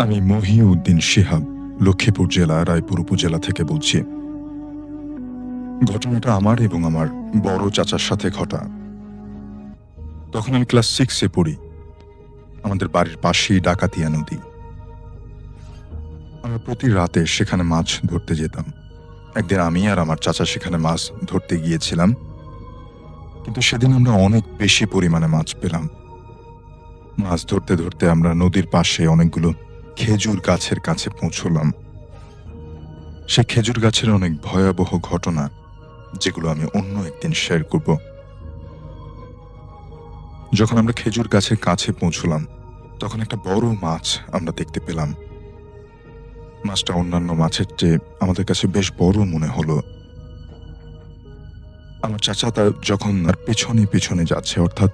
আমি মহিউদ্দিন শিহাব লক্ষ্মীপুর জেলা রায়পুর উপজেলা থেকে বলছি। ঘটনাটা আমার এবং আমার বড় চাচার সাথে ঘটা। তখন আমি ক্লাস 6-এ পড়ি। আমাদের বাড়ির পাশেই ডাকাতিয়া নদী। আমরা প্রতি রাতে সেখানে মাছ ধরতে যেতাম। একদিন আমি আর আমার চাচা সেখানে মাছ ধরতে গিয়েছিলাম, কিন্তু সেদিন আমরা অনেক বেশি পরিমাণে মাছ পেলাম। মাছ ধরতে ধরতে আমরা নদীর পাশে অনেকগুলো খেজুর গাছের কাছে পৌঁছলাম। সে খেজুর গাছের অনেক ভয়াবহ ঘটনা, যেগুলো আমি অন্য একদিন শেয়ার করব। যখন আমরা খেজুর গাছের কাছে পৌঁছলাম, তখন একটা বড় মাছ আমরা দেখতে পেলাম। মাছটা অন্যান্য মাছের চেয়ে আমাদের কাছে বেশ বড় মনে হলো। আমার চাচা যখন তার পেছনে পেছনে যাচ্ছে, অর্থাৎ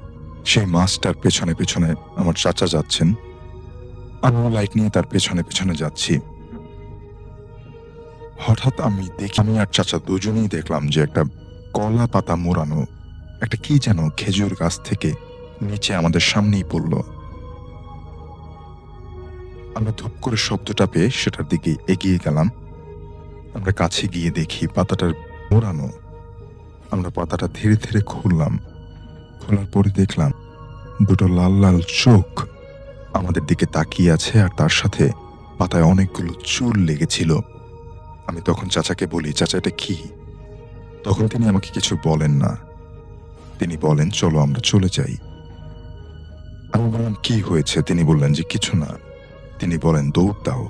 সেই মাছটার পেছনে পেছনে আমার চাচা যাচ্ছেন, আমিও লাইট নিয়ে তার পেছনে পেছনে যাচ্ছি। হঠাৎ আমি আর চাচা দুজনেই দেখলাম যে একটা কলা পাতা মোড়ানো একটা কি যেন খেজুর গাছ থেকে নিচে আমাদের সামনেই পড়ল। আমরা ধূপ করে শব্দটা পেয়ে সেটার দিকে এগিয়ে গেলাম। আমরা কাছে গিয়ে দেখি পাতাটার মোড়ানো। আমরা পাতাটা ধীরে ধীরে খুললাম। খোলার পরে দেখলাম দুটো লাল লাল চোখ আমাদের দিকে তাকিয়ে আছে, আর তার সাথে পাতায় অনেকগুলো চুল লেগেছিল। আমি তখন চাচাকে বলি, চাচা এটা কি? তখন তিনি আমাকে কিছু বলেন না। তিনি বলেন, চলো আমরা চলে যাই। আমি বললাম, কি হয়েছে? তিনি বললেন যে কিছু না। তিনি বলেন, দৌড় দাও।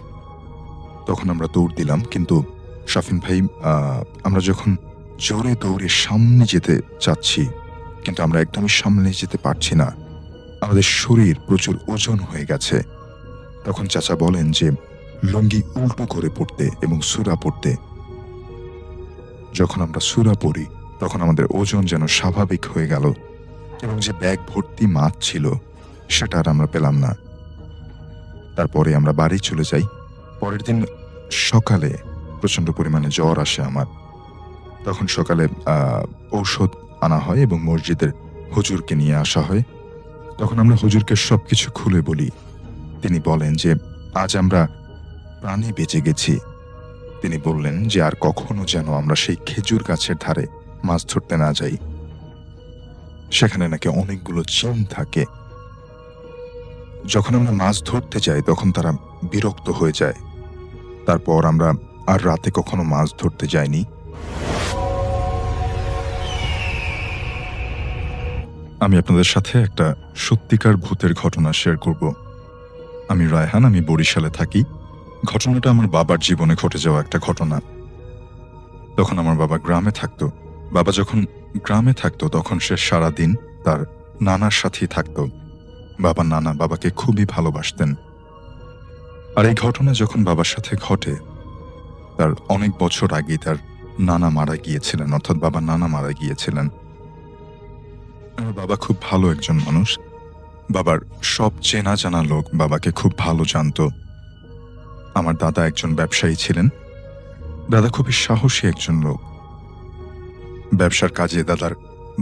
তখন আমরা দৌড় দিলাম, কিন্তু শাফিন ভাই, আমরা যখন জোরে দৌড়ে সামনে যেতে চাচ্ছি, কিন্তু আমরা একদমই সামনে যেতে পারছি না। আমাদের শরীর প্রচুর ওজন হয়ে গেছে। তখন চাচা বলেন যে লুঙ্গি উল্টো করে পড়তে এবং সূরা পড়তে। যখন আমরা সূরা পড়ি, তখন আমাদের ওজন যেন স্বাভাবিক হয়ে গেল, এবং যে ব্যাগ ভর্তি মাছ ছিল সেটা আর আমরা পেলাম না। তারপরে আমরা বাড়ি চলে যাই। পরের দিন সকালে প্রচন্ড পরিমাণে জ্বর আসে আমার। তখন সকালে ঔষধ আনা হয় এবং মসজিদের হুজুরকে নিয়ে আসা হয়। তখন আমরা হুজুরকে সবকিছু খুলে বলি। তিনি বলেন যে আজ আমরা প্রাণে বেঁচে গেছি। তিনি বললেন যে আর কখনো যেন আমরা সেই খেজুর গাছের ধারে মাছ ধরতে না যাই। সেখানে নাকি অনেকগুলো জিন থাকে। যখন আমরা মাছ ধরতে যাই তখন তারা বিরক্ত হয়ে যায়। তারপর আমরা আর রাতে কখনো মাছ ধরতে যাইনি। আমি আপনাদের সাথে একটা সত্যিকার ভূতের ঘটনা শেয়ার করব। আমি রায়হান, আমি বরিশালে থাকি। ঘটনাটা আমার বাবার জীবনে ঘটে যাওয়া একটা ঘটনা। তখন আমার বাবা গ্রামে থাকতো। বাবা যখন গ্রামে থাকতো তখন সে সারাদিন তার নানার সাথেই থাকতো। নানা বাবাকে খুবই ভালোবাসতেন। আর এই ঘটনা যখন বাবার সাথে ঘটে, তার অনেক বছর আগেই তার নানা মারা গিয়েছিলেন, অর্থাৎ বাবার নানা মারা গিয়েছিলেন। আমার বাবা খুব ভালো একজন মানুষ। বাবার সব চেনা জানা লোক বাবাকে খুব ভালো জানতো। আমার দাদা একজন ব্যবসায়ী ছিলেন। দাদা খুবই সাহসী একজন লোক। ব্যবসার কাজে দাদার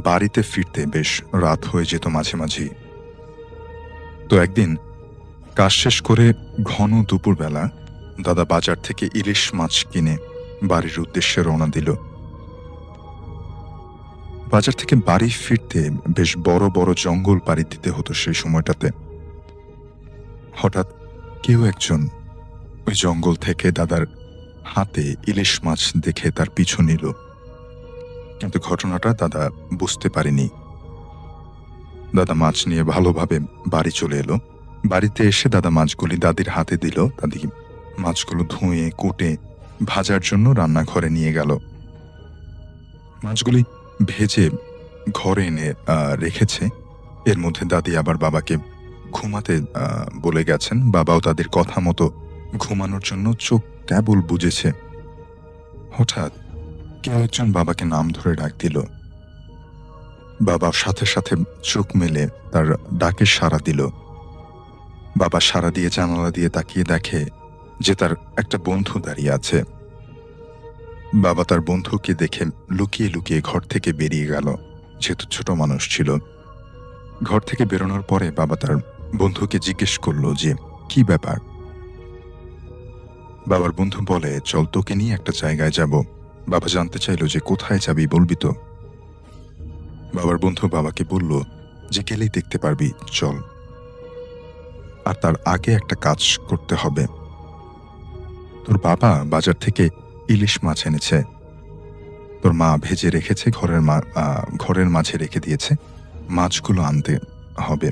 বাড়িতে ফিরতে বেশ রাত হয়ে যেত মাঝে মাঝেই। তো একদিন কাজ শেষ করে ঘন দুপুরবেলা দাদা বাজার থেকে ইলিশ মাছ কিনে বাড়ির উদ্দেশ্যে রওনা দিল। বাজার থেকে বাড়ি ফিরতে বেশ বড় বড় জঙ্গল পাড়ি দিতে হতো সেই সময়টাতে। হঠাৎ কেউ একজন ওই জঙ্গল থেকে দাদার হাতে ইলিশ মাছ দেখে তার পিছু নিল, কিন্তু ঘটনাটা দাদা বুঝতে পারেনি। দাদা মাছ নিয়ে ভালোভাবে বাড়ি চলে এলো। বাড়িতে এসে দাদা মাছগুলি দাদির হাতে দিল। দাদি মাছগুলো ধুয়ে কুটে ভাজার জন্য রান্নাঘরে নিয়ে গেল। মাছগুলি ভেজে ঘরে এনে রেখেছে। এর মধ্যে দাদি আবার বাবাকে ঘুমাতে বলে গেছেন। বাবাও তাদের কথা মতো ঘুমানোর জন্য চোখ কেবল বুজেছে। হঠাৎ কেউ একজন বাবাকে নাম ধরে ডাক দিল। বাবা সাথে সাথে চোখ মেলে তার ডাকে সাড়া দিল। বাবা সাড়া দিয়ে জানালা দিয়ে তাকিয়ে দেখে যে তার একটা বন্ধু দাঁড়িয়ে আছে। বাবা তার বন্ধুকে দেখে লুকিয়ে লুকিয়ে ঘর থেকে বেরিয়ে গেল, যেহেতু ছোট মানুষ ছিল। ঘর থেকে বেরোনোর পরে বাবা তার বন্ধুকে জিজ্ঞেস করলো যে কি ব্যাপার। বাবার বন্ধু বলে, চল তোকে নিয়ে একটা জায়গায় যাব। বাবা জানতে চাইল যে কোথায় যাবি, বলবি তো? বাবার বন্ধু বাবাকে বলল যে গেলেই দেখতে পারবি, চল। আর তার আগে একটা কাজ করতে হবে। তোর বাবা বাজার থেকে ইলিশ মাছ এনেছে, তোর মা ভেজে রেখেছে, ঘরের মাঝে রেখে দিয়েছে, মাছগুলো আনতে হবে।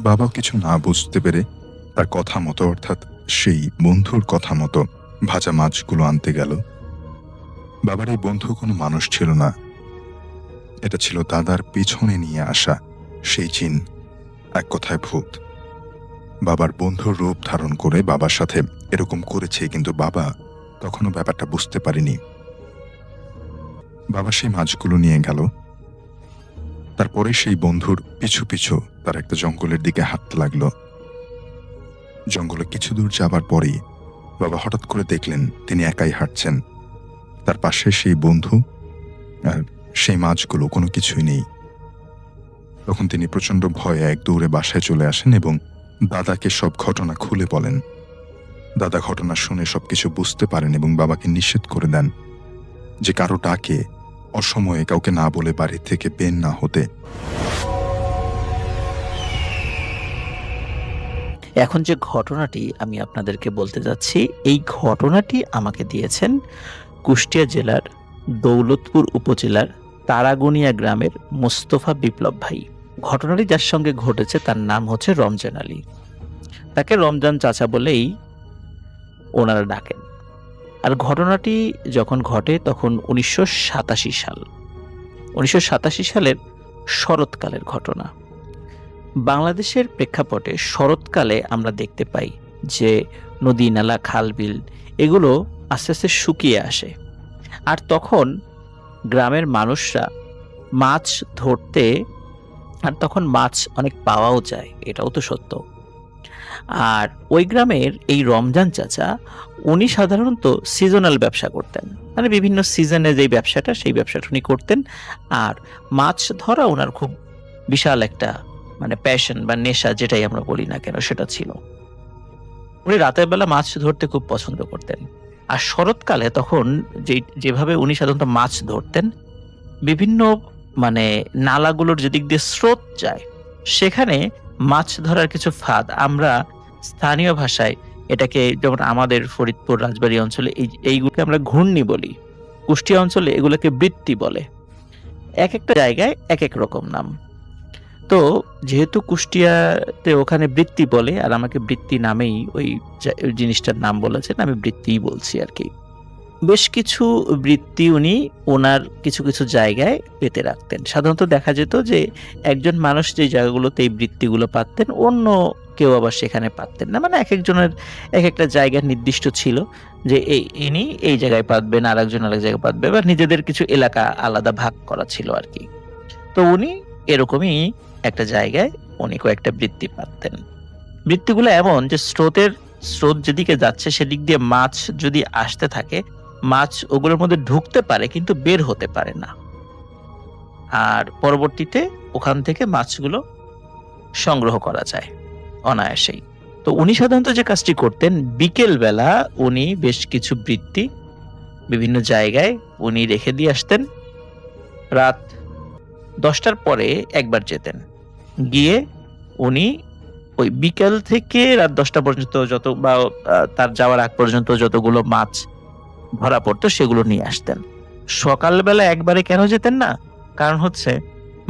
বাবাও কিছু না বুঝতে পেরে তার কথা মতো, অর্থাৎ সেই বন্ধুর কথা মতো ভাজা মাছগুলো আনতে গেল। বাবার এই বন্ধু কোনো মানুষ ছিল না, এটা ছিল দাদার পিছনে নিয়ে আসা সেই জিন, এক কথায় ভূত। বাবার বন্ধুর রূপ ধারণ করে বাবার সাথে এরকম করেছে, কিন্তু বাবা তখনও ব্যাপারটা বুঝতে পারেনি। বাবা সেই মাছগুলো নিয়ে গেল। তারপরে সেই বন্ধুর পিছু পিছু তার একটা জঙ্গলের দিকে হাঁটতে লাগলো। জঙ্গলে কিছু দূর যাবার পরেই বাবা হঠাৎ করে দেখলেন তিনি একাই হাঁটছেন, তার পাশে সেই বন্ধু আর সেই মাছগুলো কোনো কিছুই নেই। তখন তিনি প্রচণ্ড ভয়ে এক দৌড়ে বাসায় চলে আসেন এবং দাদাকে সব ঘটনা খুলে বলেন। দাদা ঘটনা শুনে সবকিছু বুঝতে পারেন এবং বাবাকে নিষেধ করে দেন যে কারো ডাকে অসময়ে কাউকে না বলে বাড়ি থেকে বের না হতে। এখন যে ঘটনাটি আমি আপনাদেরকে বলতে যাচ্ছি, এই ঘটনাটি আমাকে দিয়েছেন কুষ্টিয়া জেলার দৌলতপুর উপজেলার তারাগনিয়া গ্রামের মোস্তফা বিপ্লব ভাই। ঘটনাটি যার সঙ্গে ঘটেছে তার নাম হচ্ছে রমজান আলী। তাকে রমজান চাচা বলেই ওনারা ডাকেন। আর ঘটনাটি যখন ঘটে তখন 1987 সাল, 1987 সালের শরৎকালের ঘটনা। বাংলাদেশের প্রেক্ষাপটে শরৎকালে আমরা দেখতে পাই যে নদী নালা খাল বিল এগুলো আস্তে আস্তে শুকিয়ে আসে, আর তখন গ্রামের মানুষরা মাছ ধরতে, আর তখন মাছ অনেক পাওয়াও যায়, এটাও তো সত্য। আর ওই গ্রামের এই রমজান চাচা উনি সাধারণত সিজনাল ব্যবসা করতেন, মানে বিভিন্ন সিজনে যেই ব্যবসাটা সেই ব্যবসাটা উনি করতেন। আর মাছ ধরা ওনার খুব বিশাল একটা মানে প্যাশন বা নেশা, যেটাই আমরা বলি না কেন, সেটা ছিল। উনি রাতের বেলা মাছ ধরতে খুব পছন্দ করতেন। আর শরৎকালে তখন যেভাবে উনি সাধারণত মাছ ধরতেন, বিভিন্ন মানে নালাগুলোর যেদিক দিয়ে স্রোত যায় সেখানে মাছ ধরার কিছু ফাঁদ, আমরা স্থানীয় ভাষায় এটাকে, যেমন আমাদের ফরিদপুর রাজবাড়ী অঞ্চলে এইগুলোকে আমরা ঘূর্ণি বলি, কুষ্টিয়া অঞ্চলে এগুলোকে বৃত্তি বলে। এক একটা জায়গায় এক এক রকম নাম। তো যেহেতু কুষ্টিয়াতে ওখানে বৃত্তি বলে, আর আমাকে বৃত্তি নামেই ওই জিনিসটার নাম বলেছেন, আমি বৃত্তিই বলছি আর কি। বেশ কিছু বৃত্তি উনি ওনার কিছু কিছু জায়গায় পেতে রাখতেন। সাধারণত দেখা যেত যে একজন মানুষ যে জায়গাগুলোতে এই বৃত্তিগুলো পাতেন, অন্য কেউ আবার সেখানে পাতেন না। মানে এক একজনের এক একটা জায়গা নির্দিষ্ট ছিল যে ইনি এই জায়গায় পাতবেন, আর একজন আরেক জায়গায় পাতবে, বা নিজেদের কিছু এলাকা আলাদা ভাগ করা ছিল আর কি। তো উনি এরকমই একটা জায়গায় উনি কয়েকটা বৃত্তি পাতেন। বৃত্তিগুলো এমন যে স্রোত যেদিকে যাচ্ছে সেদিক দিয়ে মাছ যদি আসতে থাকে, মাছ ওগুলোর মধ্যে ঢুকতে পারে কিন্তু বের হতে পারে না, আর পরবর্তীতে ওখান থেকে মাছগুলো সংগ্রহ করা যায় অনায়াসেই। তো উনি সাধারণত যে কাজটি করতেন, বিকেল বেলা উনি বেশ কিছু বৃত্তি বিভিন্ন জায়গায় উনি রেখে দিয়ে আসতেন। রাত 10টার পরে একবার যেতেন, গিয়ে উনি ওই বিকেল থেকে রাত 10টা পর্যন্ত তার যাওয়ার আগ পর্যন্ত যতগুলো মাছ ধরা পড়তো সেগুলো নিয়ে আসতেন। সকালবেলা একবারে কেন যেতেন না, কারণ হচ্ছে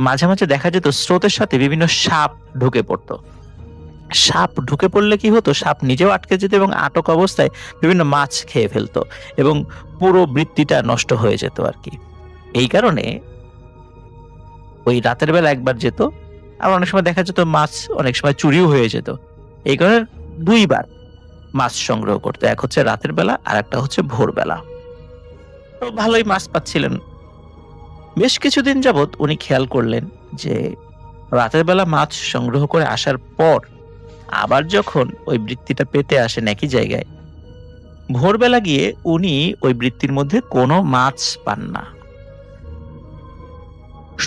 মাঝে মাঝে দেখা যেত স্রোতের সাথে বিভিন্ন সাপ ঢুকে পড়তো। সাপ ঢুকে পড়লে কি হতো, সাপ নিজেও আটকে যেত এবং আটক অবস্থায় বিভিন্ন মাছ খেয়ে ফেলতো এবং পুরো বৃত্তিটা নষ্ট হয়ে যেত আর কি। এই কারণে ওই রাতের বেলা একবার যেত, আর অনেক সময় দেখা যেত মাছ অনেক সময় চুরিও হয়ে যেত। এই কারণে দুইবার মাছ সংগ্রহ করতে, এক হচ্ছে রাতের বেলা আর একটা হচ্ছে ভোরবেলা। তো ভালোই মাছ পাচ্ছিলেন। বেশ কিছুদিন যাবৎ উনি খেয়াল করলেন যে রাতের বেলা মাছ সংগ্রহ করে আসার পর আবার যখন ওই বৃত্তিটা পেতে আসেন একই জায়গায়, ভোরবেলা গিয়ে উনি ওই বৃত্তির মধ্যে কোনো মাছ পান না।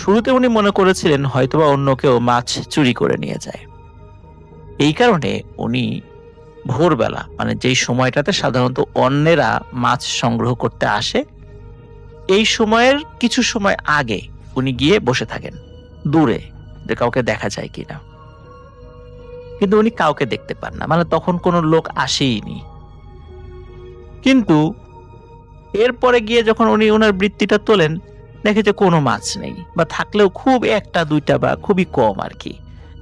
শুরুতে উনি মনে করেছিলেন হয়তোবা অন্য কেউ মাছ চুরি করে নিয়ে যায়। এই কারণে উনি ভোরবেলা, মানে যেই সময়টাতে সাধারণত অন্যেরা মাছ সংগ্রহ করতে আসে, এই সময়ের কিছু সময় আগে উনি গিয়ে বসে থাকেন দূরে, যে কাউকে দেখা যায় কিনা। কিন্তু উনি কাউকে দেখতে পান না, মানে তখন কোনো লোক আসেইনি। কিন্তু এরপরে গিয়ে যখন উনি ওনার বৃত্তিটা তোলেন, দেখে যে কোনো মাছ নেই, বা থাকলেও খুব একটা দুইটা বা খুবই কম আর কি,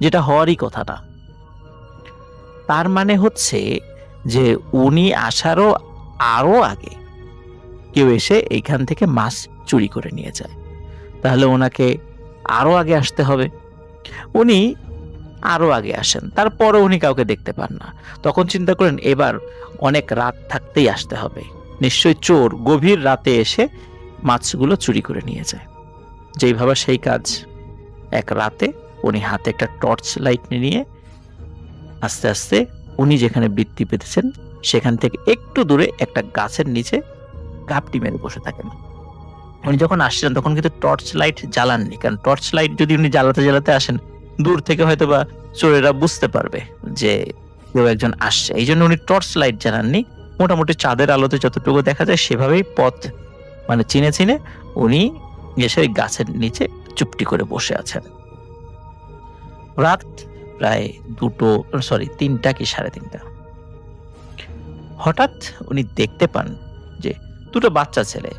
যেটা হওয়ারই কথা না। তার মানে হচ্ছে যে উনি আসারও আরো আগে কেউ এসে এইখান থেকে মাছ চুরি করে নিয়ে যায়। তাহলে ওনাকে আরো আগে আসতে হবে। উনি আরো আগে আসেন, তারপরও উনি কাউকে দেখতে পান না। তখন চিন্তা করেন এবার অনেক রাত থাকতেই আসতে হবে, নিশ্চয়ই চোর গভীর রাতে এসে মাছগুলো চুরি করে নিয়ে যায়। যেই ভাবা সেই কাজ। এক রাতে উনি হাতে একটা টর্চ লাইট নিয়ে আস্তে আস্তে উনি যেখানে বৃত্তি পেতেছেন সেখান থেকে একটু দূরে একটা গাছের নিচে ঘাপটি মেরে বসে থাকেন। উনি যখন আসছেন তখন কিন্তু টর্চ লাইট জ্বালাননি, কারণ টর্চ লাইট যদি উনি জ্বালাতে জ্বালাতে আসেন, দূর থেকে হয়তো বা চোরেরা বুঝতে পারবে যে কেউ একজন আসছে। এই জন্য উনি টর্চ লাইট জ্বালাননি, মোটামুটি চাঁদের আলোতে যতটুকু দেখা যায় সেভাবেই পথ মানে চিনে চিনে উনি এসে ওই গাছের নিচে চুপটি করে বসে আছেন। রাত প্রায় 3টা কি 3:30। হঠাৎ উনি দেখতে পান যে দুটো বাচ্চা ছেলে,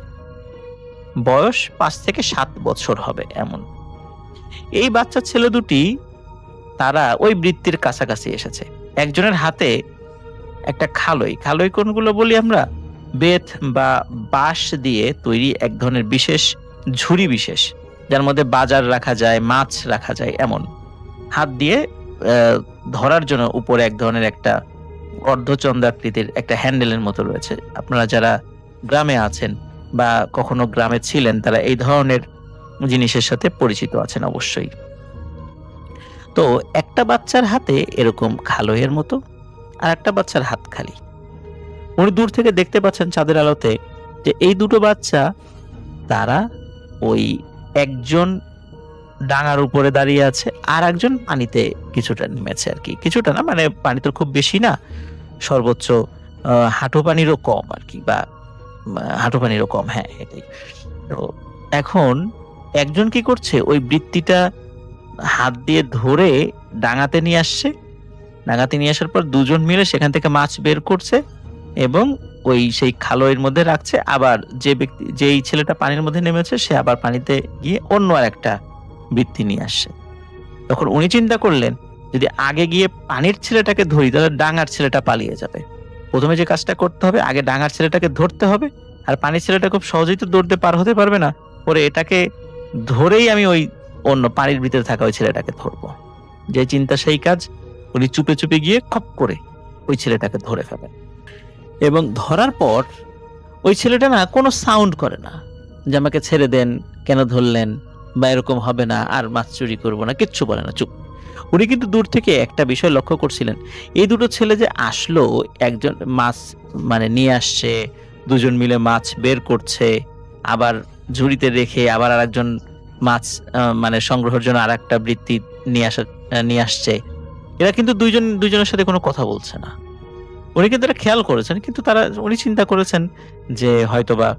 বয়স 5 থেকে 7 বছর হবে এমন। এই বাচ্চা ছেলে দুটি তারা ওই বৃত্তির কাছাকাছি এসেছে। একজনের হাতে একটা খালই, খালই কোনগুলো বলি আমরা, বেত বা বাঁশ দিয়ে তৈরি এক ধরনের বিশেষ ঝুড়ি বিশেষ, যার মধ্যে বাজার রাখা যায়, মাছ রাখা যায় এমন। হাত দিয়ে ধরার জন্য উপরে এক ধরনের একটা অর্ধচন্দ্রাকৃতির একটা হ্যান্ডেলের মতো রয়েছে। আপনারা যারা গ্রামে আছেন বা কখনো গ্রামে ছিলেন তারা এই ধরনের জিনিসের সাথে পরিচিত আছেন অবশ্যই। তো একটা বাচ্চার হাতে এরকম খালইয়ের মতো, আর একটা বাচ্চার হাত খালি। উনি দূর থেকে দেখতে পাচ্ছেন চাঁদের আলোতে যে এই দুটো বাচ্চা, তারা ওই একজন ডাঙার উপরে দাঁড়িয়ে আছে, আর একজন পানিতে কিছুটা নেমেছে আর কি। কিছুটা না, মানে পানি তো খুব বেশি না, সর্বোচ্চ হাঁটু পানিরও কম আর কি, বা হাঁটু পানিরও কম, হ্যাঁ এটাই। তো এখন একজন কি করছে, ওই বৃত্তিটা হাত দিয়ে ধরে ডাঙাতে নিয়ে আসছে। ডাঙাতে নিয়ে আসার পর দুজন মিলে সেখান থেকে মাছ বের করছে এবং ওই সেই খালইয়ের মধ্যে রাখছে। আবার যেই ছেলেটা পানির মধ্যে নেমেছে সে আবার পানিতে গিয়ে অন্য আর একটা বৃত্তি নিয়ে আসছে। তখন উনি চিন্তা করলেন, যদি আগে গিয়ে পানির ছেলেটাকে ধরি তাহলে ডাঙার ছেলেটা পালিয়ে যাবে। প্রথমে যে কাজটা করতে হবে, আগে ডাঙার ছেলেটাকে ধরতে হবে, আর পানির ছেলেটা খুব সহজেই তো দৌড়তে পার হতে পারবে না। পরে এটাকে ধরেই আমি ওই অন্য পানির ভিতরে থাকা ওই ছেলেটাকে ধরবো। যে চিন্তা সেই কাজ। উনি চুপে চুপে গিয়ে খপ করে ওই ছেলেটাকে ধরে ফেলেন, এবং ধরার পর ওই ছেলেটা না কোনো সাউন্ড করে না যে আমাকে ছেড়ে দেন, কেন ধরলেন, বা এরকম হবে না, আর মাছ চুরি করবো না, কিচ্ছু বলে না, চুপ। উনি কিন্তু দূর থেকে একটা বিষয় লক্ষ্য করছিলেন, এই দুটো ছেলে যে আসলো, একজন মাছ মানে নিয়ে আসছে, দুজন মিলে মাছ বের করছে, আবার ঝুড়িতে রেখে আবার আরেকজন মাছ মানে সংগ্রহের জন্য আর একটা বৃত্তি নিয়ে আসছে। এরা কিন্তু দুইজনের সাথে কোনো কথা বলছে না। উনি কিন্তু এটা খেয়াল করেছেন, কিন্তু উনি চিন্তা করেছেন যে হয়তোবা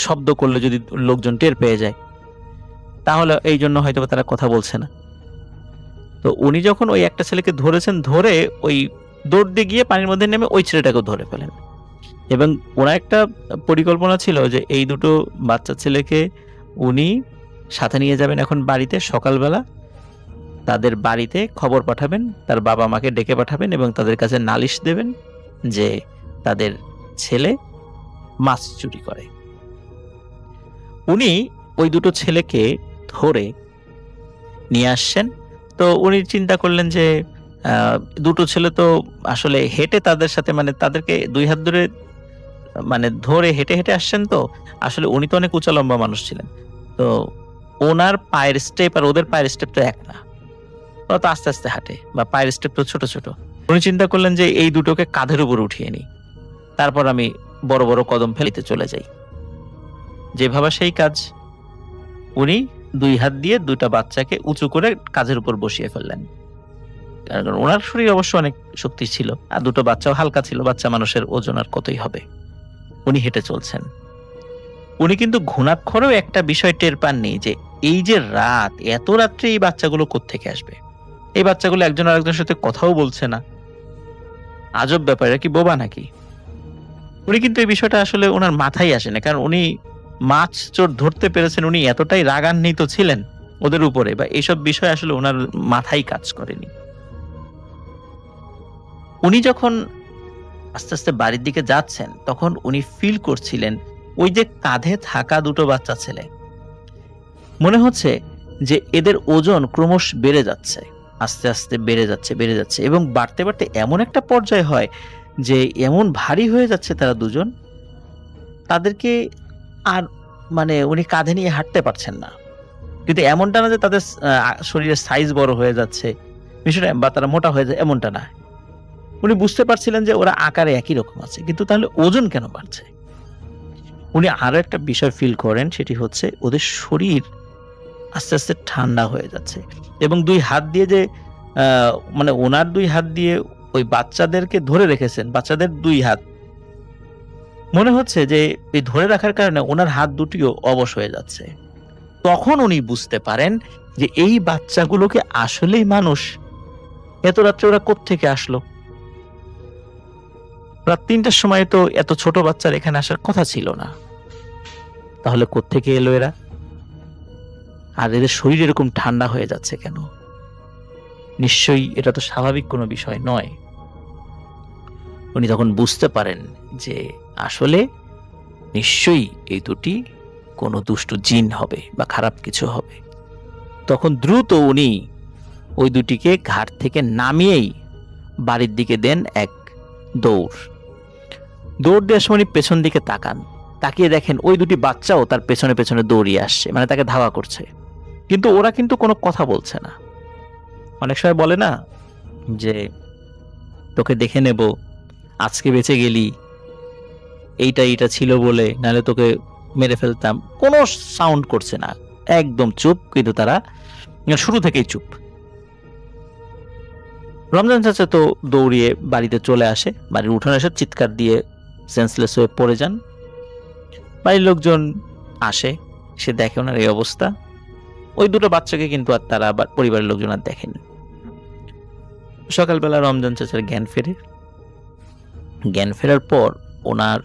শব্দ করলে যদি লোকজন টের পেয়ে যায়, তাহলে এই জন্য হয়তোবা তারা কথা বলছে না। তো উনি যখন ওই একটা ছেলেকে ধরেছেন, ধরে ওই দৌড় দিয়ে গিয়ে পানির মধ্যে নেমে ওই ছেলেটাকেও ধরে ফেলেন। এবং ওনার একটা পরিকল্পনা ছিল যে এই দুটো বাচ্চা ছেলেকে উনি সাথে নিয়ে যাবেন এখন বাড়িতে, সকালবেলা তাদের বাড়িতে খবর পাঠাবেন, তার বাবা মাকে ডেকে পাঠাবেন এবং তাদের কাছে নালিশ দেবেন যে তাদের ছেলে মাছ চুরি করে। উনি ওই দুটো ছেলেকে ধরে নিয়ে আসছেন। তো উনি চিন্তা করলেন যে দুটো ছেলে তো আসলে হেঁটে তাদের সাথে, মানে তাদেরকে 2 হাত ধরে মানে ধরে হেঁটে হেঁটে আসছেন। তো আসলে উনি তো অনেক উঁচা লম্বা মানুষ ছিলেন। তো ওনার পায়ের স্টেপ আর ওদের পায়ের স্টেপ তো এক না। ওরা তো আস্তে আস্তে হাঁটে, বা পায়ের স্টেপ তো ছোট ছোট। উনি চিন্তা করলেন যে এই দুটোকে কাঁধের উপর উঠিয়ে নিই, তারপর আমি বড় বড় কদম ফেলিতে চলে যাই। যে ভাবা সেই কাজ। উনি 2 হাত দিয়ে 2টা বাচ্চাকে উঁচু করে কাঁধের উপর বসিয়ে ফেললেন। কারণ ওনার শরীর অবশ্য অনেক শক্তি ছিল, আর দুটো বাচ্চাও হালকা ছিল। বাচ্চা মানুষের ওজন আর কতই হবে। উনি হেঁটে চলছেন। উনি কিন্তু ঘুণাক্ষরেও একটা বিষয় টের পাননি যে এই যে রাত, এত রাত্রে এই বাচ্চাগুলো কোত্থেকে আসবে। এই বাচ্চাগুলো একজন আরেকজনের সাথে কথাও বলছে না। আজব ব্যাপার, এরা কি বোবা নাকি? উনি কিন্তু এই বিষয়টা আসলে ওনার মাথায় আসে না, কারণ উনি মাছ চোর ধরতে পেরেছেন। উনি এতটাই রাগান্বিত ছিলেন ওদের উপরে, বা এইসব বিষয় আসলে ওনার মাথায় কাজ করেনি। উনি যখন আস্তে আস্তে বাড়ির দিকে যাচ্ছেন, তখন উনি ফিল করছিলেন ওই যে কাঁধে থাকা দুটো বাচ্চা ছেলে, মনে হচ্ছে যে এদের ওজন ক্রমশ বেড়ে যাচ্ছে, আস্তে আস্তে বেড়ে যাচ্ছে এবং বাড়তে বাড়তে এমন একটা পর্যায়ে হয় যে এমন ভারী হয়ে যাচ্ছে তারা দুজন, তাদেরকে আর মানে উনি কাঁধে নিয়ে হাঁটতে পারছেন না। কিন্তু এমনটা না যে তাদের শরীরের সাইজ বড় হয়ে যাচ্ছে বিষয়টা, বা তারা মোটা হয়ে যায়, এমনটা না। উনি বুঝতে পারছিলেন যে ওরা আকারে একই রকম আছে, কিন্তু তাহলে ওজন কেন বাড়ছে? উনি আরো একটা বিষয় ফিল করেন, সেটি হচ্ছে ওদের শরীর আস্তে আস্তে ঠান্ডা হয়ে যাচ্ছে এবং দুই হাত দিয়ে যে মানে ওনার দুই হাত দিয়ে ওই বাচ্চাদেরকে ধরে রেখেছেন, বাচ্চাদের দুই হাত, মনে হচ্ছে যে এই ধরে রাখার কারণে ওনার হাত দুটিও অবশ হয়ে যাচ্ছে। তখন উনি বুঝতে পারেন যে এই বাচ্চাগুলোকে আসলেই মানুষ। এত রাত্রে ওরা কোত্থেকে আসলো? রাত ৩টার সময় তো এত ছোট বাচ্চার এখানে আসার কথা ছিল না। তাহলে কোত্থেকে এলো এরা? আর এদের শরীর এরকম ঠান্ডা হয়ে যাচ্ছে কেন? নিশ্চয়ই এটা তো স্বাভাবিক কোনো বিষয় নয়। উনি তখন বুঝতে পারেন যে আসলে নিশ্চয়ই এই দুটি কোনো দুষ্ট জিন হবে বা খারাপ কিছু হবে। তখন দ্রুত উনি ওই দুটিকে ঘাট থেকে নামিয়েই বাড়ির দিকে দেন এক দৌড়। দৌড় দেওয়ার সময় উনি পেছন দিকে তাকান, তাকিয়ে দেখেন ওই দুটি বাচ্চাও তার পেছনে পেছনে দৌড়িয়ে আসছে, মানে তাকে ধাওয়া করছে। কিন্তু ওরা কিন্তু কোনো কথা বলছে না। অনেক সময় বলে না যে তোকে দেখে নেব, আজকে বেঁচে গেলি, এইটা ছিল বলে, নাহলে তোকে মেরে ফেলতাম। কোনো সাউন্ড করছে না, একদম চুপ। কিন্তু তারা শুরু থেকেই চুপ। রমজান চাচা তো দৌড়িয়ে বাড়িতে চলে আসে, বাড়ির উঠোনে এসে চিৎকার দিয়ে সেন্সলেস হয়ে পড়ে যান। বাড়ির লোকজন আসে, সে দেখে ওনার এই অবস্থা। ওই দুটো বাচ্চাকে কিন্তু আর তারা আবার পরিবারের লোকজন আর দেখেনি। সকালবেলা রমজান চাচার জ্ঞান ফেরে। জ্ঞান ফেরার পর ওনার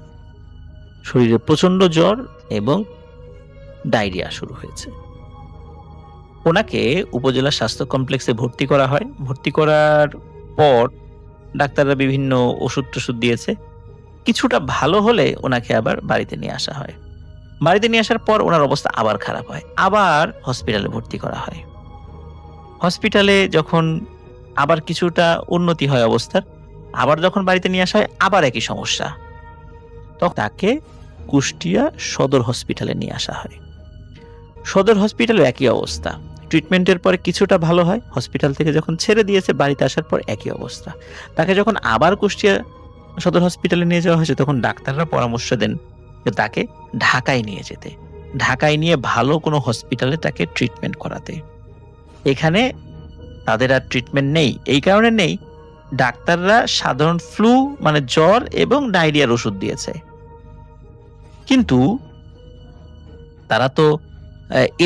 শরীরে প্রচন্ড জ্বর এবং ডায়রিয়া শুরু হয়েছে। ওনাকে উপজেলা স্বাস্থ্য কমপ্লেক্সে ভর্তি করা হয়। ভর্তি করার পর ডাক্তাররা বিভিন্ন ওষুধ টষুধ দিয়েছে। কিছুটা ভালো হলে ওনাকে আবার বাড়িতে নিয়ে আসা হয়। বাড়িতে নিয়ে আসার পর ওনার অবস্থা আবার খারাপ হয়, আবার হসপিটালে ভর্তি করা হয়। হসপিটালে যখন আবার কিছুটা উন্নতি হয় অবস্থার, আবার যখন বাড়িতে নিয়ে আসা হয়, আবার একই সমস্যা। তখন তাকে কুষ্টিয়া সদর হসপিটালে নিয়ে আসা হয়। সদর হসপিটালে একই অবস্থা। ট্রিটমেন্টের পরে কিছুটা ভালো হয়। হসপিটাল থেকে যখন ছেড়ে দিয়েছে, বাড়িতে আসার পর একই অবস্থা। তাকে যখন আবার কুষ্টিয়া সদর হসপিটালে নিয়ে যাওয়া হয়েছে, তখন ডাক্তাররা পরামর্শ দেন যে তাকে ঢাকায় নিয়ে যেতে, ঢাকায় নিয়ে ভালো কোনো হসপিটালে তাকে ট্রিটমেন্ট করাতে। এখানে তাদের আর ট্রিটমেন্ট নেই। এই কারণে নেই, ডাক্তাররা সাধারণ ফ্লু মানে জ্বর এবং ডায়রিয়ার ওষুধ দিয়েছে, কিন্তু তারা তো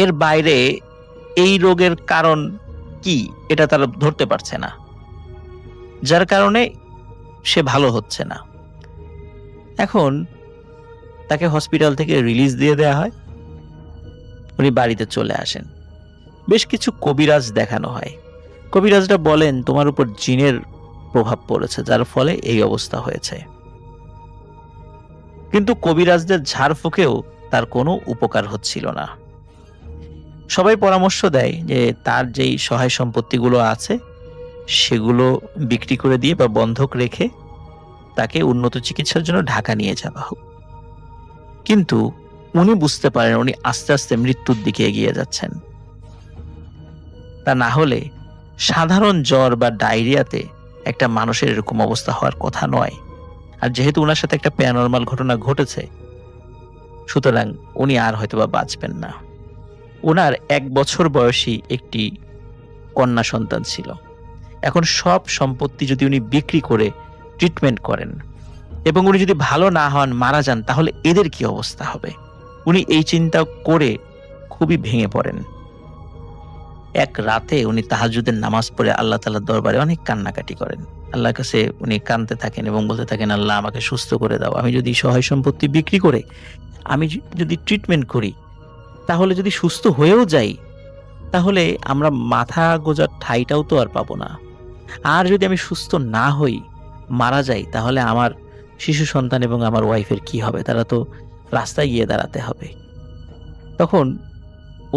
এর বাইরে এই রোগের কারণ কি এটা তারা ধরতে পারছে না, যার কারণে সে ভালো হচ্ছে না। এখন তাকে হসপিটাল থেকে রিলিজ দিয়ে দেওয়া হয়। উনি বাড়িতে চলে আসেন। বেশ কিছু কবিরাজ দেখানো হয়। কবিরাজরা বলেন তোমার উপর জিনের প্রভাব পড়েছে, যার ফলে এই অবস্থা হয়েছে। কিন্তু কবিরাজদের ঝাড়ফুঁকেও তার কোনো উপকার হচ্ছিল না। সবাই পরামর্শ দেয় যে তার যেই সহায় সম্পত্তিগুলো আছে সেগুলো বিক্রি করে দিয়ে বা বন্ধক রেখে তাকে উন্নত চিকিৎসার জন্য ঢাকা নিয়ে যাওয়া হোক। কিন্তু উনি বুঝতে পারেন উনি আস্তে আস্তে মৃত্যুর দিকে এগিয়ে যাচ্ছেন। তা না হলে সাধারণ জ্বর বা ডায়রিয়াতে একটা মানুষের এরকম অবস্থা হওয়ার কথা নয়। আর যেহেতু ওনার সাথে একটা প্যারানরমাল ঘটনা ঘটেছে, সুতরাং উনি আর হয়তোবা বাঁচবেন না। ওনার 1 বছর বয়সী একটি কন্যা সন্তান ছিল এখন সব সম্পত্তি যদি উনি বিক্রি করে ট্রিটমেন্ট করেন এবং উনি যদি ভালো না হন, মারা যান, তাহলে এদের কি অবস্থা হবে? উনি এই চিন্তা করে খুবই ভেঙে পড়েন। এক রাতে উনি তাহাজ্জুদের নামাজ পড়ে আল্লাহ তাআলার দরবারে অনেক কান্নাকাটি করেন। আল্লাহর কাছে উনি কাঁদতে থাকেন এবং বলতে থাকেন, আল্লাহ আমাকে সুস্থ করে দাও। আমি যদি সহায় সম্পত্তি বিক্রি করে আমি যদি ট্রিটমেন্ট করি, তাহলে যদি সুস্থ হয়েও যাই, তাহলে আমরা মাথা গোঁজার ঠাঁইটাও তো আর পাবো না। আর যদি আমি সুস্থ না হই, মারা যাই, তাহলে আমার শিশু সন্তান এবং আমার ওয়াইফের কি হবে? তারা তো রাস্তায় গিয়ে দাঁড়াতে হবে। তখন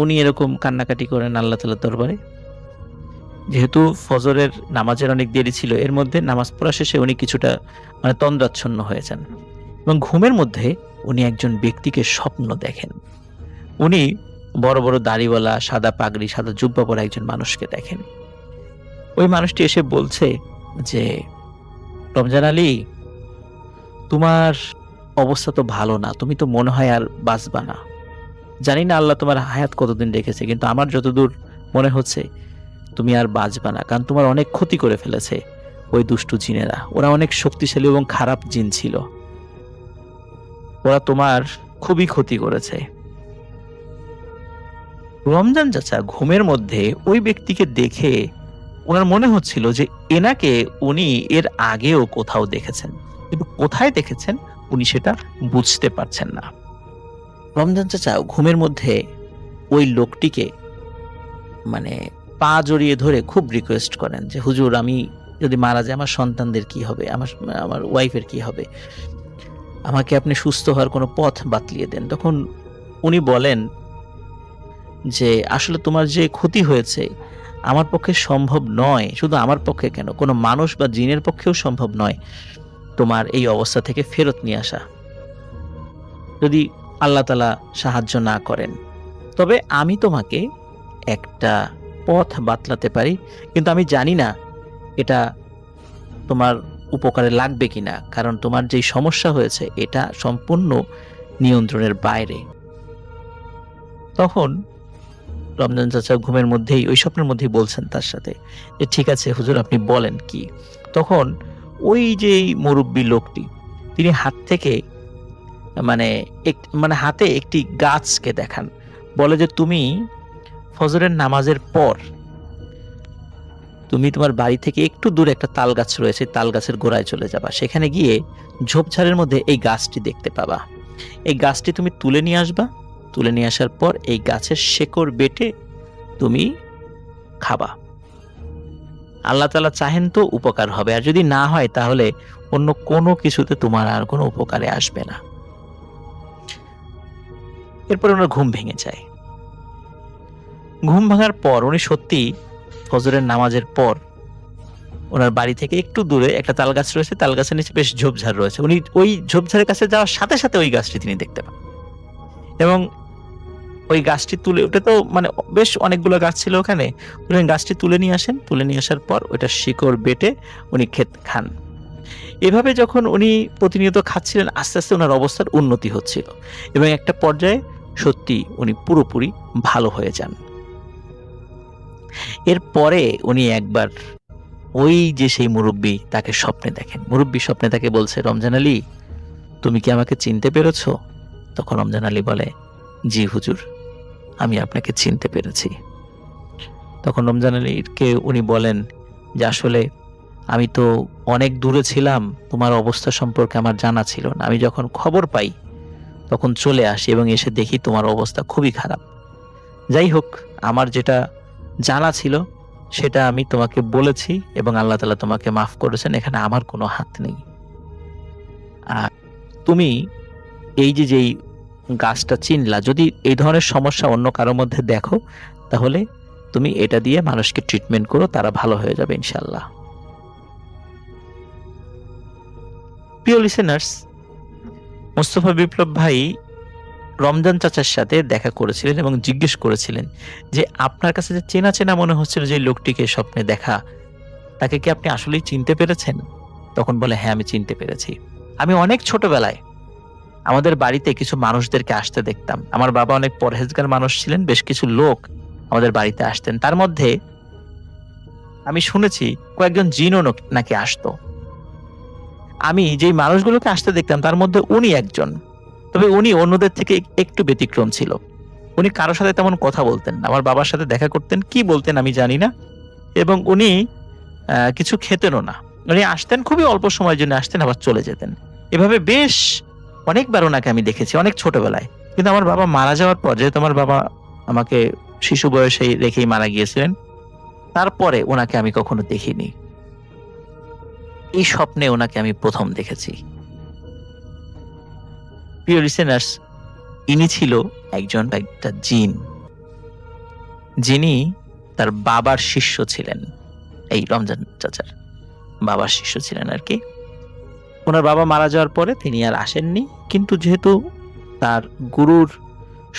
উনি এরকম কান্নাকাটি করেন আল্লাহ তাআলার দরবারে। যেহেতু ফজরের নামাজের অনেক দেরি ছিল, এর মধ্যে নামাজ পড়া শেষে উনি কিছুটা তন্দ্রাচ্ছন্ন হয়ে যান এবং ঘুমের মধ্যে উনি একজন ব্যক্তিকে স্বপ্ন দেখেন। উনি বড় বড় দাড়িওয়ালা, সাদা পাগড়ি, সাদা জুব্বা পরা একজন মানুষকে দেখেন। ওই মানুষটি এসে বলছে যে, রমজান আলী, তোমার অবস্থা তো ভালো না, তুমি তো মনে হয় আর বাঁচবা না। জানি না আল্লাহ তোমার হায়াত কতদিন রেখেছে, কিন্তু আমার যতদূর মনে হচ্ছে তুমি আর বাঁচবা না, কারণ তোমার অনেক ক্ষতি করে ফেলেছে ওই দুষ্টু জিনেরা। ওরা অনেক শক্তিশালী এবং খারাপ জিন ছিল, ওরা তোমার খুবই ক্ষতি করেছে। রমজান চাচা ঘুমের মধ্যে ওই ব্যক্তিকে দেখে ওনার মনে হচ্ছিল যে এনাকে উনি এর আগেও কোথাও দেখেছেন, কিন্তু কোথায় দেখেছেন উনি সেটা বুঝতে পারছেন না। রমজান চাচা ঘুমের মধ্যে ওই লোকটিকে পা জড়িয়ে ধরে খুব রিকোয়েস্ট করেন যে, হুজুর, আমি যদি মারা যাই আমার সন্তানদের কি হবে, আমার ওয়াইফের কি হবে, আমাকে আপনি সুস্থ হওয়ার কোনো পথ বাতলিয়ে দেন। তখন উনি বলেন যে, আসলে তোমার যে ক্ষতি হয়েছে আমার পক্ষে সম্ভব নয়, শুধু আমার পক্ষে কেন, কোনো মানুষ বা জিনের পক্ষেও সম্ভব নয় তোমার এই অবস্থা থেকে ফেরত নিয়ে আসা, যদি আল্লাহ তাআলা সাহায্য না করেন। তবে আমি তোমাকে একটা পথ বাতলাতে পারি, কিন্তু আমি জানি না এটা তোমার উপকারে লাগবে কিনা, কারণ তোমার যেই সমস্যা হয়েছে এটা সম্পূর্ণ নিয়ন্ত্রণের বাইরে। তখন রমজান চাচা ঘুমের মধ্যেই, ওই স্বপ্নের মধ্যেই বলছেন তার সাথে যে, ঠিক আছে হুজুর, আপনি বলেন কি। তখন ওই যে মুরব্বী লোকটি, তিনি হাত থেকে হাতে একটি গাছকে দেখান, বলে যে, তুমি ফজরের নামাজের পর তুমি তোমার বাড়ি থেকে একটু দূরে একটা তাল গাছ রয়েছে, তাল গাছের গোড়ায় চলে যাবা, সেখানে গিয়ে ঝোপঝাড়ের মধ্যে এই গাছটি দেখতে পাবা। এই গাছটি তুমি তুলে নিয়ে আসবা, তুলে নিয়ে আসার পর এই গাছের শেকড় বেটে তুমি খাবা। আল্লাহ তাআলা চাহেন তো উপকার হবে, আর যদি না হয় তাহলে অন্য কোনো কিছুতে তোমার আর কোনো উপকারে আসবে না। এরপর ওনার ঘুম ভেঙে যায়। ঘুম ভাঙার পর উনি সত্যি ফজরের নামাজের পর ওনার বাড়ি থেকে একটু দূরে একটা তাল গাছ রয়েছে, তাল গাছের নিচে বেশ ঝোপঝাড় রয়েছে, উনি ওই ঝোপঝাড়ের কাছে যাওয়ার সাথে সাথে ওই গাছটি তিনি দেখতে পান এবং ওই গাছটি তুলে, ওটা তো বেশ অনেকগুলো গাছ ছিল ওখানে, উনি গাছটি তুলে নিয়ে আসেন। তুলে নিয়ে আসার পর ওইটা শিকড় বেটে উনি খান। এভাবে যখন উনি প্রতিনিয়ত খাচ্ছিলেন, আস্তে আস্তে ওনার অবস্থার উন্নতি হচ্ছিল এবং একটা পর্যায়ে সত্যি উনি পুরোপুরি ভালো হয়ে যান। এরপরে উনি একবার ওই যে সেই মুরব্বী তাকে স্বপ্নে দেখেন। মুরব্বী স্বপ্নে তাকে বলছে, রমজান আলী, তুমি কি আমাকে চিনতে পেরেছো? তখন রমজান আলী বলে, জি হুজুর, আমি আপনাকে চিনতে পেরেছি। তখন রমজান আলীকে উনি বলেন যে, আসলে আমি তো অনেক দূরে ছিলাম, তোমার অবস্থা সম্পর্কে আমার জানা ছিল না। আমি যখন খবর পাই তখন চলে আসি এবং এসে দেখি তোমার অবস্থা খুবই খারাপ। যাই হোক, আমার যেটা জানা ছিল সেটা আমি তোমাকে বলেছি এবং আল্লাহ তাআলা তোমাকে মাফ করেছেন, এখানে আমার কোনো হাত নেই। আর তুমি এই যেই গাছটা চিনলা, যদি এই ধরনের সমস্যা অন্য কারোর মধ্যে দেখো, তাহলে তুমি এটা দিয়ে মানুষকে ট্রিটমেন্ট করো, তারা ভালো হয়ে যাবে ইনশাআল্লাহ। প্রিয় লিসেনার্স, মোস্তফা বিপ্লব ভাই রমজান চাচার সাথে দেখা করেছিলেন এবং জিজ্ঞেস করেছিলেন যে, আপনার কাছে যে চেনা চেনা মনে হচ্ছিল যে লোকটিকে স্বপ্নে দেখা, তাকে কি আপনি আসলেই চিনতে পেরেছেন? তখন বলে, হ্যাঁ, আমি চিনতে পেরেছি। আমি অনেক ছোটবেলায় আমাদের বাড়িতে কিছু মানুষদেরকে আসতে দেখতাম। আমার বাবা অনেক পরহেজগার মানুষ ছিলেন, বেশ কিছু লোক আমাদের বাড়িতে আসতেন। তার মধ্যে আমি শুনেছি কয়েকজন জিনও নাকি আসতো। আমি যেই মানুষগুলোকে আসতে দেখতাম তার মধ্যে উনি একজন। তবে উনি অন্যদের থেকে একটু ব্যতিক্রম ছিল। উনি কারো সাথে তেমন কথা বলতেন না। আমার বাবার সাথে দেখা করতেন, কি বলতেন আমি জানি না। এবং উনি কিছু খেতেনও না। উনি আসতেন, খুবই অল্প সময়ের জন্য আসতেন, আবার চলে যেতেন। এভাবে বেশ অনেকবার ওনাকে আমি দেখেছি অনেক ছোটবেলায়। কিন্তু আমার বাবা মারা যাওয়ার পর, যেহেতু আমার বাবা আমাকে শিশু বয়সেই রেখেই মারা গিয়েছিলেন, তারপরে ওনাকে আমি কখনো দেখিনি। এই স্বপ্নে ওনাকে আমি প্রথম দেখেছি। প্রিয় লিসেনার্স, ইনি ছিল একটা জিন, যিনি তার বাবার শিষ্য ছিলেন। এই রমজান চাচার বাবার শিষ্য ছিলেন আর কি। ওনার বাবা মারা যাওয়ার পরে তিনি আর আসেননি, কিন্তু যেহেতু তার গুরুর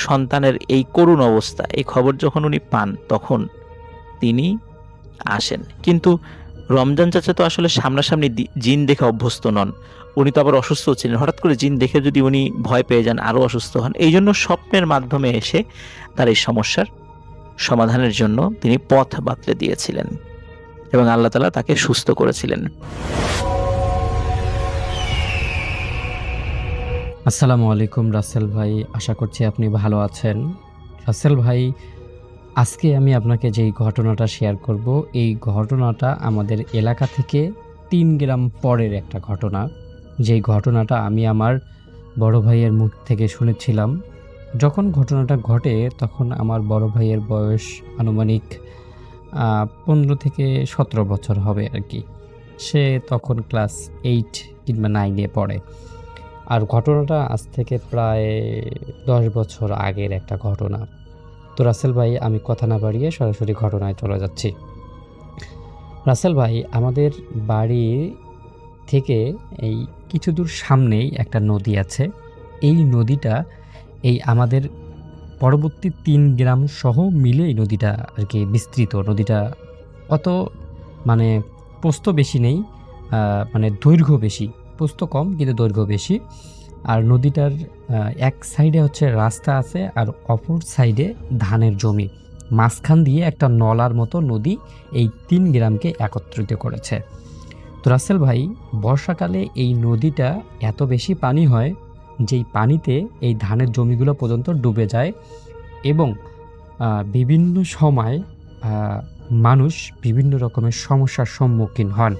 সন্তানের এই করুণ অবস্থা, এই খবর যখন উনি পান তখন তিনি আসেন। কিন্তু রমজান চাচা তো আসলে সামনাসামনি জিন দেখে অভ্যস্ত নন। উনি তো আবার অসুস্থ ছিলেন। হঠাৎ করে জিন দেখে যদি উনি ভয় পেয়ে যান, আরো অসুস্থ হন, এই জন্য স্বপ্নের মাধ্যমে এসে তার এই সমস্যার সমাধানের জন্য তিনি পথ বাতলে দিয়েছিলেন এবং আল্লাহ তাআলা তাকে সুস্থ করেছিলেন। আসসালামু আলাইকুম রাসেল ভাই, আশা করছি আপনি ভালো আছেন। রাসেল ভাই, আজকে আমি আপনাকে যেই ঘটনাটা শেয়ার করব, এই ঘটনাটা আমাদের এলাকা থেকে ৩ গ্রাম পরের একটা ঘটনা। যেই ঘটনাটা আমি আমার বড় ভাইয়ের মুখ থেকে শুনেছিলাম। যখন ঘটনাটা ঘটে তখন আমার বড় ভাইয়ের বয়স আনুমানিক ১৫ থেকে ১৭ বছর হবে আর কি। সে তখন ক্লাস 8 কিংবা 9-এ পড়ে। আর ঘটনাটা আজ থেকে প্রায় 10 বছর আগের একটা ঘটনা। তো রাসেল ভাই, আমি কথা না বাড়িয়ে সরাসরি ঘটনায় চলে যাচ্ছি। রাসেল ভাই, আমাদের বাড়ি থেকে এই কিছু দূর সামনেই একটা নদী আছে। এই নদীটা আমাদের পরবর্তী ৩ গ্রাম সহ মিলে এই নদীটা আর কি বিস্তৃত। নদীটা অত মানে প্রস্থ বেশি নেই, মানে দৈর্ঘ্য বেশি। প্রস্থ কম কিন্তু দৈর্ঘ্য বেশি। আর নদীটার এক সাইডে হচ্ছে রাস্তা আছে আর অপর সাইডে ধানের জমি। মাঝখান দিয়ে একটা নলার মতো নদী এই ৩ গ্রামকে একত্রিত করেছে। তো রাসেল ভাই, বর্ষাকালে এই নদীটা এত বেশি পানি হয় যেই পানিতে এই ধানের জমিগুলো পর্যন্ত ডুবে যায় এবং বিভিন্ন সময় মানুষ বিভিন্ন রকমের সমস্যার সম্মুখীন হন।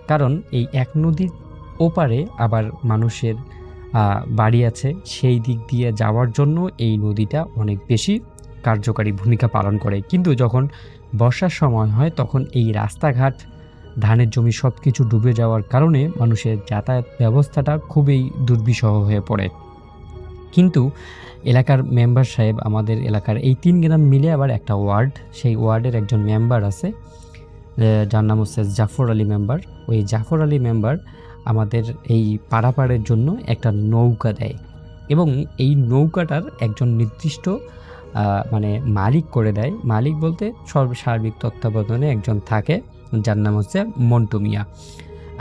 কারণ এই এক নদীর ওপারে আবার মানুষের বাড়ি আছে, সেই দিক দিয়ে যাওয়ার জন্য এই নদীটা অনেক বেশি কার্যকারী ভূমিকা পালন করে। কিন্তু যখন বর্ষার সময় হয় তখন এই রাস্তাঘাট, ধানের জমি সব কিছু ডুবে যাওয়ার কারণে মানুষের যাতায়াত ব্যবস্থাটা খুবই দুর্বিষহ হয়ে পড়ে। কিন্তু এলাকার মেম্বার সাহেব, আমাদের এলাকার এই ৩ গ্রাম মিলে আবার একটা ওয়ার্ড, সেই ওয়ার্ডের একজন মেম্বার আছে যার নাম হচ্ছে জাফর আলী মেম্বার। ওই জাফর আলী মেম্বার আমাদের এই পারাপারের জন্য একটা নৌকা দেয় এবং এই নৌকাটার একজন নির্দিষ্ট মানে মালিক করে দেয়। মালিক বলতে সার্বিক তত্ত্বাবধানে একজন থাকে, যার নাম হচ্ছে মন্টু মিয়া।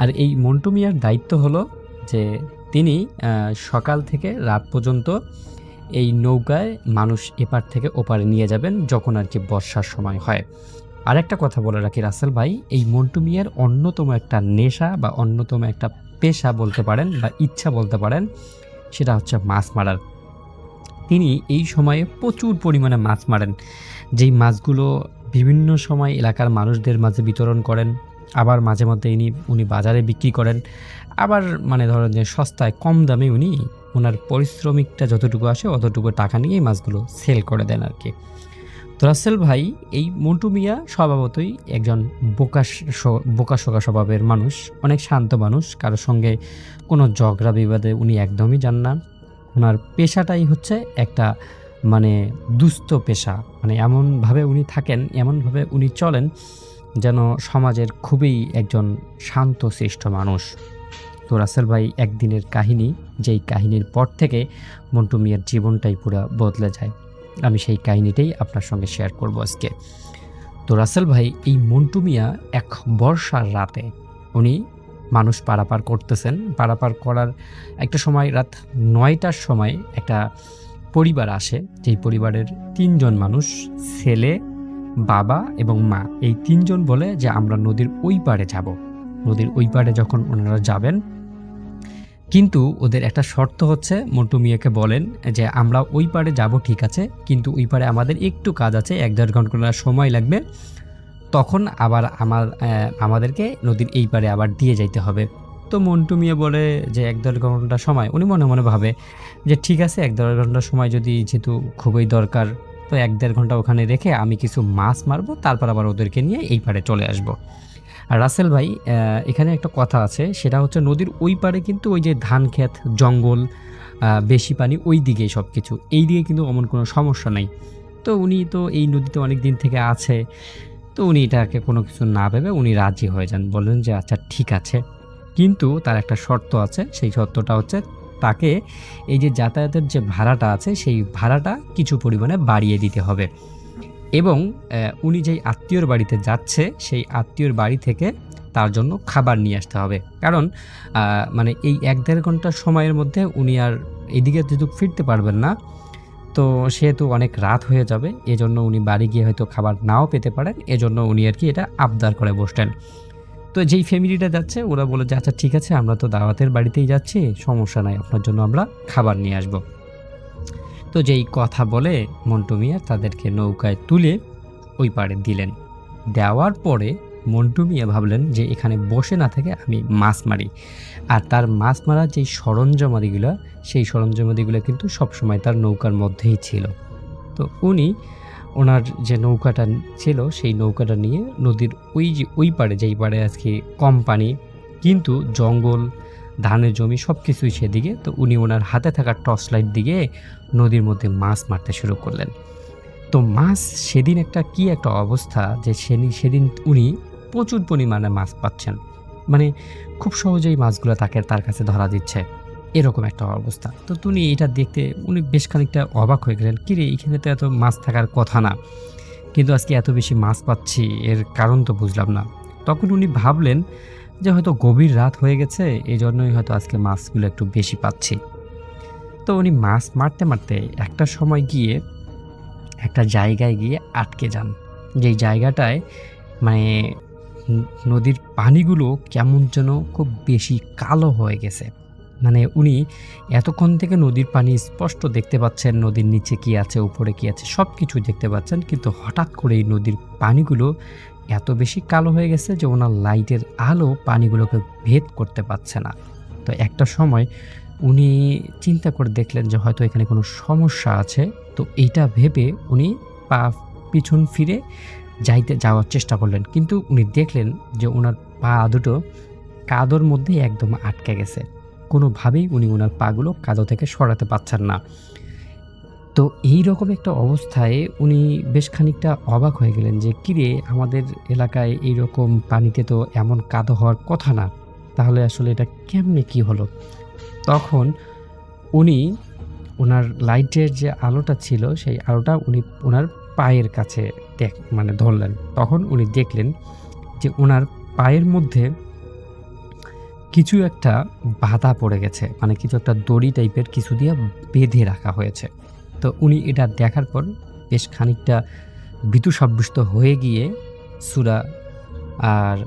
আর এই মন্টু মিয়ার দায়িত্ব হলো যে তিনি সকাল থেকে রাত পর্যন্ত এই নৌকায় মানুষ এপার থেকে ওপারে নিয়ে যাবেন যখন আর কি বর্ষার সময় হয়। আর একটা কথা বলে রাখি রাসেল ভাই, এই মন্টু মিয়ার অন্যতম একটা নেশা বা অন্যতম একটা পেশা বলতে পারেন বা ইচ্ছা বলতে পারেন, সেটা হচ্ছে মাছ মারার। তিনি এই সময়ে প্রচুর পরিমাণে মাছ মারেন, যেই মাছগুলো বিভিন্ন সময় এলাকার মানুষদের মাঝে বিতরণ করেন, আবার মাঝে মধ্যে উনি বাজারে বিক্রি করেন, আবার মানে ধরেন যে সস্তায় কম দামে উনি ওনার পরিশ্রমিকটা যতটুকু আসে অতটুকু টাকা নিয়ে মাছগুলো সেল করে দেন আর কি। তো রাসেল ভাই, এই মন্টু মিয়া স্বভাবতই একজন বোকাশোকা স্বভাবের মানুষ, অনেক শান্ত মানুষ, কারোর সঙ্গে কোনো ঝগড়া বিবাদে উনি একদমই যান না। ওনার পেশাটাই হচ্ছে একটা মানে দুস্থ পেশা, মানে এমনভাবে উনি থাকেন, এমনভাবে উনি চলেন যেন সমাজের খুবই একজন শান্তশিষ্ট মানুষ। তো রাসেল ভাই, একদিনের কাহিনী, যেই কাহিনীর পর থেকে মন্টু মিয়ার জীবনটাই পুরো বদলে যায়। আমি সেই কাহিনীটাই আপনার সঙ্গে শেয়ার করব আজকে। তো রাসেল ভাই, এই মন্টু মিয়া এক বর্ষার রাতে উনি মানুষ পারাপার করতেছেন। পারাপার করার একটা সময় রাত ৯টার সময় একটা পরিবার আসে, যেই পরিবারের ৩ জন মানুষ, ছেলে, বাবা এবং মা এই তিনজন বলে যে আমরা নদীর ওই পাড়ে যাব। নদীর ওই পাড়ে যখন ওনারা যাবেন, কিন্তু ওদের একটা শর্ত হচ্ছে, মন্টু মিয়াকে বলেন যে আমরা ওই পাড়ে যাব ঠিক আছে, কিন্তু ওই পাড়ে আমাদের একটু কাজ আছে, 1-1.5 ঘন্টা সময় লাগবে, তখন আবার আমাদেরকে নদীর এই পাড়ে আবার দিয়ে যাইতে হবে। তো মন্টু মিয়া বলে যে 1-1.5 ঘন্টা সময়, উনি মনে মনে ভাবে যে ঠিক আছে 1-1.5 ঘন্টা সময় যদি যেহেতু খুবই দরকার, তো 1-1.5 ঘন্টা ওখানে রেখে আমি কিছু মাছ মারবো, তারপর আবার ওদেরকে নিয়ে এই পাড়ে চলে আসব। আর রাসেল ভাই, এখানে একটা কথা আছে, সেটা হচ্ছে নদীর ওই পাড়ে কিন্তু ওই যে ধান ক্ষেত, জঙ্গল, বেশি পানি, ওই দিকেই সব কিছু, এই দিকে কিন্তু এমন কোনো সমস্যা নাই। তো উনি তো এই নদীতে অনেক দিন থেকে আছে, তো উনি এটাকে কোনো কিছু না ভেবে উনি রাজি হয়ে যান, বললেন যে আচ্ছা ঠিক আছে, কিন্তু তার একটা শর্ত আছে। সেই শর্তটা হচ্ছে তাকে এই যে যাতায়াতের যে ভাড়াটা আছে সেই ভাড়াটা কিছু পরিমাণে বাড়িয়ে দিতে হবে, এবং উনি যেই আত্মীয়র বাড়িতে যাচ্ছে সেই আত্মীয়র বাড়ি থেকে তার জন্য খাবার নিয়ে আসতে হবে। কারণ মানে এই 1-1.5 ঘন্টা সময়ের মধ্যে উনি আর এদিকে যেহেতু ফিরতে পারবেন না, তো সেহেতু অনেক রাত হয়ে যাবে, এজন্য উনি বাড়ি গিয়ে হয়তো খাবার নাও পেতে পারেন, এজন্য উনি আর কি এটা আবদার করে বসলেন। তো যেই ফ্যামিলিটা যাচ্ছে ওরা বলে যে আচ্ছা ঠিক আছে, আমরা তো দাওয়াতের বাড়িতেই যাচ্ছি, সমস্যা নাই, আপনার জন্য আমরা খাবার নিয়ে আসব। তো যেই কথা বলে মন্টু মিয়া তাদেরকে নৌকায় তুলে ওই পাড়ে দিলেন। দেওয়ার পরে মন্টু মিয়া ভাবলেন যে এখানে বসে না থেকে আমি মাছ মারি। আর তার মাছ মারার যেই সরঞ্জামাদিগুলো, সেই সরঞ্জামাদিগুলো কিন্তু সবসময় তার নৌকার মধ্যেই ছিল। তো উনি ওনার যে নৌকাটা ছিল সেই নৌকাটা নিয়ে নদীর ওই পাড়ে, যেই পাড়ে আজকে কম পানি কিন্তু জঙ্গল, ধানের জমি সব কিছুই সেদিকে, তো উনি ওনার হাতে থাকা টর্চ লাইট দিয়ে নদীর মধ্যে মাছ মারতে শুরু করলেন। তো মাছ সেদিন একটা অবস্থা যে সেদিন উনি প্রচুর পরিমাণে মাছ পাচ্ছেন, মানে খুব সহজেই মাছগুলো তার কাছে ধরা দিচ্ছে, এরকম একটা অবস্থা। তো উনি এটা দেখতে উনি বেশ খানিকটা অবাক হয়ে গেলেন, কিরে এখানে তো এত মাছ থাকার কথা না, কিন্তু আজকে এত বেশি মাছ পাচ্ছি, এর কারণ তো বুঝলাম না। তখন উনি ভাবলেন যে হয়তো গভীর রাত হয়ে গেছে, এই জন্যই হয়তো আজকে মাছগুলো একটু বেশি পাচ্ছি। তো উনি মাছ মারতে মারতে একটা সময় গিয়ে একটা জায়গায় গিয়ে আটকে যান, যেই জায়গাটায় মানে নদীর পানিগুলো কেমন যেন খুব বেশি কালো হয়ে গেছে। মানে উনি এতক্ষণ থেকে নদীর পানি স্পষ্ট দেখতে পাচ্ছেন, নদীর নিচে কি আছে, উপরে কি আছে, সব কিছু দেখতে পাচ্ছেন, কিন্তু হঠাৎ করে এই নদীর পানিগুলো এত বেশি কালো হয়ে গেছে যে ওনার লাইটের আলো পানিগুলোকে ভেদ করতে পারছে না। তো একটা সময় উনি চিন্তা করে দেখলেন যে হয়তো এখানে কোনো সমস্যা আছে। তো এইটা ভেবে উনি পিছন ফিরে যাওয়ার চেষ্টা করলেন, কিন্তু উনি দেখলেন যে ওনার পা দুটো কাদোর মধ্যে একদম আটকে গেছে, কোনোভাবেই উনি ওনার পাগুলো কাদো থেকে সরাতে পারছেন না। তো এই রকম একটা অবস্থায় উনি বেশ খানিকটা অবাক হয়ে গেলেন যে কিরে, আমাদের এলাকায় এইরকম পানিতে তো এমন কাদো হওয়ার কথা না, তাহলে আসলে এটা কেমনে কি হলো। তখন উনি ওনার লাইটের যে আলোটা ছিল সেই আলোটা উনি ওনার পায়ের কাছে ধরলেন। তখন উনি দেখলেন যে ওনার পায়ের মধ্যে কিছু একটা বাধা পড়ে গেছে, মানে কিছু একটা দড়ি টাইপের কিছু দিয়ে বেঁধে রাখা হয়েছে। তো উনি এটা দেখার পর বেশ খানিকটা ভীতু সাব্যস্ত হয়ে গিয়ে সূরা আর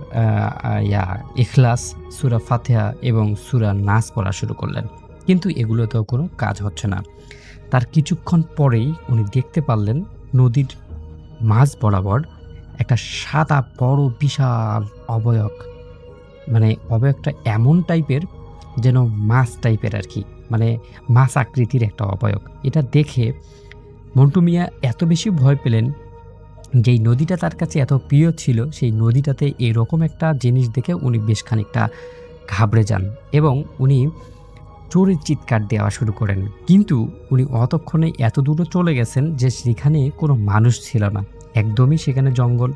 ইখলাস, সূরা ফাতিহা এবং সূরা নাস পড়া শুরু করলেন, কিন্তু এগুলোতেও কোনো কাজ হচ্ছে না। তার কিছুক্ষণ পরেই উনি দেখতে পারলেন নদীর মাঝ বরাবর একটা সাদা বড় বিশাল অবয়ব, মানে অবয়বটা এমন টাইপের যেন মাছ টাইপের আর কি, মানে মাছ আকৃতির একটা অবয়ব। এটা দেখে মন্টু মিয়া এত বেশি ভয় পেলেন, যেই নদীটা তার কাছে এত প্রিয় ছিল সেই নদীটাতে এরকম একটা জিনিস দেখে উনি বেশ খানিকটা ঘাবড়ে যান এবং উনি জোরে চিৎকার দেওয়া শুরু করেন। কিন্তু উনি অতক্ষণে এত দূরে চলে গেছেন যে সেখানে কোনো মানুষ ছিল না, একদমই সেখানে জঙ্গল,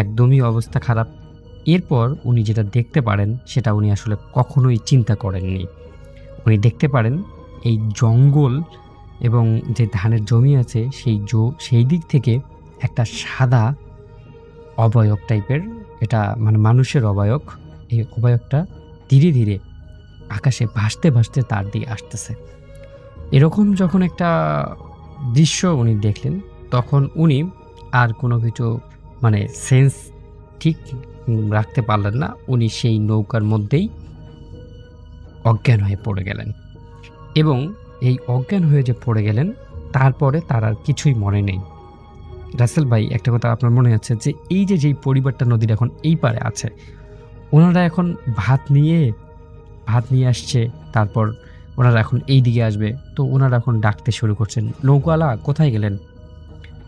একদমই অবস্থা খারাপ। এরপর উনি যেটা দেখতে পারেন সেটা উনি আসলে কখনোই চিন্তা করেননি। উনি দেখতে পারেন এই জঙ্গল এবং যে ধানের জমি আছে সেই দিক থেকে একটা সাদা অবয়ব টাইপের, এটা মানে মানুষের অবয়ব, এই অবয়বটা ধীরে ধীরে আকাশে ভাসতে ভাসতে তার দিকে আসতেছে। এরকম যখন একটা দৃশ্য উনি দেখলেন, তখন উনি আর কোনো কিছু মানে সেন্স ঠিক রাখতে পারলেন না। উনি সেই নৌকার মধ্যেই অজ্ঞান হয়ে পড়ে গেলেন এবং এই অজ্ঞান হয়ে যে পড়ে গেলেন, তারপরে তার আর কিছুই মনে নেই। রাসেল ভাই, একটা কথা আপনার মনে আছে যে এই যে যেই পরিবারটা নদীর এখন এই পারে আছে, ওনারা এখন ভাত নিয়ে আসছে, তারপর ওনারা এখন এই দিকে আসবে, তো ওনারা এখন ডাকতে শুরু করছেন, নৌকাওয়ালা কোথায় গেলেন,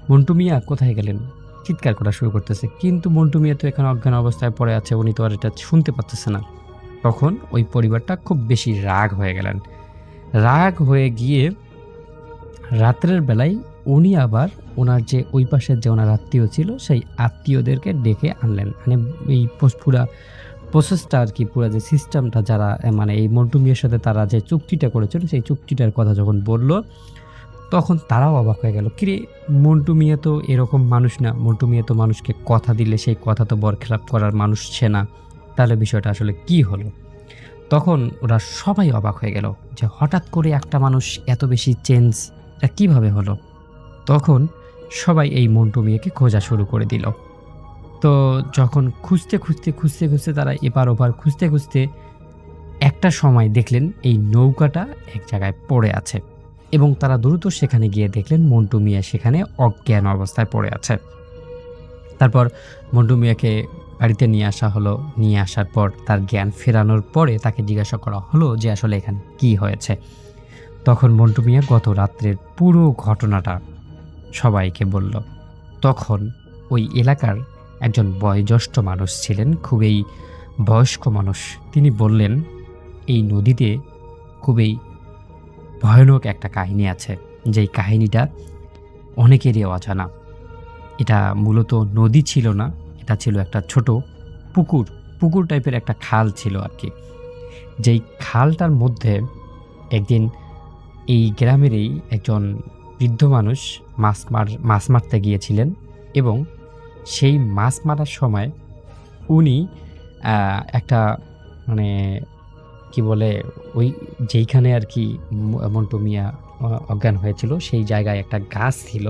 মন্টু মিয়া কোথায় গেলেন, চিৎকার করা শুরু করতেছে। কিন্তু মন্টু মিয়া তো এখানে অজ্ঞান অবস্থায় পড়ে আছে, উনি তো আর এটা শুনতে পাচ্ছেন না। তখন ওই পরিবারটা খুব বেশি রাগ হয়ে গেলেন। রাগ হয়ে গিয়ে রাত্রের বেলায় উনি আবার ওনার যে ওই পাশের যে ওনার আত্মীয় ছিল, সেই আত্মীয়দেরকে ডেকে আনলেন। মানে এই পুরা প্রসেসটা আর কি, পুরা যে সিস্টেমটা যারা মানে এই মন্টু মিয়ার সাথে তারা যে চুক্তিটা করেছিল, সেই চুক্তিটার কথা যখন বলল, তখন তারাও অবাক হয়ে গেল। কিরে, মন্টু মিয়া তো এরকম মানুষ না, মন্টু মিয়া তো মানুষকে কথা দিলে সেই কথা তো বরখেলাপ করার মানুষ সে না, তাহলে বিষয়টা আসলে কি হলো? তখন ওরা সবাই অবাক হয়ে গেল যে হঠাৎ করে একটা মানুষ এত বেশি চেঞ্জ, এটা কীভাবে হলো? তখন সবাই এই মন্টু মিয়াকে খোঁজা শুরু করে দিল। তো যখন খুঁজতে তারা এপার ওপার খুঁজতে একটা সময় দেখলেন এই নৌকাটা এক জায়গায় পড়ে আছে এবং তারা দ্রুত সেখানে গিয়ে দেখলেন মন্টু মিয়া সেখানে অজ্ঞান অবস্থায় পড়ে আছে। তারপর মন্টু মিয়াকে বাড়িতে নিয়ে আসা হলো। নিয়ে আসার পর তার জ্ঞান ফেরানোর পরে তাকে জিজ্ঞাসা করা হলো যে আসলে এখানে কি হয়েছে। তখন মন্টু মিয়া গত রাত্রের পুরো ঘটনাটা সবাইকে বলল। তখন ওই এলাকার একজন বয়োজ্যেষ্ঠ মানুষ ছিলেন, খুবই বয়স্ক মানুষ, তিনি বললেন, এই নদীতে খুবই ভয়ানক একটা কাহিনী আছে, যেই কাহিনীটা অনেকেরই অজানা। এটা মূলত নদী ছিল না, এটা ছিল একটা ছোট পুকুর টাইপের একটা খাল ছিল আর কি। যেই খালটার মধ্যে একদিন এই গ্রামেরই একজন বৃদ্ধ মানুষ মাছ মারতে গিয়েছিলেন এবং সেই মাছ মারার সময় উনি একটা মানে কি বলে, ওই যেইখানে আর কি মন্টু মিয়া অজ্ঞান হয়েছিল সেই জায়গায় একটা গাছ ছিল,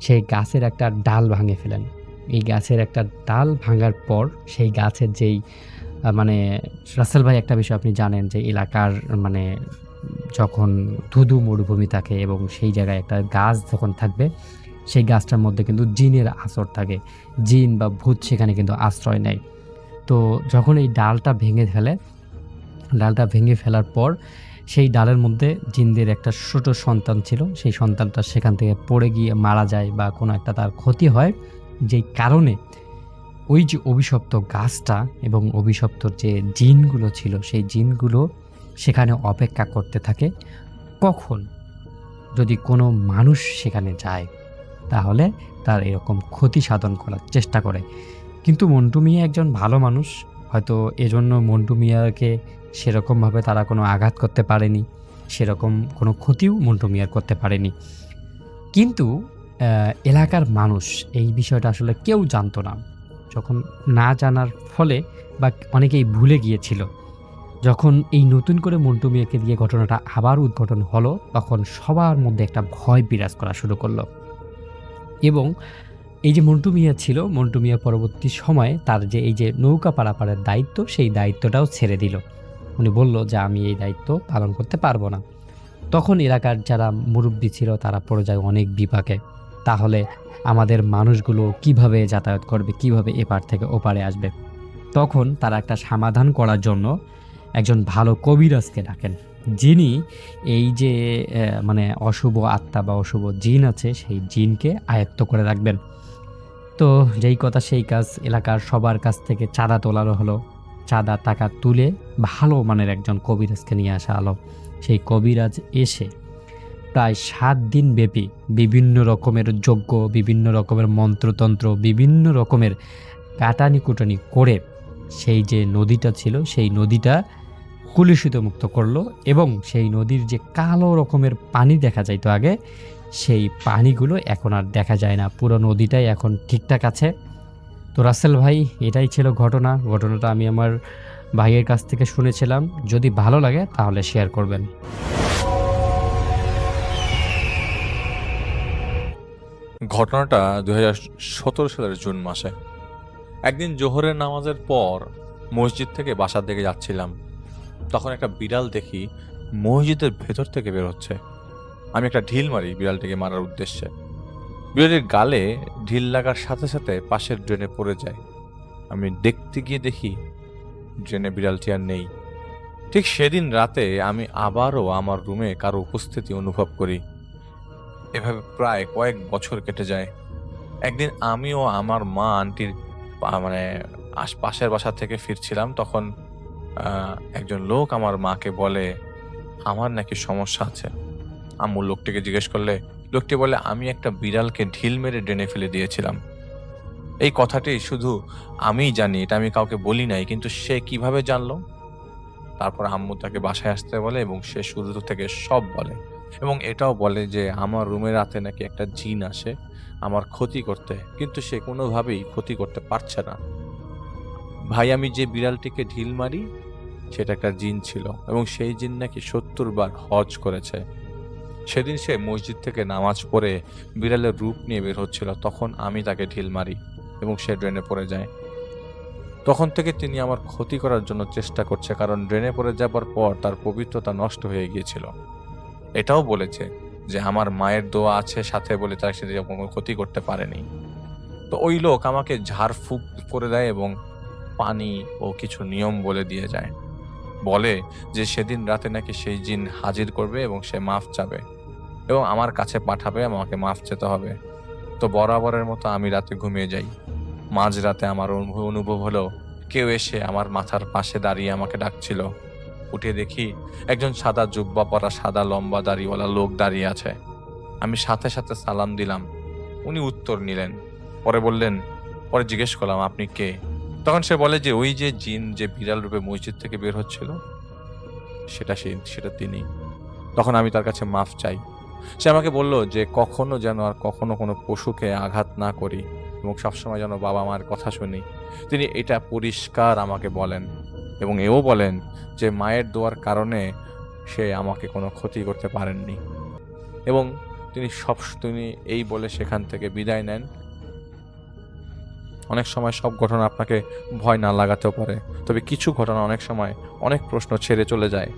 সেই গাছের একটা ডাল ভাঙে ফেলেন। এই গাছের একটা ডাল ভাঙার পর সেই গাছের যেই মানে রাসেল ভাই, একটা বিষয় আপনি জানেন যে এলাকার মানে যখন ধুধু মরুভূমি থাকে এবং সেই জায়গায় একটা গাছ যখন থাকবে, সেই গাছটার মধ্যে কিন্তু জিনের আসর থাকে, জিন বা ভূত সেখানে কিন্তু আশ্রয় নেয়। তো যখন এই ডালটা ভেঙে ফেলার পর সেই ডালের মধ্যে জিনদের একটা ছোট সন্তান ছিল, সেই সন্তানটা সেখান থেকে পড়ে গিয়ে মারা যায় বা কোনো একটা তার ক্ষতি হয়, যেই কারণে ওই যে অভিশপ্ত গাছটা এবং অভিশপ্ত যে জিনগুলো ছিল, সেই জিনগুলো সেখানে অপেক্ষা করতে থাকে কখন যদি কোনো মানুষ সেখানে যায় তাহলে তার এরকম ক্ষতি সাধন করার চেষ্টা করে। কিন্তু মন্টু মিয়া একজন ভালো মানুষ, হয়তো এজন্য মন্টু মিয়াকে সেরকমভাবে তারা কোনো আঘাত করতে পারেনি, সেরকম কোনো ক্ষতিও মন্টু মিয়ার করতে পারেনি। কিন্তু এলাকার মানুষ এই বিষয়টা আসলে কেউ জানতো না। যখন না জানার ফলে বা অনেকেই ভুলে গিয়েছিল, যখন এই নতুন করে মন্টু মিয়াকে দিয়ে ঘটনাটা আবার উদ্ঘাটন হলো, তখন সবার মধ্যে একটা ভয় বিরাজ করা শুরু করলো। এবং এই যে মন্টু মিয়া ছিল, মন্টু মিয়া পরবর্তী সময়ে তার যে এই যে নৌকা পারাপারের দায়িত্ব, সেই দায়িত্বটাও ছেড়ে দিল। উনি বলল যে আমি এই দায়িত্ব পালন করতে পারবো না। তখন এলাকার যারা মুরব্বী ছিল তারা পড়ে যায় অনেক বিপাকে। তাহলে আমাদের মানুষগুলো কিভাবে যাতায়াত করবে, কিভাবে এপার থেকে ওপারে আসবে? তখন তারা একটা সমাধান করার জন্য একজন ভালো কবিরাজকে ডাকেন, যিনি এই যে মানে অশুভ আত্মা বা অশুভ জিন আছে, সেই জিনকে আয়ত্ত করে রাখবেন। তো যেই কথা সেই কাজ, এলাকার সবার কাছ থেকে চাঁদা তোলানো হলো। চাঁদা টাকা তুলে ভালো মানের একজন কবিরাজকে নিয়ে আসা হলো। সেই কবিরাজ এসে প্রায় 7 দিন ব্যাপী বিভিন্ন রকমের যজ্ঞ, বিভিন্ন রকমের মন্ত্রতন্ত্র, বিভিন্ন রকমের কাটানি কুটানি করে সেই যে নদীটা ছিল, সেই নদীটা কলুষিত মুক্ত করলো এবং সেই নদীর যে কালো রকমের পানি দেখা যাইতো আগে, সেই পানিগুলো এখন আর দেখা যায় না। পুরো নদীটাই এখন ঠিকঠাক আছে। তো রাসেল ভাই, এটাই ছিল ঘটনাটা আমি আমার ভাইয়ের কাছ থেকে শুনেছিলাম। যদি ভালো লাগে তাহলে শেয়ার করবেন। ঘটনাটা 2017 সালের জুন মাসে। একদিন জোহরের নামাজের পর মসজিদ থেকে বাসার দিকে যাচ্ছিলাম। তখন একটা বিড়াল দেখি মসজিদের ভেতর থেকে বের হচ্ছে। আমি একটা ঢিল মারি বিড়ালটিকে মারার উদ্দেশ্যে। বিড়ালের গালে ঢিল লাগার সাথে সাথে পাশের ড্রেনে পড়ে যায়। আমি দেখতে গিয়ে দেখি ড্রেনে বিড়ালটি আর নেই। ঠিক সেদিন রাতে আমি আবারও আমার রুমে কারো উপস্থিতি অনুভব করি। এভাবে প্রায় কয়েক বছর কেটে যায়। একদিন আমিও আমার মা আন্টির মানে পাশের বাসা থেকে ফিরছিলাম। তখন একজন লোক আমার মাকে বলে আমার নাকি সমস্যা আছে। আম্মু লোকটিকে জিজ্ঞেস করলে লোকটি বলে আমি একটা বিড়ালকে ঢিল মেরে ড্রেনে ফেলে দিয়েছিলাম। এই কথাটি শুধু আমিই জানি, এটা আমি কাউকে বলি নাই, কিন্তু সে কিভাবে জানলো? তারপর আম্মু তাকে বাসায় আসতে বলে এবং সে শুরু থেকে সব বলে এবং এটাও বলে যে আমার রুমে রাতে নাকি একটা জিন আসে আমার ক্ষতি করতে, কিন্তু সে কোনোভাবেই ক্ষতি করতে পারছে না। ভাই, আমি যে বিড়ালটিকে ঢিল মারি সেটা একটা জিন ছিল এবং সেই জিন নাকি 70 বার হজ করেছে। সেদিন সে মসজিদ থেকে নামাজ পড়ে বিড়ালের রূপ নিয়ে বের হচ্ছিল, তখন আমি তাকে ঢিল মারি এবং সে ড্রেনে পড়ে যায়। তখন থেকে তিনি আমার ক্ষতি করার জন্য চেষ্টা করছে, কারণ ড্রেনে পড়ে যাবার পর তার পবিত্রতা নষ্ট হয়ে গিয়েছিল। এটাও বলেছে যে আমার মায়ের দোয়া আছে সাথে বলে তার সাথে কোনো ক্ষতি করতে পারেনি। তো ওই লোক আমাকে ঝাড়ফুঁক করে দেয় এবং পানি ও কিছু নিয়ম বলে দিয়ে যায়। বলে যে সেদিন রাতে নাকি সেই জিন হাজির করবে এবং সে মাফ চাবে এবং আমার কাছে পাঠাবে, আমাকে মাফ চেতে হবে। তো বরাবরের মতো আমি রাতে ঘুমিয়ে যাই। মাঝরাতে আমার অনুভব হলো কেউ এসে আমার মাথার পাশে দাঁড়িয়ে আমাকে ডাকছিল। উঠে দেখি একজন সাদা জুব্বা পরা সাদা লম্বা দাড়িওয়ালা লোক দাঁড়িয়ে আছে। আমি সাথে সাথে সালাম দিলাম। উনি উত্তর নিলেন। পরে জিজ্ঞেস করলাম আপনি কে? তখন সে বলে যে ওই যে জিন যে বিড়াল রূপে মসজিদ থেকে বের হচ্ছিল সেটা তিনি। তখন আমি তার কাছে মাফ চাই। সে আমাকে বলল যে কখনো যেন আর কখনো কোনো পশুকে আঘাত না করি এবং সবসময় যেন বাবা মার কথা শুনি। তিনি এটা পরিষ্কার আমাকে বলেন এবং এও বলেন যে মায়ের দোয়ার কারণে সে আমাকে কোনো ক্ষতি করতে পারেননি এবং তিনি এই বলে সেখান থেকে বিদায় নেন। অনেক সময় সব ঘটনা আপনাকে ভয় না লাগাতেও পারে, তবে কিছু ঘটনা অনেক সময় অনেক প্রশ্ন ছেড়ে চলে যায়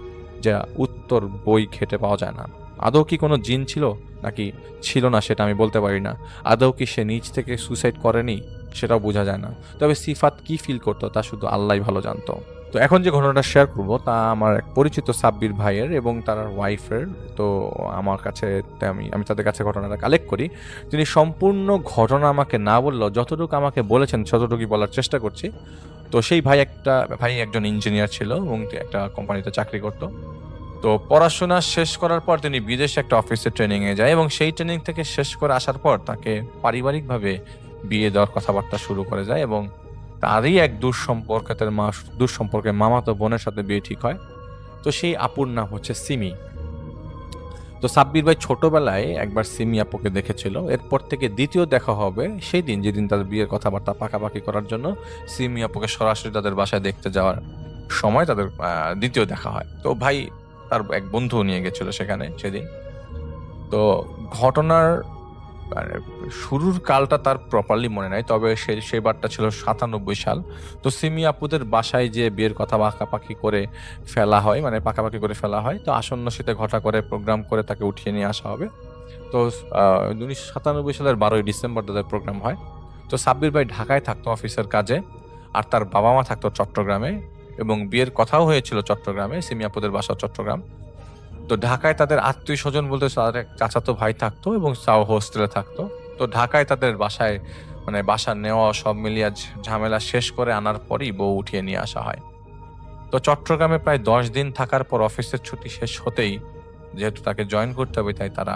যা উত্তর বই ঘেটে পাওয়া যায় না। আদৌ কি কোনো জিন ছিল নাকি ছিল না সেটা আমি বলতে পারি না। আদৌ কি সে নিজ থেকে সুসাইড করেনি সেটাও বোঝা যায় না। তবে সিফাত কি ফিল করতো তা শুধু আল্লাহই ভালো জানতো। তো এখন যে ঘটনাটা শেয়ার করবো তা আমার এক পরিচিত সাব্বির ভাইয়ের এবং তার ওয়াইফের। তো আমার কাছে আমি তাদের কাছে ঘটনাটা কালেক্ট করি। তিনি সম্পূর্ণ ঘটনা আমাকে না বললেও যতটুকু আমাকে বলেছেন ততটুকুই বলার চেষ্টা করছি। তো সেই ভাই একজন ইঞ্জিনিয়ার ছিল এবং একটা কোম্পানিতে চাকরি করতো। তো পড়াশোনা শেষ করার পর তিনি বিদেশে একটা অফিসে ট্রেনিংয়ে যায় এবং সেই ট্রেনিং থেকে শেষ করে আসার পর তাকে পারিবারিকভাবে বিয়ে দেওয়ার কথাবার্তা শুরু করে যায় এবং তারই এক দুঃসম্পর্কের মামাতো বোনের সাথে বিয়ে ঠিক হয়। তো সেই আপুর নাম হচ্ছে সিমি। তো সাব্বির ভাই ছোটবেলায় একবার সিমি আপুকে দেখেছিল। এরপর থেকে দ্বিতীয় দেখা হবে সেই দিন যেদিন তাদের বিয়ের কথাবার্তা পাকাপাকি করার জন্য সিমি আপুকে সরাসরি তাদের বাসায় দেখতে যাওয়ার সময় তাদের দ্বিতীয় দেখা হয়। তো ভাই তার এক বন্ধু নিয়ে গেছিল সেখানে সেদিন। তো ঘটনার শুরুর কালটা তার প্রপারলি মনে নাই, তবে সেই বারটা ছিল 97 সাল। তো সিমি আপুদের বাসায় যে বিয়ের কথা পাকাপাকি করে ফেলা হয়, তো আসন্ন শীতে ঘটা করে প্রোগ্রাম করে তাকে উঠিয়ে নিয়ে আসা হবে। তো 1997 সালের 12ই ডিসেম্বর তাদের প্রোগ্রাম হয়। তো সাব্বির ভাই ঢাকায় থাকতো অফিসের কাজে, আর তার বাবা মা থাকতো চট্টগ্রামে এবং বিয়ের কথাও হয়েছিল চট্টগ্রামে। সিমি আপুদের বাসা চট্টগ্রাম। তো ঢাকায় তাদের আত্মীয় স্বজন বলতে তাদের এক চাচাতো ভাই থাকতো এবং তাও হোস্টেলে থাকতো। তো ঢাকায় তাদের বাসায় বাসা নেওয়া সব মিলিয়ে ঝামেলা শেষ করে আনার পরই বউ উঠিয়ে নিয়ে আসা হয়। তো চট্টগ্রামে প্রায় 10 দিন থাকার পর অফিসের ছুটি শেষ হতেই, যেহেতু তাকে জয়েন করতে হবে, তাই তারা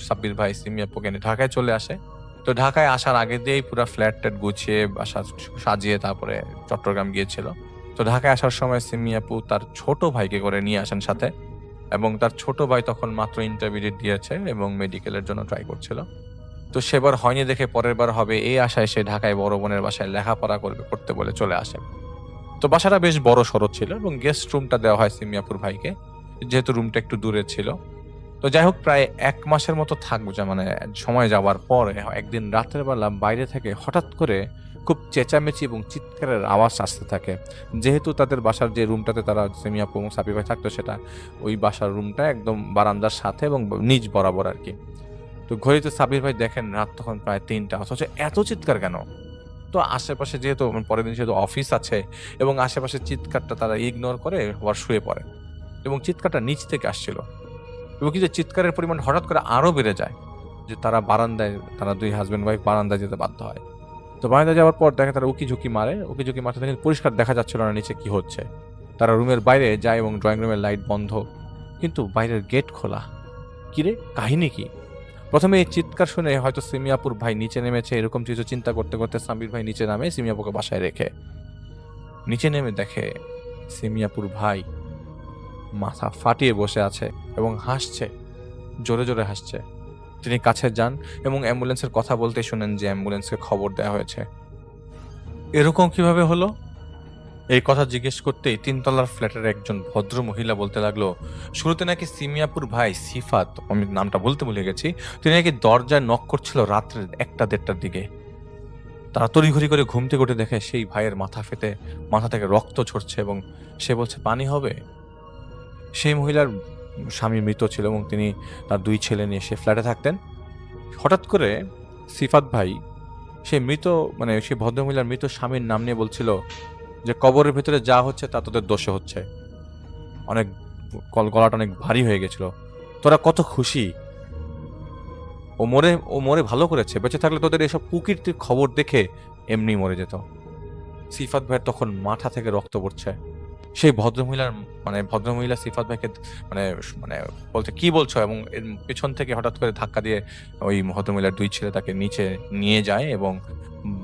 সাব্বির ভাই সিমি আপুকে নিয়ে ঢাকায় চলে আসে। তো ঢাকায় আসার আগে দিয়েই পুরো ফ্ল্যাট ট্যাট গুছিয়ে বাসা সাজিয়ে তারপরে চট্টগ্রাম গিয়েছিল। তো ঢাকায় আসার সময় সিমি আপু তার ছোট ভাইকে করে নিয়ে আসেন সাথে এবং তার ছোট ভাই তখন মাত্র ইন্টারমিডিয়েট দিয়েছে এবং মেডিকেলের জন্য ট্রাই করছিল। তো সেবার হয়নি দেখে পরের বার হবে এই আশায় সে ঢাকায় বড় বোনের বাসায় লেখাপড়া করতে বলে চলে আসে। তো বাসাটা বেশ বড় সড়ো ছিল এবং গেস্ট রুমটা দেওয়া হয় সিমিয়াপুর ভাইকে, যেহেতু রুমটা একটু দূরে ছিল। তো যাই হোক, প্রায় 1 মাসের মতো থাকবো, মানে সময় যাওয়ার পরে একদিন রাতের বেলা বাইরে থেকে হঠাৎ করে খুব চেঁচামেচি এবং চিৎকারের আওয়াজ আসতে থাকে। যেহেতু তাদের বাসার যে রুমটাতে তারা সেমি আপু এবং সাব্বির ভাই থাকতো, সেটা ওই বাসার রুমটা একদম বারান্দার সাথে এবং নিচ বরাবর আর কি। তো ঘড়িতে সাব্বির ভাই দেখেন রাত তখন প্রায় 3টা, অথচ এত চিৎকার কেন? তো আশেপাশে যেহেতু পরের দিন যেহেতু অফিস আছে এবং আশেপাশে চিৎকারটা তারা ইগনোর করে আবার শুয়ে পড়ে, এবং চিৎকারটা নিচ থেকে আসছিল এবং কি যে চিৎকারের পরিমাণ হঠাৎ করে আরো বেড়ে যায়, যে তারা বারান্দায়, তারা দুই হাজবেন্ড ওয়াইফ বারান্দায় যেতে বাধ্য হয়। তো বারান্দায় যাওয়ার পর দেখে তারা উকি ঝুঁকি মারতে দেখে পরিষ্কার দেখা যাচ্ছিল না নিচে কি হচ্ছে। তারা রুমের বাইরে যায় এবং ড্রয়িং রুমের লাইট বন্ধ, কিন্তু বাইরের গেট খোলা। কিরে, কাহিনী কি? প্রথমে এই চিৎকার শুনে হয়তো সিমিয়াপুর ভাই নিচে নেমেছে, এরকম কিছু চিন্তা করতে করতে সাব্বির ভাই নিচে নামে সিমিয়াপুকে বাসায় রেখে। নিচে নেমে দেখে সিমিয়াপুর ভাই মাথা ফাটিয়ে বসে আছে এবং হাসছে, জোরে জোরে হাসছে। তিনি কাছে যান এবং অ্যাম্বুলেন্সের কথা বলতে শুনেন যে অ্যাম্বুলেন্সকে খবর দেওয়া হয়েছে। এরকম কিভাবে হলো? এই কথা জিজ্ঞেস করতেই 3তলার ফ্ল্যাটের একজন ভদ্র মহিলা বলতে লাগলো, শুরুতে নাকি সিমিয়াপুর ভাই সিফাত, আমি নামটা বলতে ভুলে গেছি, তিনি নাকি দরজায় নক করছিল রাত্রে 1টা-1:30টার দিকে। তারা তড়িঘড়ি করে ঘুম থেকে উঠে দেখে সেই ভাইয়ের মাথা থেকে রক্ত ঝরছে এবং সে বলছে পানি হবে। সেই মহিলার স্বামী মৃত ছিল এবং তিনি তার 2 ছেলে নিয়ে সে ফ্ল্যাটে থাকতেন। হঠাৎ করে সিফাত ভাই সেই ভদ্রমহিলার মৃত স্বামীর নাম নিয়ে বলছিল যে কবরের ভিতরে যা হচ্ছে তা তোদের দোষে হচ্ছে। অনেক গলাটা অনেক ভারী হয়ে গেছিল। তোরা কত খুশি, ও মরে ভালো করেছে, বেঁচে থাকলে তোদের এসব কুকীর্তির খবর দেখে এমনি মরে যেত। সিফাত ভাইয়ের তখন মাথা থেকে রক্ত পড়ছে। সেই ভদ্রমহিলা সিফাত ভাইকে বলছে কি বলছো, এবং এর পেছন থেকে হঠাৎ করে ধাক্কা দিয়ে ওই ভদ্রমহিলার 2 ছেলে তাকে নিচে নিয়ে যায় এবং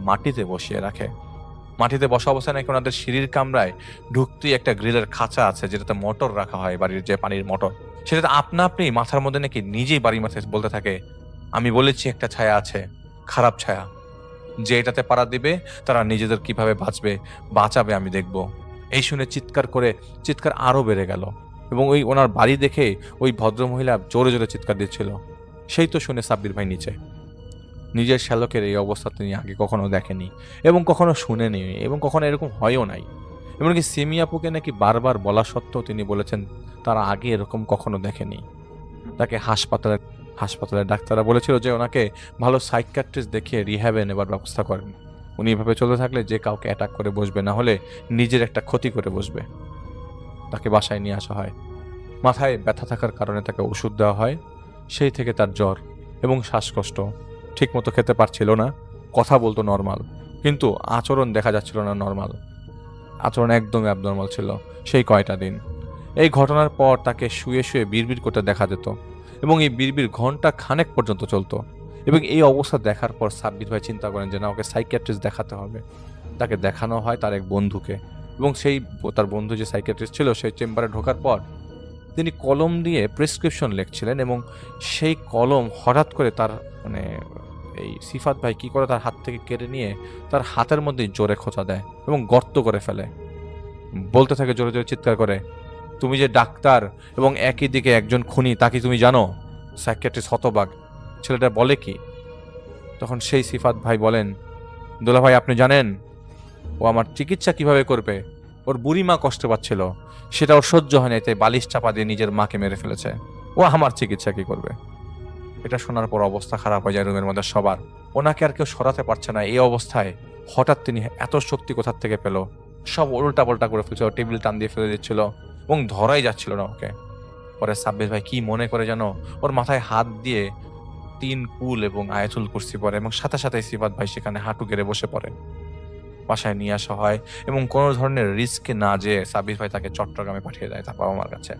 মাটিতে বসিয়ে রাখে। মাটিতে বসা অবস্থায় নাকি ওনাদের সিঁড়ির কামরায় ঢুকতেই একটা গ্রিলের খাঁচা আছে, যেটাতে মোটর রাখা হয়, বাড়ির যে পানির মোটর, সেটাতে আপনি মাথার মধ্যে নাকি নিজেই বাড়ির মাথায় বলতে থাকে, আমি বলেছি একটা ছায়া আছে, খারাপ ছায়া, যে এটাতে পাড়া দিবে তারা নিজেদের কিভাবে বাঁচাবে আমি দেখব। এই শুনে চিৎকার আরো বেড়ে গেল এবং ওই ওনার বাড়ি দেখে ওই ভদ্রমহিলা জোরে জোরে চিৎকার দিচ্ছিল। সেই তো শুনে সাব্বির ভাই নিচে। নিজের শ্যালকের এই অবস্থা তিনি আগে কখনো দেখেনি এবং কখনো শুনেনি এবং কখনো এরকম হয়ও নাই। এমনকি সিমিয়াপুকে নাকি বারবার বলা সত্ত্বেও তিনি বলেছেন তারা আগে এরকম কখনো দেখেনি। তাকে হাসপাতালের ডাক্তাররা বলেছিল যে ওনাকে ভালো সাইকিয়াট্রিস্ট দেখিয়ে রিহ্যাবে নেবার ব্যবস্থা করেন। উনি এভাবে চলতে থাকলে যে কাউকে অ্যাটাক করে বসবে, না হলে নিজের একটা ক্ষতি করে বসবে। তাকে বাসায় নিয়ে আসা হয়। মাথায় ব্যথা থাকার কারণে তাকে ওষুধ দেওয়া হয়। সেই থেকে তার জ্বর এবং শ্বাসকষ্ট, ঠিকমতো খেতে পারছিল না, কথা বলতো নর্মাল, কিন্তু আচরণ দেখা যাচ্ছিল না নর্মাল, আচরণ একদমই অ্যাবনর্মাল ছিল সেই কয়টা দিন। এই ঘটনার পর তাকে শুয়ে শুয়ে বিড়বিড় করতে দেখা যেত এবং এই বিড়বিড় ঘন্টা খানেক পর্যন্ত চলতো। এবং এই অবস্থা দেখার পর সাব্বির ভাই চিন্তা করেন যে না, ওকে সাইকিয়াট্রিস্ট দেখাতে হবে। তাকে দেখানো হয় তার এক বন্ধুকে, এবং তার বন্ধু যে সাইকিয়াট্রিস্ট ছিল সেই চেম্বারে ঢোকার পর তিনি কলম দিয়ে প্রেসক্রিপশন লিখছিলেন এবং সেই কলম হঠাৎ করে তার এই সিফাত ভাই কি করে তার হাত থেকে কেড়ে নিয়ে তার হাতের মধ্যে জোরে খোঁচা দেয় এবং গর্ত করে ফেলে। বলতে থাকে জোরে জোরে চিৎকার করে, তুমি যে ডাক্তার এবং একই দিকে একজন খুনি, তা কি তুমি জানো? সাইকিয়াট্রিস্ট হতবাক, ছেলেটা বলে কি? তখন সেই সিফাত ভাই বলেন, দোলা ভাই আপনি জানেন ও আমার চিকিৎসা কিভাবে করবে? ওর বুড়ি মা কষ্ট পাচ্ছিল, সেটা ওর সহ্য হয় না, তাই বালিশ চাপা দিয়ে নিজের মাকে মেরে ফেলেছে। ও আমার চিকিৎসা কি করবে? এটা শোনার পর অবস্থা খারাপ হয়ে যায় রুমের মধ্যে সবার। ওনাকে আর কেউ সরাতে পারছে না। এই অবস্থায় হঠাৎ তিনি এত শক্তি কোথার থেকে পেল, সব উল্টা পাল্টা করে ফেলছিল, টেবিল টান দিয়ে ফেলে দিচ্ছিল এবং ধরাই যাচ্ছিল না ওকে। পরে সাব্বির ভাই কি মনে করে যেন ওর মাথায় হাত দিয়ে 3 কুল এবং আয়াতুল কুরসি পড়ে এবং সাথে সাথে সিফাত ভাই সেখানে হাঁটু গেড়ে বসে পড়ে। বাসায় নিয়ে আসা হয় এবং কোনো ধরনের রিস্কে না যেয়ে সাব্বির ভাই তাকে চট্টগ্রামে পাঠিয়ে দেয় তার বাবা মার কাছে।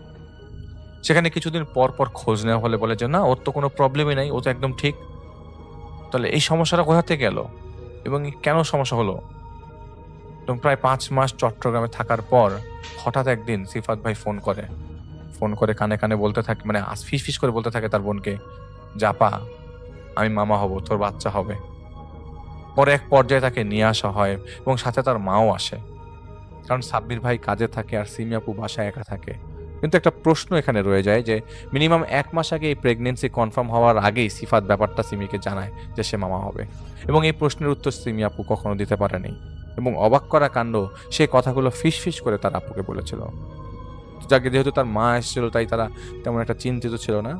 সেখানে কিছুদিন পর পর খোঁজ নেওয়া হলে বলে যে না, ওর তো কোনো প্রবলেমই নাই, ও তো একদম ঠিক। তাহলে এই সমস্যাটা কোথা থেকে গেল এবং কেন সমস্যা হলো? এবং প্রায় 5 মাস চট্টগ্রামে থাকার পর হঠাৎ একদিন সিফাত ভাই ফোন করে কানে কানে বলতে থাকে, ফিস করে বলতে থাকে তার বোনকে, জাপা আমি মামা হব, তোর বাচ্চা হবে। পরে এক পর্যায়ে তাকে নিয়ে আসা হয় এবং সাথে তার মাও আসে, কারণ সাব্বির ভাই কাজে থাকে আর সিমি আপু বাসায় একা থাকে। কিন্তু একটা প্রশ্ন এখানে রয়ে যায় যে মিনিমাম 1 মাস আগে এই প্রেগনেন্সি কনফার্ম হওয়ার আগেই সিফাত ব্যাপারটা সিমিকে জানায় যে সে মামা হবে, এবং এই প্রশ্নের উত্তর সিমি আপু কখনো দিতে পারেনি, এবং অবাক করা কাণ্ড সেই কথাগুলো ফিস করে তার আপুকে বলেছিল। যাকে যেহেতু তার মা এসেছিল তাই তারা তেমন একটা চিন্তিত ছিল না।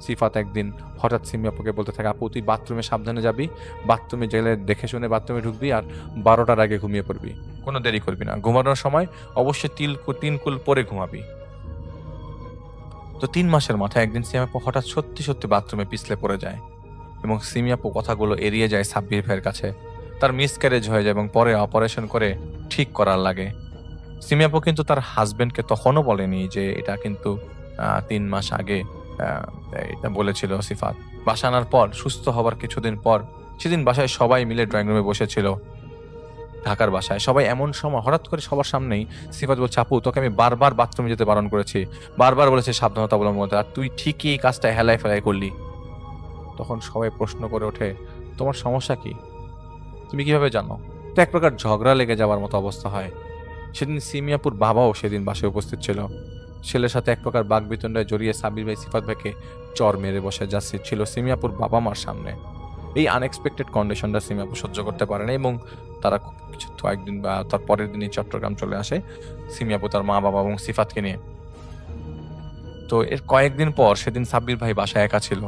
সিফাত একদিন হঠাৎ সিমি আপুকে বলতে থাকে, আপু তুই বাথরুমে সাবধানে যাবি, বাথরুমে গেলে দেখে শুনে বাথরুমে ঢুকবি, আর 12টার আগে ঘুমিয়ে পড়বি, কোনো দেরি করবি না, ঘুমানোর সময় অবশ্যই 3 কুল পরে ঘুমাবি। তো 3 মাসের মাথায় একদিন সিমি আপু হঠাৎ সত্যি বাথরুমে পিছলে পড়ে যায়, এবং সিমি আপু কথাগুলো এড়িয়ে যায় সাব্বির ভাইয়ের কাছে। তার মিসক্যারেজ হয়ে যায় এবং পরে অপারেশন করে ঠিক করার লাগে। সিমি আপু কিন্তু তার হাজবেন্ডকে তখনও বলেনি যে এটা কিন্তু 3 মাস আগে এটা বলেছিল সিফাত। বাসা আনার পর সুস্থ হবার কিছুদিন পর সেদিন বাসায় সবাই মিলে ড্রয়িং রুমে বসেছিল, ঢাকার বাসায় সবাই। এমন সময় হঠাৎ করে সবার সামনেই সিফাত বলছে, আপু তোকে আমি বারবার বাথরুমে যেতে বারণ করেছি, বারবার বলেছি সাবধানতা অবলম্বন করতে, আর তুই ঠিকই এই কাজটা হেলায় ফেলাই করলি। তখন সবাই প্রশ্ন করে ওঠে, তোমার সমস্যা কি, তুমি কিভাবে জানো? তো এক প্রকার ঝগড়া লেগে যাওয়ার মতো অবস্থা হয়। সেদিন সিমি আপুর বাবাও সেদিন বাসায় উপস্থিত ছিল। ছেলের সাথে এক প্রকার বাকবিতণ্ডায় জড়িয়ে সাব্বির ভাই সিফাত ভাইকে চর মেরে বসে যাচ্ছে ছিল সিমি আপুর বাবা মার সামনে। এই আনএক্সপেক্টেড কন্ডিশনটা সিমি আপু সহ্য করতে পারে না, এবং তারা কয়েকদিন বা তার পরের দিনই চট্টগ্রাম চলে আসে সিমি আপু তার মা বাবা এবং সিফাতকে নিয়ে। তো এর কয়েকদিন পর সেদিন সাব্বির ভাই বাসায় একা ছিল।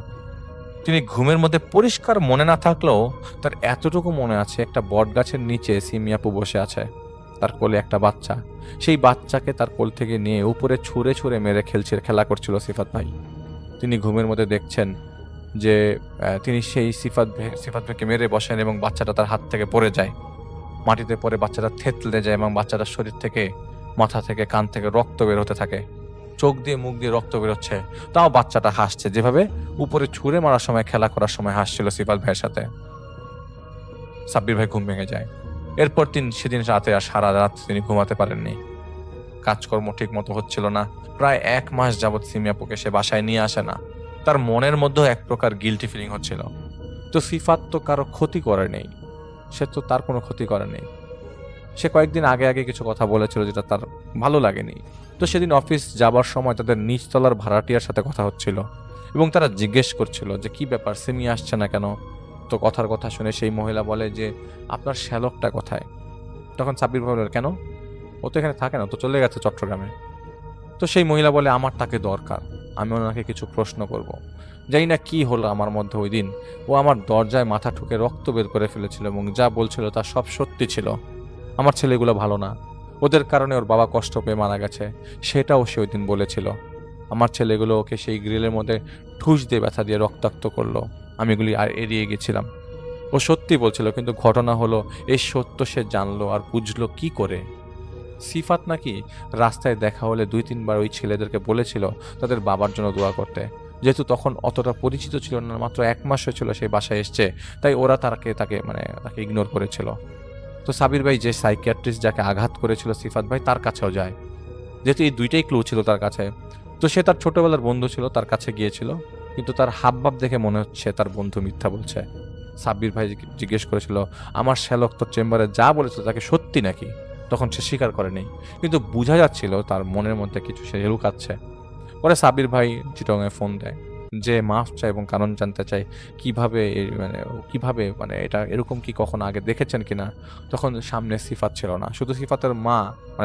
তিনি ঘুমের মধ্যে পরিষ্কার মনে না থাকলেও তার এতটুকু মনে আছে, একটা বট গাছের নিচে সিমি আপু বসে আছে, তার কোলে একটা বাচ্চা। সেই বাচ্চাকে তার কোল থেকে নিয়ে উপরে ছুঁড়ে মেরে খেলা করছিল সিফাত ভাই। তিনি ঘুমের মধ্যে দেখছেন যে তিনি সেই সিফাত ভাইকে মেরে বসেন এবং বাচ্চাটা তার হাত থেকে পড়ে যায়, মাটিতে পড়ে বাচ্চাটা থেতলে যায় এবং বাচ্চাটার শরীর থেকে, মাথা থেকে, কান থেকে রক্ত বের হতে থাকে, চোখ দিয়ে মুখ দিয়ে রক্ত বেরোচ্ছে, তাও বাচ্চাটা হাসছে, যেভাবে উপরে ছুঁড়ে মারার সময় খেলা করার সময় হাসছিল সিফাত ভাইয়ের সাথে। সাব্বির ভাই ঘুম ভেঙে যায়। এরপর সেদিন রাতে আর সারা রাত তিনি ঘুমাতে পারেননি। কাজকর্ম ঠিক মতো হচ্ছিল না। প্রায় 1 মাস যাবৎ সিমি আপুকে সে বাসায় নিয়ে আসে না। তার মনের মধ্যেও এক প্রকার গিল্টি ফিলিং হচ্ছিল। তো সিফাত তো কারো ক্ষতি করে নেই, সে তো তার কোনো ক্ষতি করে নেই। সে কয়েকদিন আগে কিছু কথা বলেছিল যেটা তার ভালো লাগেনি। তো সেদিন অফিস যাবার সময় তাদের নিচতলার ভাড়াটিয়ার সাথে কথা হচ্ছিল, এবং তারা জিজ্ঞেস করছিল যে কি ব্যাপার, সিমি আসছে না কেন? তো কথার কথা শুনে সেই মহিলা বলে যে আপনার শ্যালকটা কোথায়? তখন সাব্বির ভাই বলে, কেন, ও তো এখানে থাকে না, তো চলে গেছে চট্টগ্রামে। তো সেই মহিলা বলে, আমার তাকে দরকার, আমি ওনাকে কিছু প্রশ্ন করব। জানি না কি হলো আমার মধ্যে ওই দিন, ও আমার দরজায় মাথা ঠুকে রক্ত বের করে ফেলেছিল এবং যা বলছিল তা সব সত্যি ছিল। আমার ছেলেগুলো ভালো না, ওদের কারণে ওর বাবা কষ্ট পেয়ে মারা গেছে, সেটাও সে ওই দিন বলেছিল। আমার ছেলেগুলো ওকে সেই গ্রিলের মধ্যে ঠুস দিয়ে ব্যথা দিয়ে রক্তাক্ত করলো, আমি এগুলি আর এড়িয়ে গেছিলাম। ও সত্যি বলছিল, কিন্তু ঘটনা হলো এই সত্য সে জানলো আর বুঝলো কি করে? সিফাত নাকি রাস্তায় দেখা হলে 2-3 বার ওই ছেলেদেরকে বলেছিল তাদের বাবার জন্য দোয়া করতে। যেহেতু তখন অতটা পরিচিত ছিল না, মাত্র 1 মাস হয়েছিল সেই বাসায় এসছে, তাই ওরা তাকে ইগনোর করেছিল। তো সাবির ভাই যে সাইকিয়াট্রিস্ট যাকে আঘাত করেছিল সিফাত ভাই, তার কাছেও যায়, যেহেতু এই দুইটাই ক্লু ছিল তার কাছে। তো সে তার ছোটবেলার বন্ধু ছিল, তার কাছে গিয়েছিল, কিন্তু তার হাবভাব দেখে মনে হচ্ছে তার বন্ধু মিথ্যা বলছে। সাব্বির ভাই জিজ্ঞেস করেছিল, আমার শ্যালক তোর চেম্বারে যা বলেছিল তাকে সত্যি নাকি? তখন সে স্বীকার করেনি, কিন্তু বোঝা যাচ্ছিল তার মনের মধ্যে কিছু সে লুকাচ্ছে। পরে সাব্বির ভাই চিটংয়ে ফোন দেয়, যে মাফ চায় এবং কারণ জানতে চায় কিভাবে এটা এরকম কি কখনো আগে দেখেছেন কিনা। তখন সামনে সিফাত ছিল না, শুধু সিফাতের মা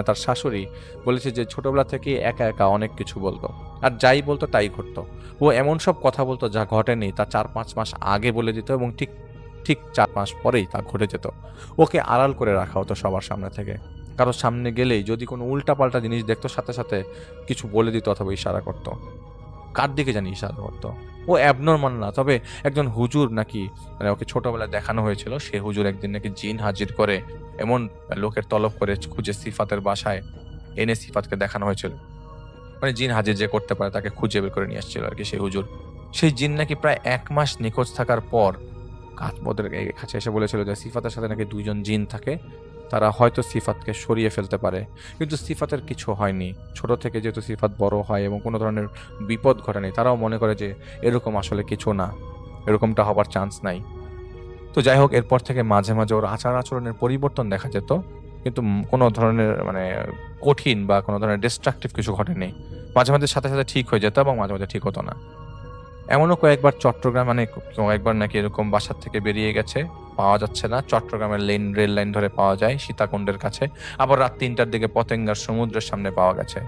তার শাশুড়ি বলেছে যে ছোটবেলা থেকে একা অনেক কিছু বলতো, আর যাই বলতো তাই ঘটতো। ও এমন সব কথা বলতো যা ঘটেনি তা 4-5 মাস আগে বলে দিত, এবং ঠিক 4 মাস পরেই তা ঘটে যেত। ওকে আড়াল করে রাখা হতো সবার সামনে থেকে। কারো সামনে গেলেই যদি কোনো উল্টাপাল্টা জিনিস দেখতো সাথে সাথে কিছু বলে দিত অথবা ইশারা করতো। কার দিকে জানি ইশারা করতো। ও অ্যাবনর্মাল না, তবে একজন হুজুর নাকি ওকে ছোটবেলায় দেখানো হয়েছিল, সে হুজুর একদিন নাকি জিন হাজির করে এমন লোকের তলব করে খুঁজে সিফাতের বাসায় এনে সিফাতকে দেখানো হয়েছিল। জিন হাজির যে করতে পারে তাকে খুঁজে বের করে নিয়ে আসছিল আর কি সেই হুজুর। সেই জিন নাকি প্রায় 1 মাস নিখোঁজ থাকার পর কাঠমোদের কাছে এসে বলেছিল যে সিফাতের সাথে নাকি 2 জন জিন থাকে, তারা হয়তো সিফাতকে সরিয়ে ফেলতে পারে। কিন্তু সিফাতের কিছু হয়নি। ছোট থেকে যেহেতু সিফাত বড় হয় এবং কোনো ধরনের বিপদ ঘটেনি, তারাও মনে করে যে এরকম আসলে কিছু না, এরকমটা হবার চান্স নাই। তো যাই হোক, এরপর থেকে মাঝে মাঝে ওর আচার আচরণের পরিবর্তন দেখা যেত, কিন্তু কোনো ধরনের মানে কঠিন বা কোনো ধরনের ডিস্ট্রাকটিভ কিছু ঘটেনি। মাঝে মাঝে সাথে সাথে ঠিক হয়ে যেত এবং মাঝে মাঝে ঠিক হতো না। এমনও কয়েকবার চট্টগ্রাম মানে কয়েকবার নাকি এরকম বাসার থেকে বেরিয়ে গেছে, পাওয়া যাচ্ছে না। চট্টগ্রামের রেল লাইন ধরে পাওয়া যায় সীতাকুণ্ডের কাছে। আবার রাত ৩টার দিকে পতেঙ্গার সমুদ্রের সামনে পাওয়া গেছে।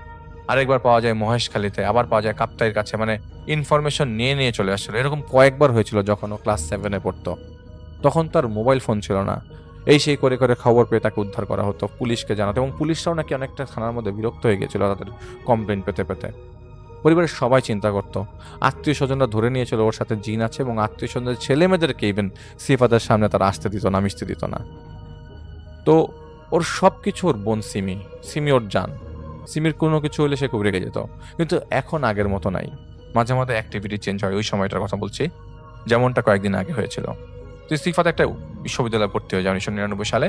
আরেকবার পাওয়া যায় মহেশখালীতে, আবার পাওয়া যায় কাপ্তাইয়ের কাছে। মানে ইনফরমেশন নিয়ে চলে আসছিল। এরকম কয়েকবার হয়েছিল যখন ও ক্লাস 7-এ পড়তো। তখন তার মোবাইল ফোন ছিল না। এই সেই করে খবর পেয়ে তাকে উদ্ধার করা হতো, পুলিশকে জানাতো, এবং পুলিশরাও নাকি অনেকটা থানার মধ্যে বিরক্ত হয়ে গেছিল তাদের কমপ্লেন পেতে। পরিবারের সবাই চিন্তা করতো, আত্মীয় স্বজনরা ধরে নিয়েছিল ওর সাথে জিন আছে, এবং আত্মীয় স্বজনের ছেলে মেয়েদেরকে ইভেন সিফাতের সামনে তারা আসতে দিত না, মিশতে দিত না। তো ওর সব কিছু ওর বোন সিমি ওর জান। সিমির কোনো কিছু হলে সে খুব রেগে যেত, কিন্তু এখন আগের মতো নাই। মাঝে মাঝে অ্যাক্টিভিটি চেঞ্জ হয়, ওই সময়টার কথা বলছি, যেমনটা কয়েকদিন আগে হয়েছিল। তো সিফাত একটা বিশ্ববিদ্যালয়ে ভর্তি হয়ে যায় 1999 সালে।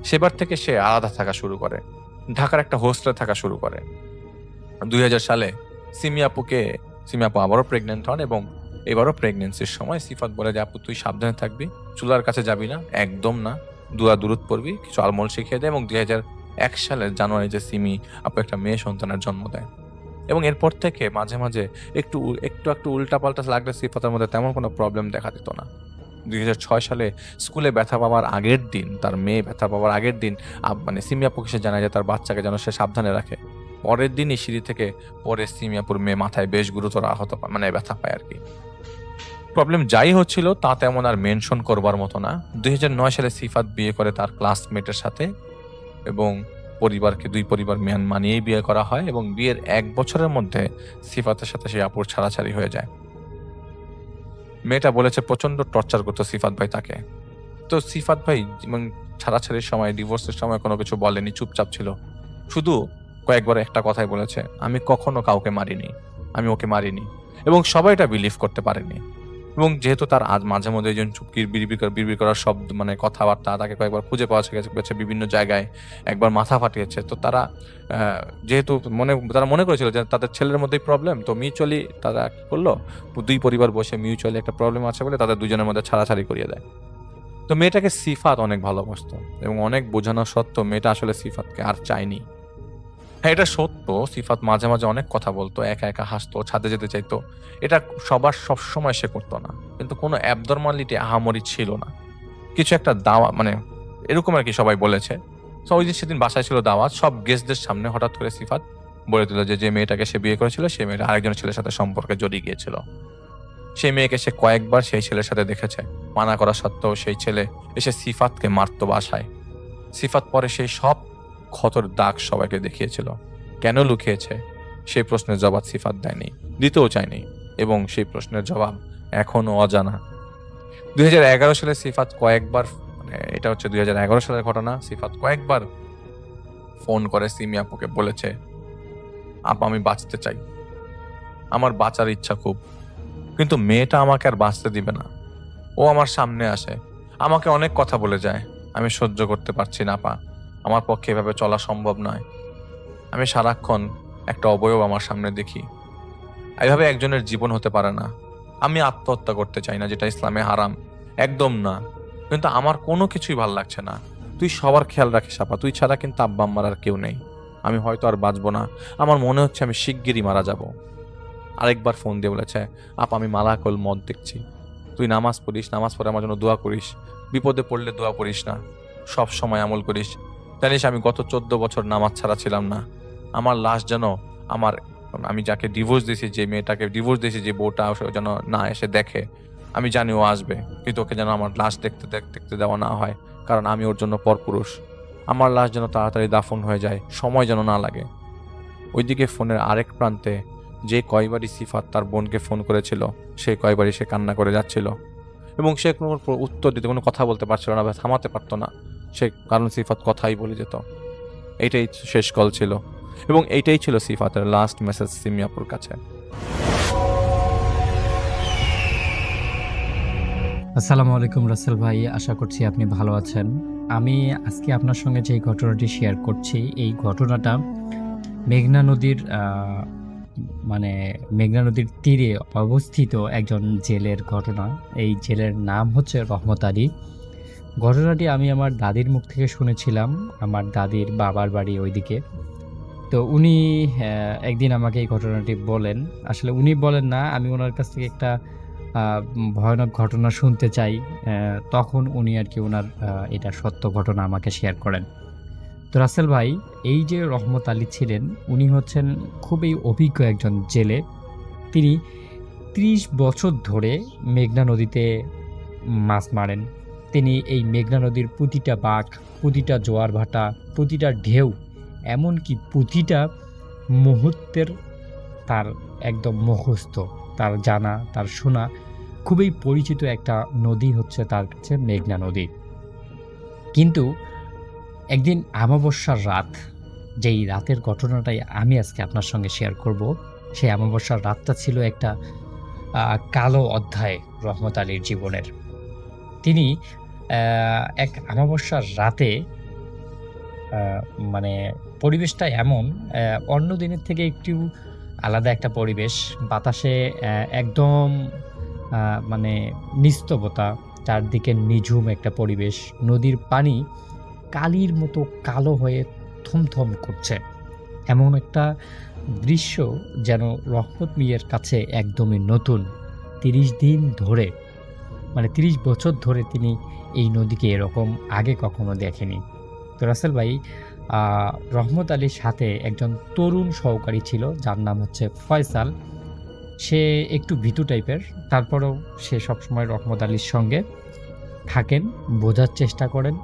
সেবার থেকে সে আলাদা থাকা শুরু করে, ঢাকার একটা হোস্টেলে থাকা শুরু করে। 2000 সালে সিমি আপু আবারও প্রেগনেন্ট হন, এবং এবারও প্রেগনেন্সির সময় সিফাত বলে যে, আপু তুই সাবধানে থাকবি, চুলার কাছে যাবি না, একদম না, দুরূদ পড়বি, কিছু আলমোল শিখিয়ে দেয়। এবং 2001 সালের জানুয়ারিতে সিমি আপু একটা মেয়ে সন্তানের জন্ম দেয়। এবং এরপর থেকে মাঝে মাঝে একটু উল্টাপাল্টা লাগলে সিফাতের মধ্যে তেমন কোনো প্রবলেম দেখা দিত না। 2006 সালে স্কুলে ব্যথা পাওয়ার আগের দিন, তার মেয়ে ব্যথা পাওয়ার আগের দিন মানে সিমি আপুকে সে জানায় যে তার বাচ্চাকে যেন সে সাবধানে রাখে। পরের দিনই সিঁড়ি থেকে পরে সিমি আপুর মেয়ে মাথায় বেশ গুরুতর আহত পায়, মানে ব্যথা পায় আর কি। প্রবলেম যাই হচ্ছিল তা তেমন আর মেনশন করবার মতো না। 2009 সালে সিফাত বিয়ে করে তার ক্লাসমেটের সাথে, এবং দুই পরিবার মানিয়েই বিয়ে করা হয়, এবং বিয়ের 1 বছরের মধ্যে সিফাতের সাথে সেই আপুর ছাড়াছাড়ি হয়ে যায়। মেয়েটা বলেছে প্রচন্ড টর্চার করতো সিফাত ভাই তাকে। তো সিফাত ভাই যেমন ছাড়াছাড়ির সময়, ডিভোর্সের সময় কোনো কিছু বলেনি, চুপচাপ ছিল। শুধু কয়েকবার একটা কথাই বলেছে, আমি কখনো কাউকে মারিনি, আমি ওকে মারিনি, এবং সবাই এটা বিলিভ করতে পারেনি। এবং যেহেতু তার আজ মাঝে মধ্যে একজন চুপকির বিড়বিড় করার শব্দ, মানে কথাবার্তা, তাকে কয়েকবার খুঁজে পাওয়া গেছে বিভিন্ন জায়গায়, একবার মাথা ফাটিয়েছে। তো তারা যেহেতু তারা মনে করেছিল যে তাদের ছেলের মধ্যেই প্রবলেম, তো মিউচুয়ালি তারা কি করলো, দুই পরিবার বসে মিউচুয়ালি একটা প্রবলেম আছে বলে তাদের দুজনের মধ্যে ছাড়াছাড়ি করিয়ে দেয়। তো মেয়েটাকে সিফাত অনেক ভালোবাসতো, এবং অনেক বোঝানো সত্ত্বেও মেয়েটা আসলে সিফাতকে আর চায়নি। হ্যাঁ, এটা সত্য, সিফাত মাঝে মাঝে অনেক কথা বলতো, একা একা হাসতো, ছাদে যেতে চাইতো। এটা সবসময় সে করতো না, কিন্তু কোনো অ্যাবনর্মালিটি আহামরি ছিল না। কিছু একটা দাওয়া, মানে এরকম আর কি সবাই বলেছে। তো ওই যে সেদিন বাসায় ছিল দাওয়াত, সব গেস্টদের সামনে হঠাৎ করে সিফাত বলে দিল যে মেয়েটাকে সে বিয়ে করেছিল, সেই মেয়েটা আরেকজন ছেলের সাথে সম্পর্কে জড়িয়ে গিয়েছিল। সেই মেয়েকে সে কয়েকবার সেই ছেলের সাথে দেখেছে, মানা করা সত্ত্বেও সেই ছেলে এসে সিফাতকে মারতো বাসায়। সিফাত পরে সেই সব ক্ষতর দাগ সবাইকে দেখিয়েছিল। কেন লুকিয়েছে সেই প্রশ্নের জবাব সিফাত দেয়নি, দিতেও চায়নি, এবং সেই প্রশ্নের জবাব এখনো অজানা। 2011 সালে সিফাত কয়েকবার, মানে এটা হচ্ছে 2011 সালের ঘটনা, সিফাত কয়েকবার ফোন করে সিমি আপুকে বলেছে, আপা আমি বাঁচতে চাই, আমার বাঁচার ইচ্ছা খুব, কিন্তু মেয়েটা আমাকে আর বাঁচতে দিবে না। ও আমার সামনে আসে, আমাকে অনেক কথা বলে যায়, আমি সহ্য করতে পারছি না আপা, আমার পক্ষে এভাবে চলা সম্ভব নয়। আমি সারাক্ষণ একটা অবয়ব আমার সামনে দেখি। এইভাবে একজনের জীবন হতে পারে না। আমি আত্মহত্যা করতে চাই না, যেটা ইসলামে হারাম, একদম না, কিন্তু আমার কোনো কিছুই ভাল লাগছে না। তুই সবার খেয়াল রাখিস আপা, তুই ছাড়া কিন্তু আব্বা আম্মার আর কেউ নেই। আমি হয়তো আর বাঁচবো না, আমার মনে হচ্ছে আমি শিগগিরই মারা যাব। আরেকবার ফোন দিয়ে বলেছে, আপা আমি মালাকুল মত দেখছি, তুই নামাজ পড়িস, নামাজ পড়ে আমার জন্য দোয়া করিস, বিপদে পড়লে দোয়া করিস না, সব সময় আমল করিস। জানিস আমি গত 14 বছর নামাজ ছাড়া ছিলাম না। আমার লাশ যেন আমি যাকে ডিভোর্স দিয়েছি, যে মেয়েটাকে ডিভোর্স দিয়েছি, যে বউটা যেন না এসে দেখে। আমি জানি ও আসবে, কিন্তু ওকে যেন আমার লাশ দেখতে দেওয়া না হয়, কারণ আমি ওর জন্য পরপুরুষ। আমার লাশ যেন তাড়াতাড়ি দাফন হয়ে যায়, সময় যেন না লাগে। ওইদিকে ফোনের আরেক প্রান্তে যে কয়বারই সিফাত তার বোনকে ফোন করেছিল, সেই কয়বারই সে কান্না করে যাচ্ছিল, এবং সে কোনো উত্তর দিতে, কোনো কথা বলতে পারছিল না বা থামাতে পারতো না সে, কারণ সিফাত কথাই বলে যেত। এইটাই শেষ কল ছিল, এবং এইটাই ছিল সিফাতের লাস্ট মেসেজ সিমিয়াপুর কাছে। আসসালামু আলাইকুম রাসেল ভাই, আশা করছি আপনি ভালো আছেন। আমি আজকে আপনার সঙ্গে যে ঘটনাটি শেয়ার করছি, এই ঘটনাটা মেঘনা নদীর মেঘনা নদীর তীরে অবস্থিত একজন জেলের ঘটনা। এই জেলের নাম হচ্ছে রহমত আলী। ঘটনাটি আমি আমার দাদির মুখ থেকে শুনেছিলাম। আমার দাদির বাবার বাড়ি ওইদিকে। তো উনি একদিন আমাকে এই ঘটনাটি বলেন। আসলে উনি বলেন না, আমি ওনার কাছ থেকে একটা ভয়ানক ঘটনা শুনতে চাই। তখন উনি আরকি উনার এটা সত্য ঘটনা আমাকে শেয়ার করেন। তো রাসেল ভাই, এই যে রহমত আলী ছিলেন, উনি হচ্ছেন খুবই অভিজ্ঞ একজন জেলে। তিনি ৩০ বছর ধরে মেঘনা নদীতে মাছ মারেন। তিনি এই মেঘনা নদীর প্রতিটা বাঁক, প্রতিটা জোয়ার ভাটা, প্রতিটা ঢেউ, এমনকি প্রতিটা মুহূর্তের তার একদম মুখস্থ, তার জানা, তার শোনা খুবই পরিচিত একটা নদী হচ্ছে তার কাছে মেঘনা নদী। কিন্তু একদিন অমাবস্যার রাত, যেই রাতের ঘটনাটাই আমি আজকে আপনার সঙ্গে শেয়ার করব, সেই অমাবস্যার রাতটা ছিল একটা কালো অধ্যায় রহমত আলীর জীবনের। তিনি এক অমাবস্যার রাতে মানে পরিবেশটা এমন অন্য দিনের থেকে একটু আলাদা একটা পরিবেশ। বাতাসে একদম মানে নিস্তবতা, চারদিকে নিঝুম একটা পরিবেশ। নদীর পানি কালির মতো কালো হয়ে থমথম করছে। এমন একটা দৃশ্য যেন রহমত মিয়ার কাছে একদমই নতুন। ৩০ দিন ধরে, মানে ৩০ বছর ধরে তিনি এই নদীকে এরকম আগে কখনো দেখেনি। তো রাসেল ভাই, রহমত আলীর সাথে একজন তরুণ সহকারী ছিল, যার নাম হচ্ছে ফয়সাল। সে একটু ভীতু টাইপের, তারপরেও সে সবসময় রহমত আলীর সঙ্গে থাকেন, বোঝার চেষ্টা করেন,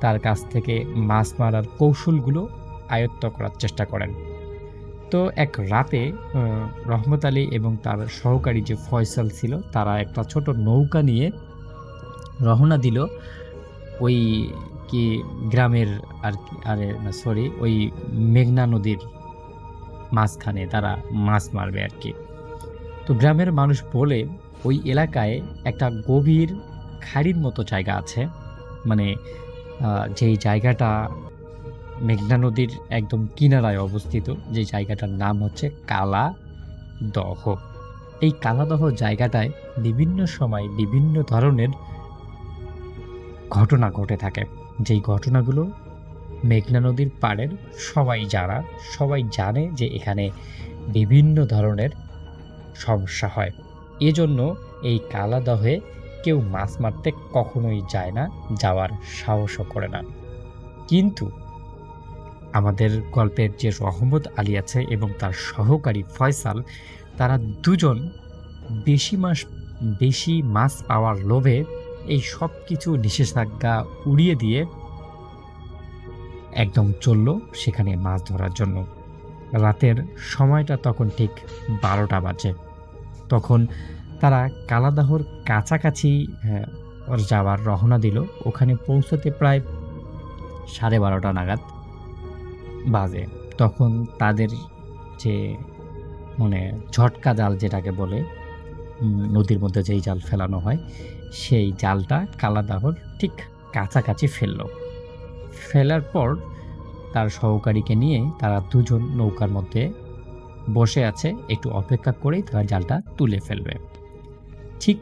তার কাছ থেকে মাছ মারার কৌশলগুলো আয়ত্ত করার চেষ্টা করেন। তো এক রাতে রহমত আলী এবং তার সহকারী যে ফয়সাল ছিল, তারা একটা ছোট নৌকা নিয়ে রওনা দিল ওই কি গ্রামের ওই মেঘনা নদীর মাঝখানে তারা মাছ মারবে আর কি। তো গ্রামের মানুষ বলে ওই এলাকায় একটা গভীর খাড়ির মতো জায়গা আছে, মানে যেই জায়গাটা মেঘনা নদীর একদম কিনারায় অবস্থিত, যে জায়গাটার নাম হচ্ছে কালাদহ। এই কালাদহ জায়গাটায় বিভিন্ন সময় বিভিন্ন ধরনের ঘটনা ঘটে থাকে, যেই ঘটনাগুলো মেঘনা নদীর পাড়ের সবাই জানে যে এখানে বিভিন্ন ধরনের সমস্যা হয়। এজন্য এই কালাদহে কেউ মাছ মারতে কখনোই যায় না, যাওয়ার সাহসও করে না। কিন্তু আমাদের গল্পের যে রহমত আলী আছে এবং তার সহকারী ফয়সাল, তারা দুজন বেশি মাছ পাওয়ার লোভে এই সব কিছু নিষেধাজ্ঞা উড়িয়ে দিয়ে একদম চলল সেখানে মাছ ধরার জন্য। রাতের সময়টা তখন ঠিক 12টা বাজে। তখন তারা কালাদহর কাছাকাছি যাওয়ার রওনা দিল। ওখানে পৌঁছতে প্রায় 12:30 নাগাদ বাজে। তখন তাদের যে মানে ঝটকা জাল যেটাকে বলে, নদীর মধ্যে যেই জাল ফেলানো হয়, সেই জালটা কালাদহর ঠিক কাছাকাছি ফেলার পর তার সহকারীকে নিয়ে তারা দুজন নৌকার মধ্যে বসে আছে, একটু অপেক্ষা করেই তারা জালটা তুলে ফেলবে। ঠিক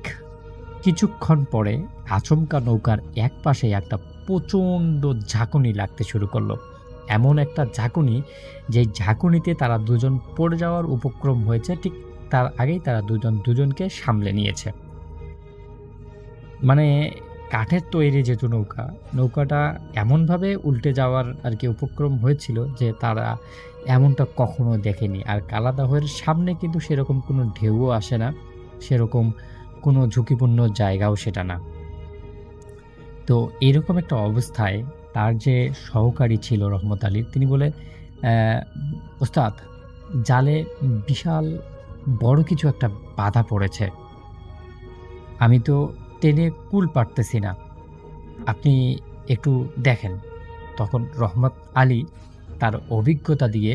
কিছুক্ষণ পরে আচমকা নৌকার এক পাশে একটা প্রচণ্ড ঝাঁকুনি লাগতে শুরু করলো। এমন একটা ঝাঁকুনি, যে ঝাঁকুনিতে তারা দুজন পড়ে যাওয়ার উপক্রম হয়েছে। ঠিক তার আগেই তারা দুজনকে সামলে নিয়েছে। মানে কাঠের তৈরি যেহেতু নৌকাটা এমনভাবে উল্টে যাওয়ার আর কি উপক্রম হয়েছিল যে তারা এমনটা কখনো দেখেনি। আর কালাদহের সামনে কিন্তু সেরকম কোনো ঢেউও আসে না, সেরকম কোনো ঝুঁকিপূর্ণ জায়গাও সেটা না। তো এরকম একটা অবস্থায় তার যে সহকারী ছিল রহমত আলী, তিনি বলে, ওস্তাদ, জালে বিশাল বড় কিছু একটা বাধা পড়েছে, আমি তো টেনে কুল পারতেছি না, আপনি একটু দেখেন। তখন রহমত আলী তার অভিজ্ঞতা দিয়ে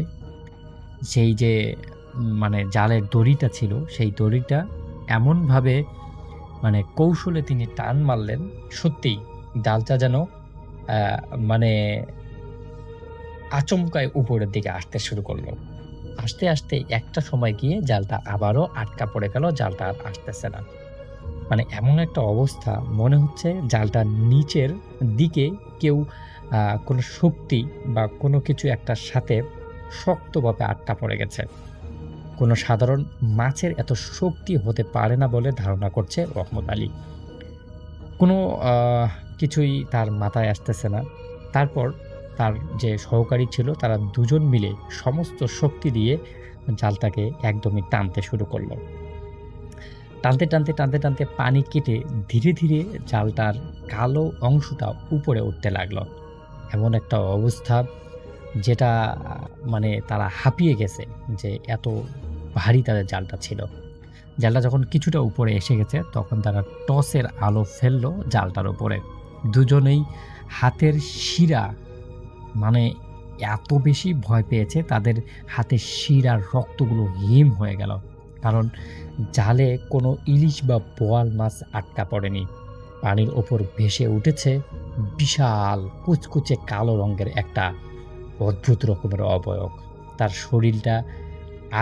সেই যে মানে জালের দড়িটা ছিল, সেই দড়িটা এমনভাবে মানে কৌশলে তিনি টান মারলেন, সত্যিই জালটা যেন মানে আচমকায় উপরের দিকে আসতে শুরু করলো। আস্তে আস্তে একটা সময় গিয়ে জালটা আবারও আটকা পড়ে গেল, জালটা আর আসতেছে না। মানে এমন একটা অবস্থা, মনে হচ্ছে জালটার নিচের দিকে কেউ কোনো শক্তি বা কোনো কিছু একটার সাথে শক্তভাবে আটকা পড়ে গেছে। কোনো সাধারণ মাছের এত শক্তি হতে পারে না বলে ধারণা করছে রহমত আলী। কোনো কিছুই তার মাথায় আসতেছে না। তারপর তার যে সহকারী ছিল তারা দুজন মিলে সমস্ত শক্তি দিয়ে জালটাকে একদমই টানতে শুরু করলো। টানতে পানি কেটে ধীরে ধীরে জালটার কালো অংশটা উপরে উঠতে লাগলো। এমন একটা অবস্থা যেটা মানে তারা হাঁপিয়ে গেছে যে এত ভারী তাদের জালটা ছিল। জালটা যখন কিছুটা উপরে এসে গেছে তখন তারা টর্চের আলো ফেললো জালটার উপরে। দুজনেই হাতের শিরা মানে এত বেশি ভয় পেয়েছে, তাদের হাতের শিরার রক্তগুলো হিম হয়ে গেল। কারণ জালে কোনো ইলিশ বা বোয়াল মাছ আটকা পড়েনি। পানির ওপর ভেসে উঠেছে বিশাল কুচকুচে কালো রঙের একটা অদ্ভুত রকমের অবয়ব। তার শরীরটা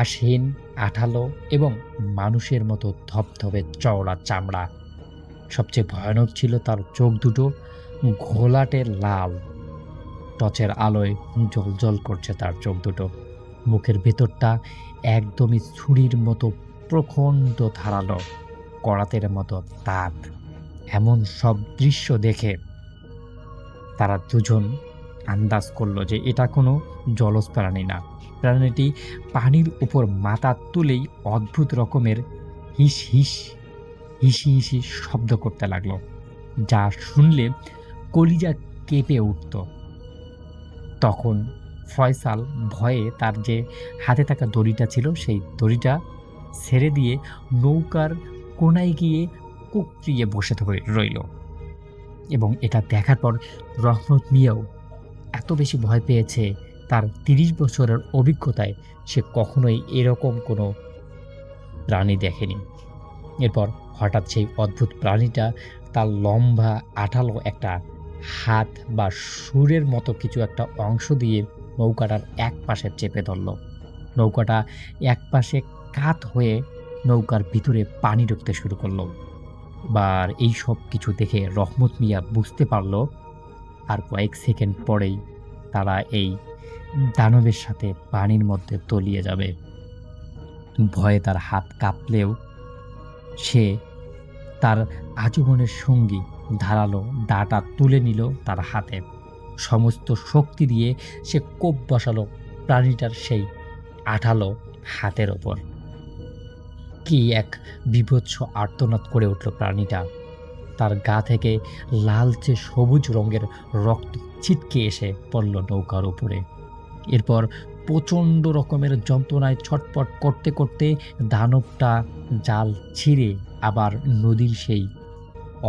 আঁশহীন, আঠালো এবং মানুষের মতো ধবধবে চওড়া চামড়া। সবচেয়ে ভয়ানক ছিল তার চোখ দুটো ঘোলাটে লাল, টর্চের আলোয় জ্বলজ্বল করছে তার চোখ দুটো। মুখের ভেতরটা একদমই ছুরির মতো প্রখণ্ড ধারালো, করাতের মতো দাঁত। এমন সব দৃশ্য দেখে তারা দুজন আন্দাজ করলো যে এটা কোনো জলজ প্রাণী না। প্রাণীটি পানির উপর মাথা তুলেই অদ্ভুত রকমের হিস হিস হিসি হিসি শব্দ করতে লাগলো, যা শুনলে কলিজা কেঁপে উঠত। তখন ফয়সাল ভয়ে তার যে হাতে থাকা দড়িটা ছিল সেই দড়িটা ছেড়ে দিয়ে নৌকার কোনায় গিয়ে কুকড়িয়ে বসে রইল। এবং এটা দেখার পর রহমত মিয়াও এত বেশি ভয় পেয়েছে, তার ৩০ বছরের অভিজ্ঞতায় সে কখনোই এরকম কোনো প্রাণী দেখেনি। এরপর হঠাৎ সেই অদ্ভুত প্রাণীটা তার লম্বা আঠালো একটা হাত বা সুরের মতো কিছু একটা অংশ দিয়ে নৌকাটার এক পাশে চেপে ধরল। নৌকাটা এক পাশে কাত হয়ে নৌকার ভিতরে পানি ঢুকতে শুরু করলো। এবার এই সব কিছু দেখে রহমত মিয়া বুঝতে পারল আর কয়েক সেকেন্ড পরেই তারা এই দানবের সাথে পানির মধ্যে তলিয়ে যাবে। ভয়ে তার হাত কাঁপলেও সে তার আজীবনের সঙ্গী ধারালো দাটা তুলে নিল তার হাতে। সমস্ত শক্তি দিয়ে সে কোপ বসালো প্রাণীটার সেই আঠালো হাতের ওপর। কি এক বীভৎস আর্তনাদ করে উঠল প্রাণীটা। তার গা থেকে লালচে সবুজ রঙের রক্ত ছিটকে এসে পড়ল নৌকার উপরে। এরপর প্রচণ্ড রকমের যন্ত্রণায় ছটপট করতে করতে দানবটা জাল ছিঁড়ে আবার নদীর সেই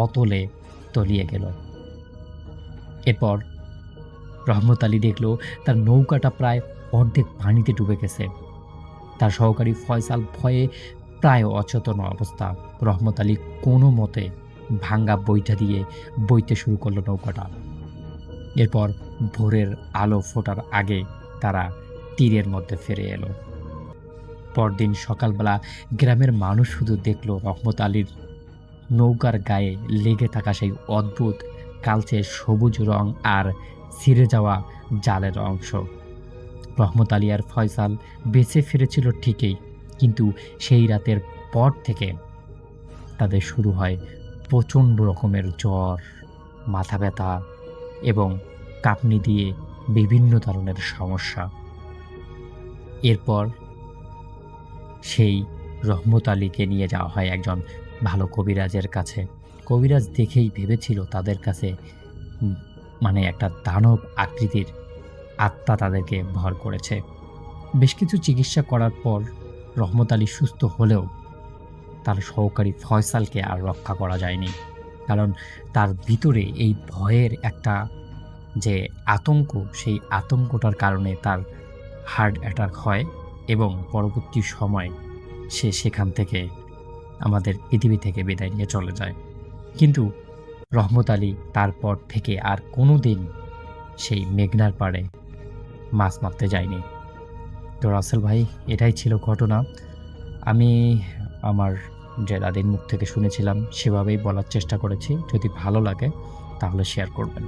অতলে তলিয়ে গেল। এরপর রহমত আলী দেখল তার নৌকাটা প্রায় অর্ধেক পানিতে ডুবে গেছে। তার সহকারী ফয়সাল ভয়ে প্রায় অচেতন অবস্থা। রহমত আলী কোনো মতে ভাঙ্গা বইটা দিয়ে বইতে শুরু করলো নৌকাটা। এরপর ভোরের আলো ফোটার আগে তারা তীরের মধ্যে ফিরে এলো। পরদিন সকালবেলা গ্রামের মানুষ শুধু দেখল রহমত আলীর নৌকার গায়ে লেগে থাকা সেই অদ্ভুত কালচে সবুজ রং আর ছিঁড়ে যাওয়া জালের অংশ। রহমত আলী আর ফয়সাল বেঁচে ফিরেছিল ঠিকই, কিন্তু সেই রাতের পর থেকে তাদের শুরু হয় প্রচণ্ড রকমের জ্বর, মাথা ব্যথা এবং কাঁপুনি দিয়ে বিভিন্ন ধরনের সমস্যা। এরপর সেই রহমত আলীকে নিয়ে যাওয়া হয় একজন ভালো কবিরাজের কাছে। কবিরাজ দেখেই ভেবেছিল তাদের কাছে মানে একটা দানব আকৃতির আত্মা তাদেরকে ভর করেছে। বেশ কিছু চিকিৎসা করার পর রহমত আলী সুস্থ হলেও তার সহকারী ফয়সালকে আর রক্ষা করা যায়নি। কারণ তার ভিতরে এই ভয়ের একটা যে আতঙ্ক, সেই আতঙ্কটার কারণে তার হার্ট অ্যাটাক হয় এবং পরবর্তী সময় সে সেখান থেকে আমাদের পৃথিবী থেকে বিদায় নিয়ে চলে যায়। কিন্তু রহমত আলী তারপর থেকে আর কোনো দিন সেই মেঘনার পাড়ে মাছ মারতে যায়নি। তো রাসেল ভাই, এটাই ছিল ঘটনা। আমি আমার যে দাদির মুখ থেকে শুনেছিলাম সেভাবেই বলার চেষ্টা করেছি। যদি ভালো লাগে তাহলে শেয়ার করবেন।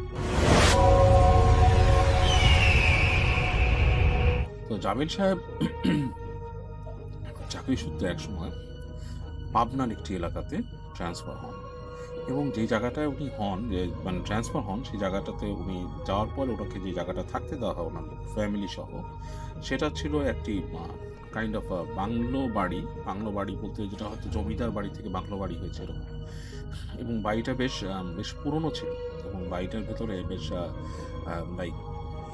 তো জামিল সাহেব চাকরি সূত্রে একসময় পাবনার একটি এলাকাতে ট্রান্সফার হন, এবং যে জায়গাটায় উনি হন, যে মানে ট্রান্সফার হন, সেই জায়গাটাতে উনি যাওয়ার পর ওনাকে যে জায়গাটা থাকতে দেওয়া হয় ওনার ফ্যামিলি সহ, সেটা ছিল একটি কাইন্ড অফ বাংলো বাড়ি। বাংলো বাড়ি বলতে যেটা হয়তো জমিদার বাড়ি থেকে বাংলো বাড়ি হয়েছে এরকম, এবং বাড়িটা বেশ পুরনো ছিল, এবং বাড়িটার ভেতরে বেশ লাইক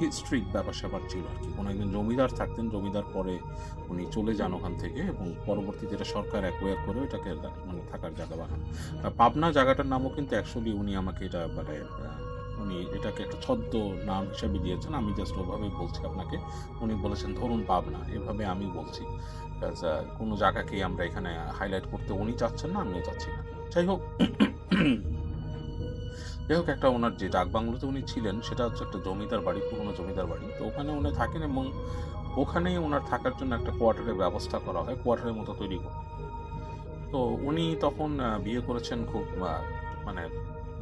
হিস্ট্রিক ব্যাপার স্যাপার ছিল আর কি। কোনো একজন জমিদার থাকতেন, জমিদার পরে উনি চলে যান ওখান থেকে, এবং পরবর্তীতে এটা সরকার অ্যাকোয়ার করে এটাকে মানে থাকার জায়গা বানান। পাবনা জায়গাটার নামও কিন্তু অ্যাকচুয়ালি উনি আমাকে এটা মানে উনি এটাকে একটা ছদ্ম নাম হিসাবে দিয়েছেন, আমি জাস্ট ওভাবেই বলছি আপনাকে। উনি বলেছেন ধরুন পাবনা, এভাবে আমি বলছি, কোনো জায়গাকেই আমরা এখানে হাইলাইট করতে উনি চাচ্ছেন না, আমিও চাচ্ছি না। যাই হোক, একটা ওনার যে ডাকবাংলোতে উনি ছিলেন সেটা হচ্ছে একটা জমিদার বাড়ি, পুরনো জমিদার বাড়ি। তো ওখানে উনি থাকেন, এবং ওখানেই ওনার থাকার জন্য একটা কোয়ার্টারের ব্যবস্থা করা হয়, কোয়ার্টারের মতো তৈরি করে। তো উনি তখন বিয়ে করেছেন, খুব মানে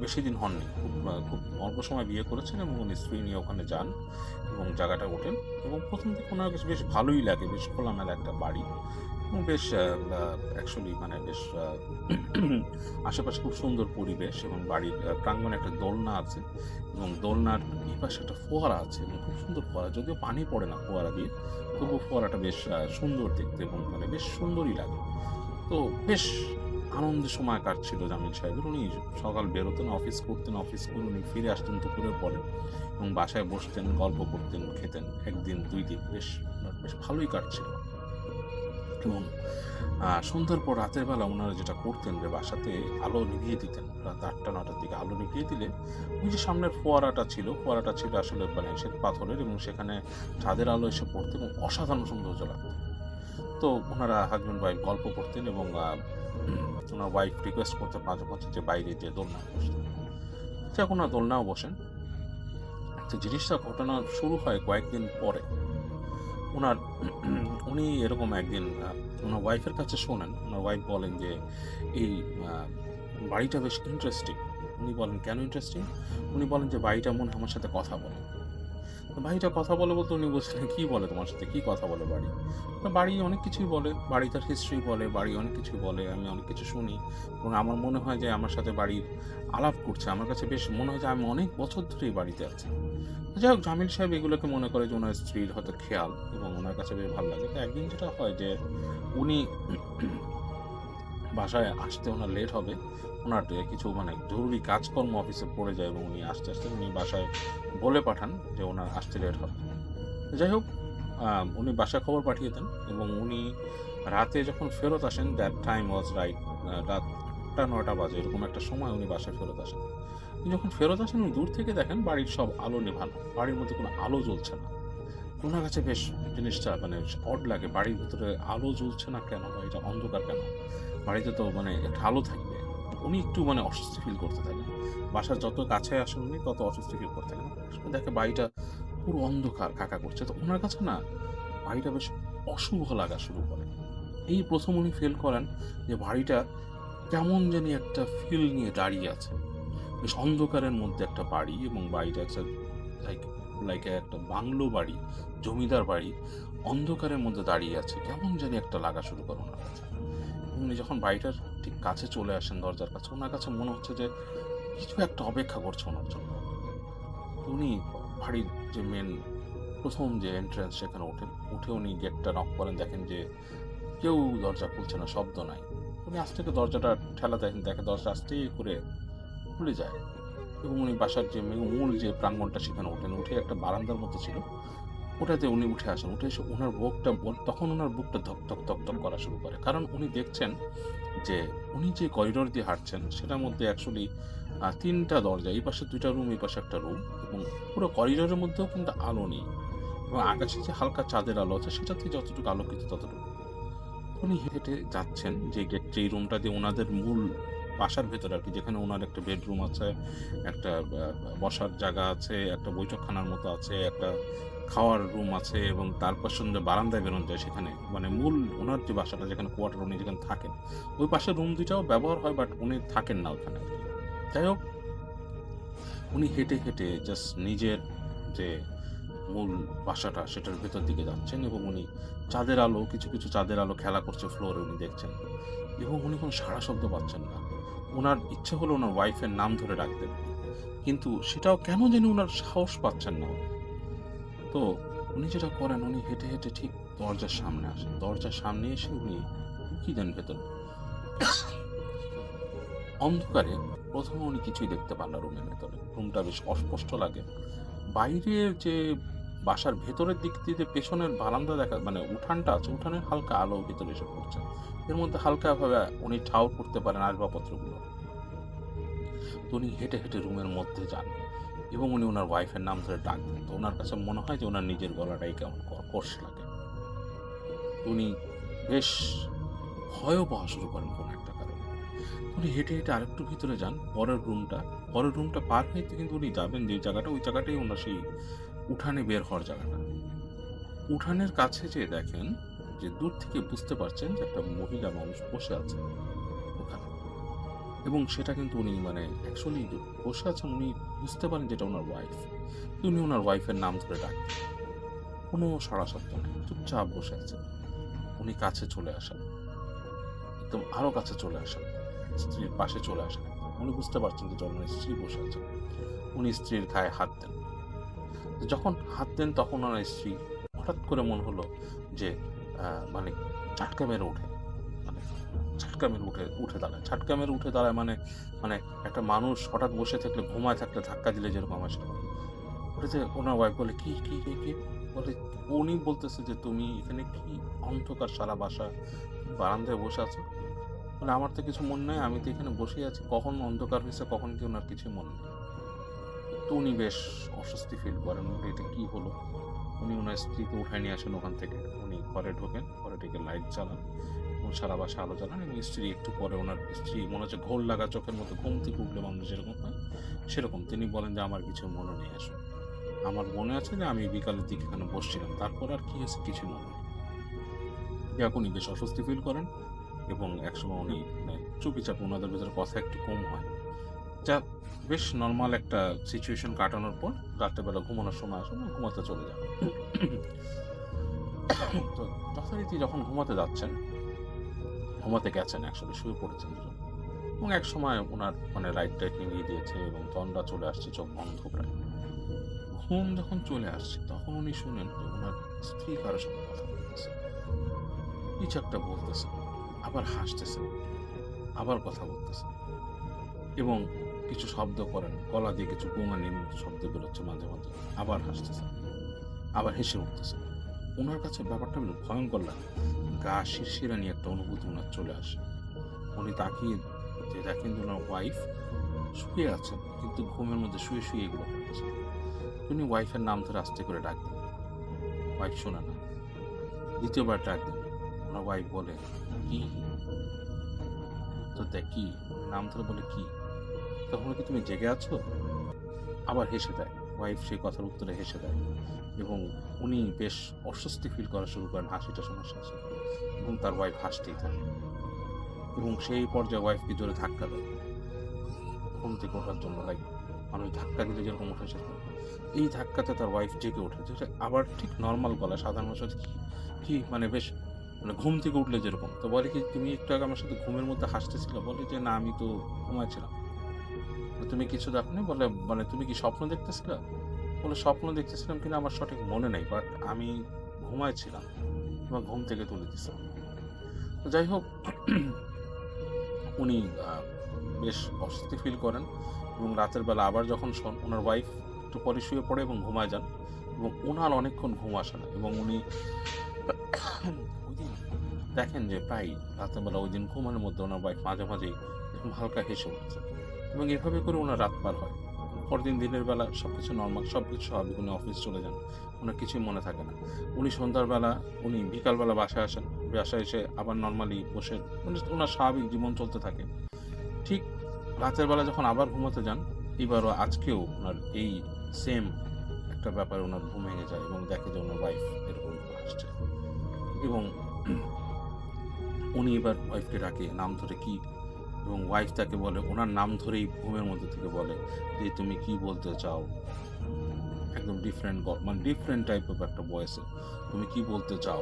বেশি দিন হননি, খুব অল্প সময় বিয়ে করেছেন, এবং উনি স্ত্রী নিয়ে ওখানে যান এবং জায়গাটা ওঠেন। এবং প্রথম দিকে ওনার কাছে বেশ ভালোই লাগে, বেশ খোলামেলা একটা বাড়ি, এবং বেশ অ্যাকচুয়ালি মানে বেশ আশেপাশে খুব সুন্দর পরিবেশ, এবং বাড়ির প্রাঙ্গণে একটা দোলনা আছে, এবং দোলনার এই পাশে একটা ফোয়ারা আছে, এবং খুব সুন্দর ফোয়ারা, যদিও পানি পড়ে না ফোয়ারা দিয়ে, তবুও ফোয়ারাটা বেশ সুন্দর দেখতে, এবং মানে বেশ সুন্দরই লাগে। তো বেশ আনন্দের সময় কাটছিল জামিল সাহেবের। উনি সকাল বেরোতেন, অফিস করতেন, অফিস করে উনি ফিরে আসতেন দুপুরের পরে, এবং বাসায় বসতেন, গল্প করতেন, খেতেন। একদিন 2 দিন বেশ বেশ ভালোই কাটছিল। এবং সন্ধ্যার পর রাতের বেলা ওনারা যেটা করতেন, যে বাসাতে আলো নিভিয়ে দিতেন, রাত 8টা-9টার দিকে আলো নিভিয়ে দিলে ওই যে সামনের ফোয়ারাটা ছিল আসলে মানে শ্বেত পাথরের, এবং সেখানে চাঁদের আলো এসে পড়তো, এবং অসাধারণ সৌন্দর্য লাগতো। তো ওনারা হাজব্যান্ড ওয়াইফ গল্প করতেন, এবং ওনার ওয়াইফ রিকোয়েস্ট করতে মাঝে মাঝে যে বাইরে যে দোলনা বসতেন, যাক ওনার দোলনাও বসেন। তো জিনিসটা ঘটনা শুরু হয় কয়েকদিন পরে। উনি এরকম একদিন ওনার ওয়াইফের কাছে শোনেন, ওনার ওয়াইফ বলেন যে এই বাড়িটা বেশ ইন্টারেস্টিং। উনি বলেন কেন ইন্টারেস্টিং? উনি বলেন যে বাড়িটা মনে হয় আমার সাথে কথা বলে। বাড়িটা কথা বলে বলতে উনি বলছেন কি বলে, তোমার সাথে কি কথা বলে বাড়ি? বাড়ি অনেক কিছুই বলে, বাড়ি তার হিস্ট্রি বলে, বাড়ি অনেক কিছুই বলে, আমি অনেক কিছু শুনি, এবং আমার মনে হয় যে আমার সাথে বাড়ির আলাপ করছে। আমার কাছে বেশ মনে হয় যে আমি অনেক বছর ধরে এই বাড়িতে আছি। যাই হোক, জামিল সাহেব এগুলোকে মনে করে যে ওনার স্ত্রীর হয়তো খেয়াল, এবং ওনার কাছে বেশ ভালো লাগে। তো একদিন যেটা হয় যে উনি বাসায় আসতে ওনার লেট হবে, ওনার কিছু মানে জরুরি কাজকর্ম অফিসে পড়ে যায়, এবং উনি আস্তে আস্তে উনি বাসায় বলে পাঠান যে ওনার আসতে লেট হবে। যাই হোক, উনি বাসায় খবর পাঠিয়ে দেন, এবং উনি রাতে যখন ফেরত আসেন, দ্যাট টাইম ওয়াজ রাইট রাত 8টা-9টা বাজে, এরকম একটা সময় উনি বাসায় ফেরত আসেন। উনি যখন ফেরত আসেন, উনি দূর থেকে দেখেন বাড়ির সব আলো নেভানো, বাড়ির মধ্যে কোনো আলো জ্বলছে না। ওনার কাছে বেশ জিনিসটা মানে অড লাগে, বাড়ির ভিতরে আলো জ্বলছে না কেন, বাড়িটা অন্ধকার কেন, বাড়িতে তো মানে একটা আলো থাকবে। উনি একটু মানে অস্বস্তি ফিল করতে থাকেন। বাসার যত কাছে আসেন উনি তত অস্বস্তি ফিল করতে থাকেন। দেখে বাড়িটা পুরো অন্ধকার কাকা করছে, তো ওনার কাছে না বাড়িটা বেশ অশুভ লাগা শুরু করে। এই প্রথম উনি ফিল করেন যে বাড়িটা কেমন জানি একটা ফিল নিয়ে দাঁড়িয়ে আছে, বেশ অন্ধকারের মধ্যে একটা বাড়ি, এবং বাড়িটা একটা লাইক একটা বাংলো বাড়ি, জমিদার বাড়ি, অন্ধকারের মধ্যে দাঁড়িয়ে আছে, কেমন জানি একটা লাগা শুরু করে ওনার কাছে। উনি যখন বাড়িটার ঠিক কাছে চলে আসেন, দরজার কাছে, ওনার কাছে মনে হচ্ছে যে কিছু একটা অপেক্ষা করছে ওনার জন্য। উনি বাড়ির যে মেন প্রথম যে এন্ট্রান্স, সেখানে উঠে উনি গেটটা নক করেন, দেখেন যে কেউ দরজা খুলছে না, শব্দ নাই। উনি আস্তে করে দরজাটা ঠেলা দেখেন, দেখে দরজা আস্তে করে খুলে যায়, এবং উনি বাসার যে মূল যে প্রাঙ্গণটা সেখানে উঠে একটা বারান্দার মতো ছিল, ওটাতে উনি উঠে আসেন। উঠে এসে ওনার তখন ওনার বুকটা ধক ধক ধক ধক করা শুরু করে, কারণ উনি দেখছেন যে উনি যে করিডোর দিয়ে হাঁটছেন সেটার মধ্যে অ্যাকচুয়ালি 3টা দরজা, এই পাশে 2টা রুম, এই পাশে একটা রুম, এবং পুরো করিডোরের মধ্যেও কিন্তু আলো নেই, এবং আকাশে যে হালকা চাঁদের আলো আছে সেটাতে যতটুকু আলোকিত ততটুকু। উনি হেঁটে যাচ্ছেন যেই রুমটা দিয়ে ওনাদের মূল বাসার ভেতরে আর কি, যেখানে ওনার একটা বেডরুম আছে, একটা বসার জায়গা আছে, একটা বৈঠকখানার মতো আছে, একটা খাওয়ার রুম আছে এবং তার পাশে যে বারান্দায় বেরোনো যায় সেখানে, মানে মূল ওনার যে বাসাটা যেখানে কোয়ার্টার উনি যেখানে থাকেন ওই পাশের রুম দুটাও ব্যবহার হয়, বাট উনি থাকেন না ওখানে আর কি। যাই হোক, উনি হেঁটে হেঁটে জাস্ট নিজের যে মূল বাসাটা সেটার ভেতর দিকে যাচ্ছেন এবং উনি চাঁদের আলো, কিছু কিছু চাঁদের আলো খেলা করছে ফ্লোরে, উনি দেখছেন এবং উনি কোনো সাড়া শব্দ পাচ্ছেন না। ওনার ইচ্ছে হলো ওনার ওয়াইফের নাম ধরে ডাকতেন, কিন্তু সেটাও কেন জানি ওনার সাহস পাচ্ছেন না। তো উনি যেটা করেন, উনি হেঁটে হেঁটে ঠিক দরজার সামনে আসেন। দরজার সামনে এসে উনি কি দেন ভেতর অন্ধকারে প্রথমে উনি কিছুই দেখতে পান না রুমের ভেতরে। রুমটা বেশ অস্পষ্ট লাগে। বাইরের যে বাসার ভেতরের দিক দিয়ে যে পেছনের বারান্দা দেখা, মানে উঠানটা আছে, উঠানের হালকা আলো ভেতরে এসে পড়ছে। এর মধ্যে হালকা ভাবে উনি ঠাউর করতে পারেন আসবাবপত্রগুলো। তো উনি হেঁটে হেঁটে রুমের মধ্যে যান এবং উনি ওনার ওয়াইফের নাম ধরে ডাক দেন। তো ওনার কাছে মনে হয় যে ওনার নিজের গলাটাই কেমন কর্কশ লাগে। উনি বেশ ভয়ও পাওয়া শুরু করেন কোনো একটা কারণে। উনি হেঁটে হেঁটে আরেকটু ভিতরে যান, পরের রুমটা পার হইতে কিন্তু উনি যাবেন যে জায়গাটা, ওই জায়গাটাই ওনার সেই উঠানে বের হওয়ার জায়গাটা। উঠানের কাছে যেয়ে দেখেন যে দূর থেকে বুঝতে পারছেন যে একটা মহিলা মানুষ বসে আছে ওখানে, এবং সেটা কিন্তু উনি মানে অ্যাকচুয়ালি বসে আছেন, উনি বুঝতে পারেন যেটা ওনার ওয়াইফ। উনি ওনার ওয়াইফের নাম ধরে ডাকেন, কোনো সাড়া শব্দ নেই, চুপচাপ বসে আছেন। উনি কাছে চলে আসেন, একদম আরো কাছে চলে আসেন, স্ত্রীর পাশে চলে আসেন। উনি বুঝতে পারছেন যে ওনার স্ত্রী বসে আছেন। উনি স্ত্রীর গায়ে হাত দেন। যখন হাত দেন তখন ওনার স্ত্রী হঠাৎ করে মনে হলো যে মানে ঝাটকা মেরে ওঠে, মানে ঝাটকা মেরে উঠে দাঁড়ায়। ঝাটকা মেরে উঠে দাঁড়ায় মানে মানে একটা মানুষ হঠাৎ বসে থাকলে, ঘুমায় থাকলে ধাক্কা দিলে যেরকম আমার সেরকম উঠেছে। ওনার ওয়াইফ বলে কি কি কি কি বলে, উনি বলতেছে যে তুমি এখানে কি, অন্ধকার সারা বাসা, বারান্দায় বসে আছো। মানে আমার তো কিছু মনে নাই, আমি তো এখানে বসেই আছি, কখন অন্ধকার হয়েছে কখন কি ওনার কিছুই মনে নেই। তো উনি বেশ অস্বস্তি ফিল করেন, এটা কি হলো। উনি ওনার স্ত্রীকে উঠায় নিয়ে আসেন ওখান থেকে। উনি ঘরে ঢোকেন, ঘরে ঢুকে লাইট জ্বালান এবং সারা বাসা আলো জ্বালান, এবং স্ত্রী একটু পরে, ওনার স্ত্রী মনে হচ্ছে ঘোর লাগা চোখের মতো, ঘুম থেকে উঠলে মানুষ যেরকম হয় সেরকম, তিনি বলেন যে আমার কিছু মনে নেই, আসুন। আমার মনে আছে যে আমি বিকালের দিকে এখানে বসছিলাম, তারপর আর কি হয়েছে কিছু মনে নেই। যাক, উনি বেশ অস্বস্তি ফিল করেন এবং একসময় উনি মানে চুপিচাপ, ওনাদের ভেতরে কথা একটু কম হয়, যা বেশ নর্মাল একটা সিচুয়েশন কাটানোর পর রাত্রেবেলা ঘুমানোর সময় আসেন, ঘুমাতে চলে যান। তো যথারীতি যখন ঘুমাতে যাচ্ছেন, ঘুমাতে গেছেন, একসাথে শুয়ে পড়েছেন দুজন, এবং এক সময় ওনার মানে লাইট টাইট নিভিয়ে দিয়েছে এবং তন্দ্রা চলে আসছে, চোখ বন্ধ প্রায়। ঘুম যখন চলে আসছে তখন উনি শুনেন যে ওনার স্ত্রী কারোর সাথে কথা বলতেছে, কিছু একটা বলতেছে, আবার হাসতেছে, আবার কথা বলতেছে এবং কিছু শব্দ করেন, গলা দিয়ে কিছু গোঙানির মতো শব্দ বেরোচ্ছে মাঝে মাঝে, আবার হাসতেছে, আবার হেসে উঠতেছে। ওনার কাছে ব্যাপারটা বেশ ভয়ঙ্কর লাগে, গা শিরশিরানি একটা অনুভূতি ওনার চলে আসে। উনি তাকিয়ে যে দেখেন যে ওনার ওয়াইফ শুয়ে আছেন, কিন্তু ঘুমের মধ্যে শুয়ে শুয়ে এগুলো করতেছে। উনি ওয়াইফের নাম ধরে আস্তে করে ডাক দেন, ওয়াইফ শোনে না। দ্বিতীয়বার ডাক দেন, ওনার ওয়াইফ বলে কি, তো দেখ কি, নাম ধরে বলে কি, তখন কি তুমি জেগে আছো? আবার হেসে দেয়, ওয়াইফ সেই কথার উত্তরে হেসে দেয় এবং উনি বেশ অস্বস্তি ফিল করা শুরু করেন হাসিটা শোনার সাথে সাথে, এবং তার ওয়াইফ হাসতেই থাকে এবং সেই পর্যায়ে ওয়াইফকে জোরে ধাক্কা দেয় ঘুম থেকে ওঠার জন্য। লাইক মানুষ ধাক্কা দিলে যেরকম ওঠে সেরকম, এই ধাক্কাতে তার ওয়াইফ জেগে ওঠে, যেটা আবার ঠিক নর্মাল গলা, সাধারণ মানুষের কি মানে বেশ মানে ঘুম থেকে উঠলে যেরকম। তো বলে কি, তুমি একটু আগে আমার সাথে ঘুমের মধ্যে হাসতেছিলে? বলে যে না, আমি তো ঘুমাচ্ছিলাম। তুমি কিছু দেখোনি? বলে মানে তুমি কি স্বপ্ন দেখতেছিলে? বলে স্বপ্ন দেখতেছিলাম কিনা আমার সঠিক মনে নেই, বাট আমি ঘুমাইছিলাম এবং ঘুম থেকে তুলে দিছিলাম। তো যাই হোক, উনি বেশ অস্বস্তি ফিল করেন এবং রাতের বেলা আবার যখন ওনার ওয়াইফ একটু পরে শুয়ে পড়ে এবং ঘুমায় যান, এবং ওনার অনেকক্ষণ ঘুম আসে না, এবং উনি ওই দিন দেখেন যে প্রায় রাতের বেলা ওই দিন ঘুমানোর মধ্যে ওনার ওয়াইফ মাঝে মাঝেই এরকম হালকা হেসে উঠছে, এবং এভাবে করে ওনার রাত পার হয়। পরদিন দিনের বেলা সবকিছু নর্মাল, সবকিছু স্বাভাবিক, উনি অফিস চলে যান, ওনার কিছুই মনে থাকে না। উনি সন্ধ্যাবেলা, উনি বিকালবেলা বাসায় আসেন, বাসায় এসে আবার নর্মালি বসে মানে ওনার স্বাভাবিক জীবন চলতে থাকে। ঠিক রাতের বেলা যখন আবার ঘুমাতে যান, এবারও আজকেও ওনার এই সেম একটা একটা ব্যাপারে ওনার ঘুম ভেঙে যায় এবং দেখে যে ওনার ওয়াইফ এরকম আসছে এবং উনি এবার ওয়াইফকে ডাকে নাম ধরে কি, এবং ওয়াইফ তাকে বলে ওনার নাম ধরেই ঘুমের মধ্যে থেকে বলে যে তুমি কি বলতে চাও, একদম ডিফারেন্ট মানে ডিফারেন্ট টাইপ অফ একটা ভয়েসে, তুমি কি বলতে চাও,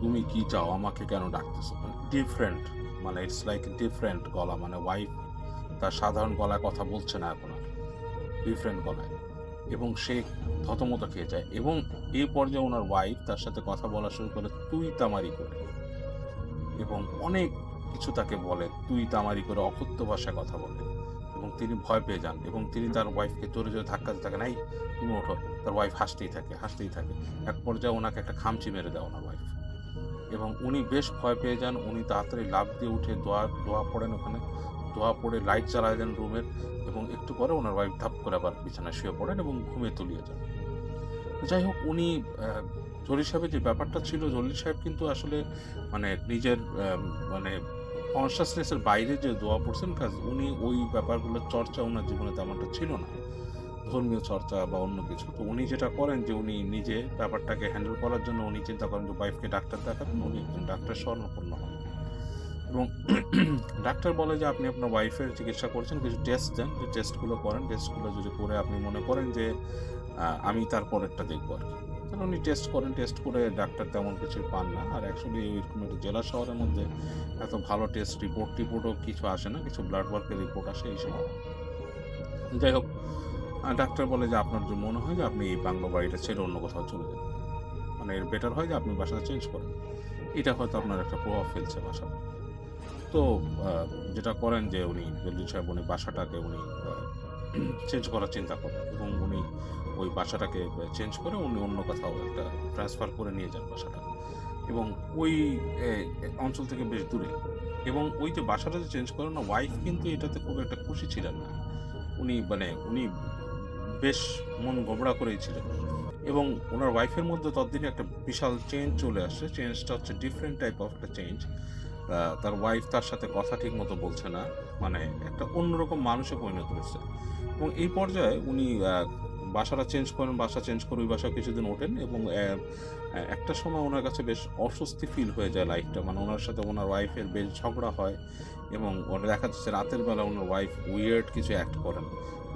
তুমি কি চাও, আমাকে কেন ডাকতেছো, ডিফারেন্ট, মানে ইটস লাইক ডিফারেন্ট গলা, মানে ওয়াইফ তার সাধারণ গলায় কথা বলছে না এখন আর, ডিফারেন্ট গলায়, এবং সে থতমত খেয়ে যায়। এবং এই পর্যায়ে ওনার ওয়াইফ তার সাথে কথা বলা শুরু করে তুই তামারি করে, এবং অনেক কিছু তাকে বলে তুই তামারি করে, অকথ্য ভাষায় কথা বলে, এবং তিনি ভয় পেয়ে যান এবং তিনি তার ওয়াইফকে জোরে জোরে ধাক্কা দিতে থাকেন, এই তুমি ওঠো। তার ওয়াইফ হাসতেই থাকে হাসতেই থাকে, এক পর্যায়ে ওনাকে একটা খামচি মেরে দেয় ওনার ওয়াইফ, এবং উনি বেশ ভয় পেয়ে যান। উনি তাড়াতাড়ি লাফ দিয়ে উঠে দোয়া পড়েন, ওখানে দোয়া পড়ে লাইট জ্বালায় দেন রুমের, এবং একটু পরে ওনার ওয়াইফ ধাপ করে আবার বিছানায় শুয়ে পড়েন এবং ঘুমে তলিয়ে যান। যাই হোক, উনি জলিল সাহেবের যে ব্যাপারটা ছিল, জলিল সাহেব কিন্তু আসলে মানে নিজের মানে কনসাসনেসের বাইরে যে দোয়া পড়ছেন কাজ, উনি ওই ব্যাপারগুলোর চর্চা ওনার জীবনে তেমনটা ছিল না, ধর্মীয় চর্চা বা অন্য কিছু। তো উনি যেটা করেন যে উনি নিজে ব্যাপারটাকে হ্যান্ডেল করার জন্য উনি চিন্তা করেন যে ওয়াইফকে ডাক্তার দেখাবেন, উনি একজন ডাক্তার শরণাপন্ন হন এবং ডাক্তার বলে যে আপনি আপনার ওয়াইফের চিকিৎসা করছেন, কিছু টেস্ট দেন, যে টেস্টগুলো করেন, টেস্টগুলো যদি করে আপনি মনে করেন যে আমি তারপরেরটা দেখবো আর কি। তাহলে উনি টেস্ট করেন, টেস্ট করে ডাক্তার তেমন কিছু পান না। আর অ্যাকচুয়ালি এরকম একটা জেলা শহরের মধ্যে এত ভালো টেস্ট রিপোর্টও কিছু আসে না, কিছু ব্লাড ওয়ার্কের রিপোর্ট আসে এই সময়। যাই হোক, ডাক্তার বলে যে আপনার যদি মনে হয় যে আপনি এই বাংলো বাড়িটা ছেড়ে অন্য কোথাও চলে যান, মানে এর বেটার হয় যে আপনি বাসাটা চেঞ্জ করেন, এটা হয়তো আপনার একটা প্রভাব ফেলছে বাসা। তো যেটা করেন যে উনি জলিল সাহেব উনি বাসাটাকে উনি চেঞ্জ করার চিন্তা করেন এবং উনি ওই বাসাটাকে চেঞ্জ করে উনি অন্য কোথাও একটা ট্রান্সফার করে নিয়ে যান বাসাটা, এবং ওই অঞ্চল থেকে বেশ দূরে। এবং ওই যে বাসাটা যে চেঞ্জ করেন না, ওয়াইফ কিন্তু এটাতে খুব একটা খুশি ছিলেন না। উনি বেশ মন গোমড়া করেই ছিলেন, এবং ওনার ওয়াইফের মধ্যে ততদিনে একটা বিশাল চেঞ্জ চলে আসে। চেঞ্জটা হচ্ছে ডিফারেন্ট টাইপ অফ একটা চেঞ্জ। তার ওয়াইফ তার সাথে কথা ঠিক মতো বলছে না, মানে একটা অন্যরকম মানুষে পরিণত হয়েছে। এবং এই পর্যায়ে উনি বাসাটা চেঞ্জ করেন, বাসা চেঞ্জ করে ওই বাসায় কিছুদিন ওঠেন, এবং একটা সময় ওনার কাছে বেশ অস্বস্তি ফিল হয়ে যায় লাইফটা, মানে ওনার সাথে ওনার ওয়াইফের বেশ ঝগড়া হয়, এবং ওনার দেখা যাচ্ছে রাতের বেলা ওনার ওয়াইফ উইয়ার্ড কিছু অ্যাক্ট করেন,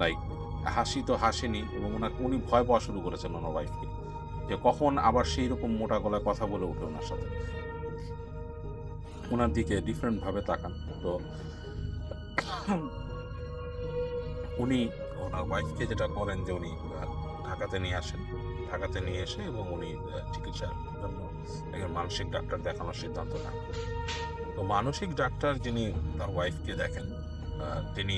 লাইক হাসি তো হাসেনি, এবং উনি ভয় পাওয়া শুরু করেছেন ওনার ওয়াইফকে, যে কখন আবার সেই রকম মোটা গলায় কথা বলে ওঠে ওনার সাথে, ওনার দিকে ডিফারেন্টভাবে তাকান। তো উনি ওনার ওয়াইফকে যেটা করেন যে উনি ঢাকাতে নিয়ে আসেন, ঢাকাতে নিয়ে এসে এবং উনি চিকিৎসার জন্য একজন মানসিক ডাক্তার দেখানোর সিদ্ধান্ত নেন। তো মানসিক ডাক্তার যিনি তার ওয়াইফকে দেখেন, তিনি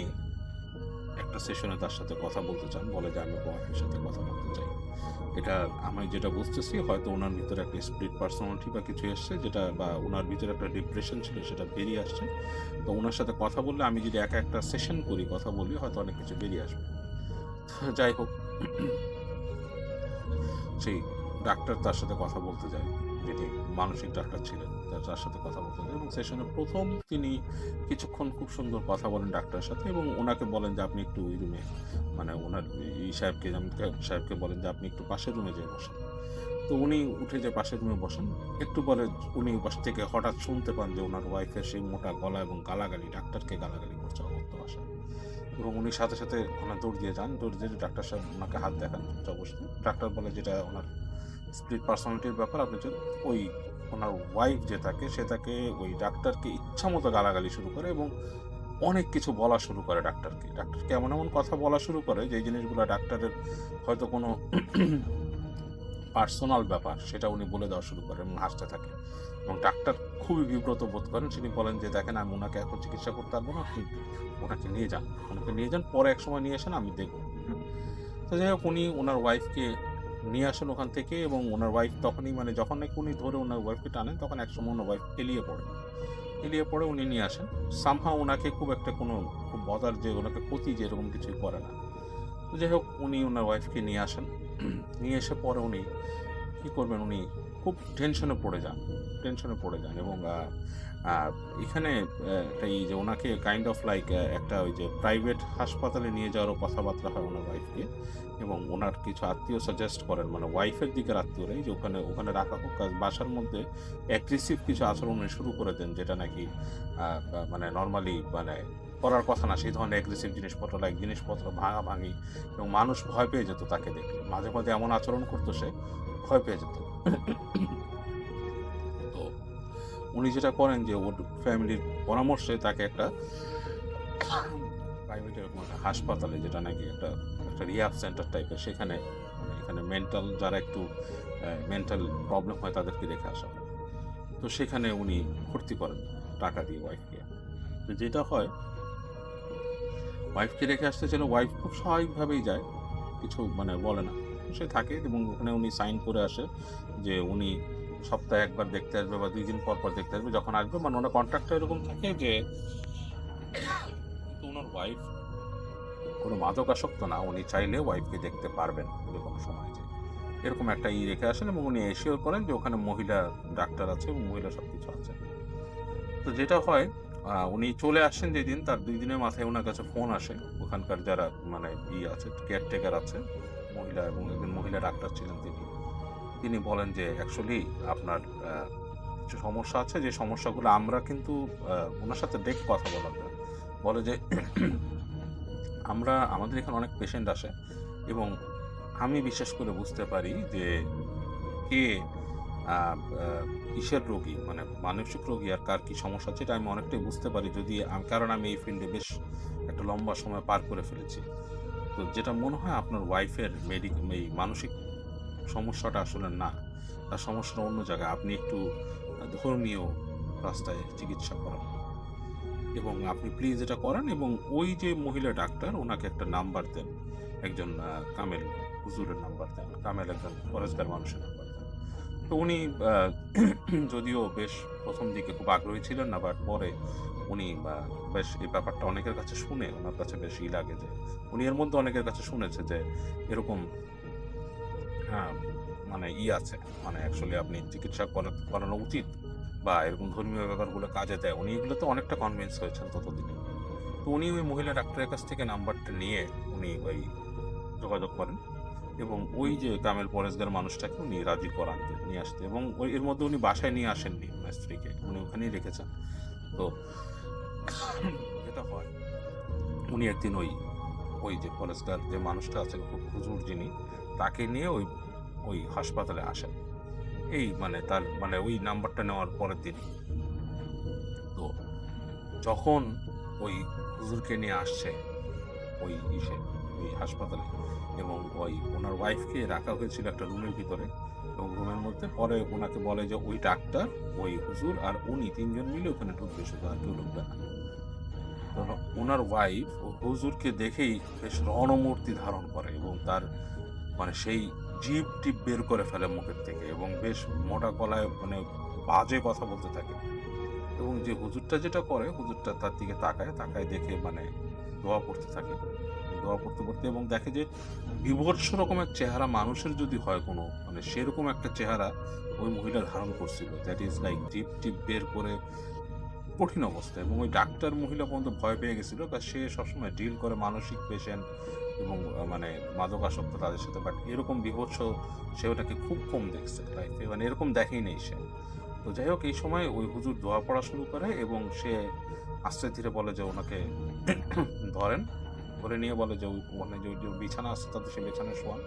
একটা সেশনে তার সাথে কথা বলতে চান, বলে যে আমি ওয়াইফের সাথে কথা বলতে চাই। এটা আমি যেটা বুঝতেছি হয়তো ওনার ভিতরে একটা স্প্লিট পার্সোনালিটি বা কিছু এসছে, যেটা বা ওনার ভিতরে একটা ডিপ্রেশন ছিল সেটা বেরিয়ে আসছে। তো ওনার সাথে কথা বললে, আমি যদি একা একটা সেশন করি, কথা বলি, হয়তো অনেক কিছু বেরিয়ে আসবে। যাই হোক, সেই ডাক্তার তার সাথে কথা বলতে যায়, যিনি মানসিক ডাক্তার ছিলেন, তার সাথে কথা বলতে যায়, এবং সেশনে প্রথম তিনি কিছুক্ষণ খুব সুন্দর কথা বলেন ডাক্তারের সাথে, এবং ওনাকে বলেন যে আপনি একটু ওই রুমে, মানে ওনার সাহেবকে বলেন যে আপনি একটু পাশের রুমে যেয়ে বসেন। তো উনি উঠে যে পাশের রুমে বসেন, একটু পরে উনি পাশ থেকে হঠাৎ শুনতে পান যে ওনার ওয়াইফের সেই মোটা গলা এবং গালাগালি, ডাক্তারকে গালাগালি করছে অবস্থ ভাষা, এবং উনি সাথে সাথে ওখানে দৌড় দিয়ে যান। দৌড় দিয়ে ডাক্তার সাহেব ওনাকে হাত দেখান অবশ্যই। ডাক্তার বলে যেটা ওনার স্প্লিট পার্সোনালিটির ব্যাপার, আপনি ওই ওনার ওয়াইফ যে থাকে, সে তাকে ওই ডাক্তারকে ইচ্ছা মতো গালাগালি শুরু করে এবং অনেক কিছু বলা শুরু করে ডাক্তারকে এমন এমন কথা বলা শুরু করে যে জিনিসগুলো ডাক্তারের হয়তো কোনো পার্সোনাল ব্যাপার, সেটা উনি বলে দেওয়া শুরু করেন এবং হাসতে থাকে, এবং ডাক্তার খুবই বিব্রত বোধ করেন। তিনি বলেন যে দেখেন, আমি ওনাকে এখন চিকিৎসা করতে পারবো না, আপনি ওনাকে নিয়ে যান, পরে এক সময় নিয়ে আসেন, আমি দেখব। তো যাই হোক, উনি ওনার ওয়াইফকে নিয়ে আসেন ওখান থেকে, এবং ওনার ওয়াইফ তখনই, মানে যখন নাকি উনি ধরে ওনার ওয়াইফকে টানেন, তখন একসময় ওনার ওয়াইফ এলিয়ে পড়ে উনি নিয়ে আসেন। সামহাও ওনাকে খুব বদার যে ওনাকে ক্ষতি যে এরকম কিছুই করে না। তো যাই হোক, উনি ওনার ওয়াইফকে নিয়ে আসেন, নিয়ে এসে পরে উনি কী করবেন, উনি খুব টেনশনে পড়ে যান এবং এখানে একটা এই যে ওনাকে কাইন্ড অফ লাইক একটা ওই যে প্রাইভেট হাসপাতালে নিয়ে যাওয়ারও কথাবার্তা হয় ওনার ওয়াইফকে, এবং ওনার কিছু আত্মীয় সাজেস্ট করেন, মানে ওয়াইফের দিকের আত্মীয়রাই, যে ওখানে রাখা হোক, কারণ বাসার মধ্যে অ্যাগ্রেসিভ কিছু আচরণ উনি শুরু করে দেন, যেটা নাকি মানে নর্মালি মানে করার কথা না, সেই ধরনের অ্যাগ্রেসিভ জিনিসপত্র, লাইক জিনিসপত্র ভাঙাভাঙি, এবং মানুষ ভয় পেয়ে যেত তাকে দেখলে, মাঝে মাঝে এমন আচরণ করতো, সে ভয় পেয়ে যেত। তো উনি যেটা করেন যে ওর ফ্যামিলির পরামর্শে তাকে একটা প্রাইভেট এরকম একটা হাসপাতালে, যেটা নাকি একটা রিহ্যাব সেন্টার টাইপের, সেখানে মানে এখানে মেন্টাল যারা একটু মেন্টাল প্রবলেম হয় তাদেরকে রেখে আসা হয়। তো সেখানে উনি ভর্তি করেন টাকা দিয়ে ওয়াইফকে। তো যেটা হয়, ওয়াইফকে রেখে আসতে চাইলে ওয়াইফ খুব স্বাভাবিকভাবেই যায়, কিছু মানে বলে না, সে থাকে, এবং ওখানে উনি সাইন করে আসে যে উনি সপ্তাহে একবার দেখতে আসবে বা 2 দিন পর পর দেখতে আসবে, যখন আসবে, মানে ওনার কন্ট্রাক্টটা এরকম থাকে যে কিন্তু ওনার ওয়াইফ কোনো মাদকাসক্ত না, উনি চাইলে ওয়াইফকে দেখতে পারবেন যে কোনো সময়, যে এরকম একটা রেখে আসেন, এবং উনি এসেও করেন যে ওখানে মহিলা ডাক্তার আছে এবং মহিলা সব কিছু আছে। তো যেটা হয়, উনি চলে আসেন যেদিন, তার 2 দিনের মাথায় ওনার কাছে ফোন আসে, ওখানকার যারা মানে আছে, কেয়ারটেকার আছে মহিলা, এবং একজন মহিলা ডাক্তার ছিলেন তিনি বলেন যে অ্যাকচুয়ালি আপনার কিছু সমস্যা আছে, যে সমস্যাগুলো আমরা কিন্তু ওনার সাথে ডেকে কথা বলা যায়, বলে যে আমাদের এখানে অনেক পেশেন্ট আসে, এবং আমি বিশেষ করে বুঝতে পারি যে কে কিসের রোগী, মানে মানসিক রোগী, আর কার কি সমস্যা আছে, এটা আমি অনেকটাই বুঝতে পারি, যদি কারণ আমি এই ফিল্ডে বেশ একটা লম্বা সময় পার করে ফেলেছি। তো যেটা মনে হয় আপনার ওয়াইফের এই মানসিক সমস্যাটা আসলে না, তার সমস্যাটা অন্য জায়গায়, আপনি একটু ধর্মীয় রাস্তায় চিকিৎসা করান, এবং আপনি প্লিজ এটা করেন, এবং ওই যে মহিলা ডাক্তার ওনাকে একটা নাম্বার দেন, একজন কামেল হুজুরের নাম্বার দেন, কামেল একজন পরেশগার মানুষের নাম্বার দেন। তো উনি যদিও বেশ প্রথম দিকে খুব আগ্রহী ছিলেন না, বাট পরে উনি বেশ এই ব্যাপারটা অনেকের কাছে শুনে ওনার কাছে বেশ লাগে, যে উনি এর মধ্যে অনেকের কাছে শুনেছে যে এরকম মানে আছে, মানে অ্যাকচুয়ালি আপনি চিকিৎসা করানো উচিত, বা এরকম ধর্মীয় ব্যাপারগুলো কাজে দেয়, উনি এগুলোতে অনেকটা কনভিন্স হয়েছেন ততদিনে। তো উনি ওই মহিলা ডাক্তারের কাছ থেকে নাম্বারটা নিয়ে উনি ওই যোগাযোগ করেন, এবং ওই যে কামেল পরেশগার মানুষটাকে উনি রাজি করান নিয়ে আসতে, এবং ওই এর মধ্যে উনি বাসায় নিয়ে আসেননি ওনার স্ত্রীকে, উনি ওখানেই রেখেছেন। তো যেটা হয়, উনি একদিন ওই যে পরেশগার যে মানুষটা আছে, হুজুর যিনি, তাকে নিয়ে ওই হাসপাতালে আসেন, এই মানে তার মানে ওই নাম্বারটা নেওয়ার পরের দিন। তো যখন ওই হুজুরকে নিয়ে আসছে ওই হাসপাতালে, এবং ওনার ওয়াইফকে রাখা হয়েছিল একটা রুমের ভিতরে, এবং রুমের মধ্যে পরে ওনাকে বলে যে ওই ডাক্তার, ওই হুজুর আর উনি 3 জন মিলে ওখানে ঢুকবে, শুধু আর কেউ ঢুকবে না। ওনার ওয়াইফ হুজুরকে দেখেই বেশ রণমূর্তি ধারণ করে, এবং তার মানে সেই জিভ টিপ বের করে ফেলে মুখের থেকে, এবং বেশ মোটা গলায় মানে বাজে কথা বলতে থাকে, এবং যে হুজুরটা যেটা করে, হুজুরটা তার দিকে তাকায় দেখে মানে দোয়া পড়তে থাকে, দোয়া পড়তে পড়তে, এবং দেখে যে বিভৎস রকমের চেহারা মানুষের যদি হয় কোনো, মানে সেরকম একটা চেহারা ওই মহিলা ধারণ করছিল, দ্যাট ইজ লাইক জিভ টিপ বের করে, কঠিন অবস্থা। এবং ওই ডাক্তার মহিলা পর্যন্ত ভয় পেয়ে গেছিল, কারণ সে সবসময় ডিল করে মানসিক পেশেন্ট এবং মানে মাদকাসক্ত তাদের সাথে, বাট এরকম বিভৎস সে ওটাকে খুব কম দেখছে লাইফে, মানে এরকম দেখেই নেই সে। তো যাই হোক, এই সময় ওই হুজুর দোয়া পড়া শুরু করে, এবং সে আস্তে ধীরে বলে যে ওনাকে ধরে নিয়ে বলে যে ওখানে যে বিছানা আছে তাতে সে বিছানায় শোয়ান,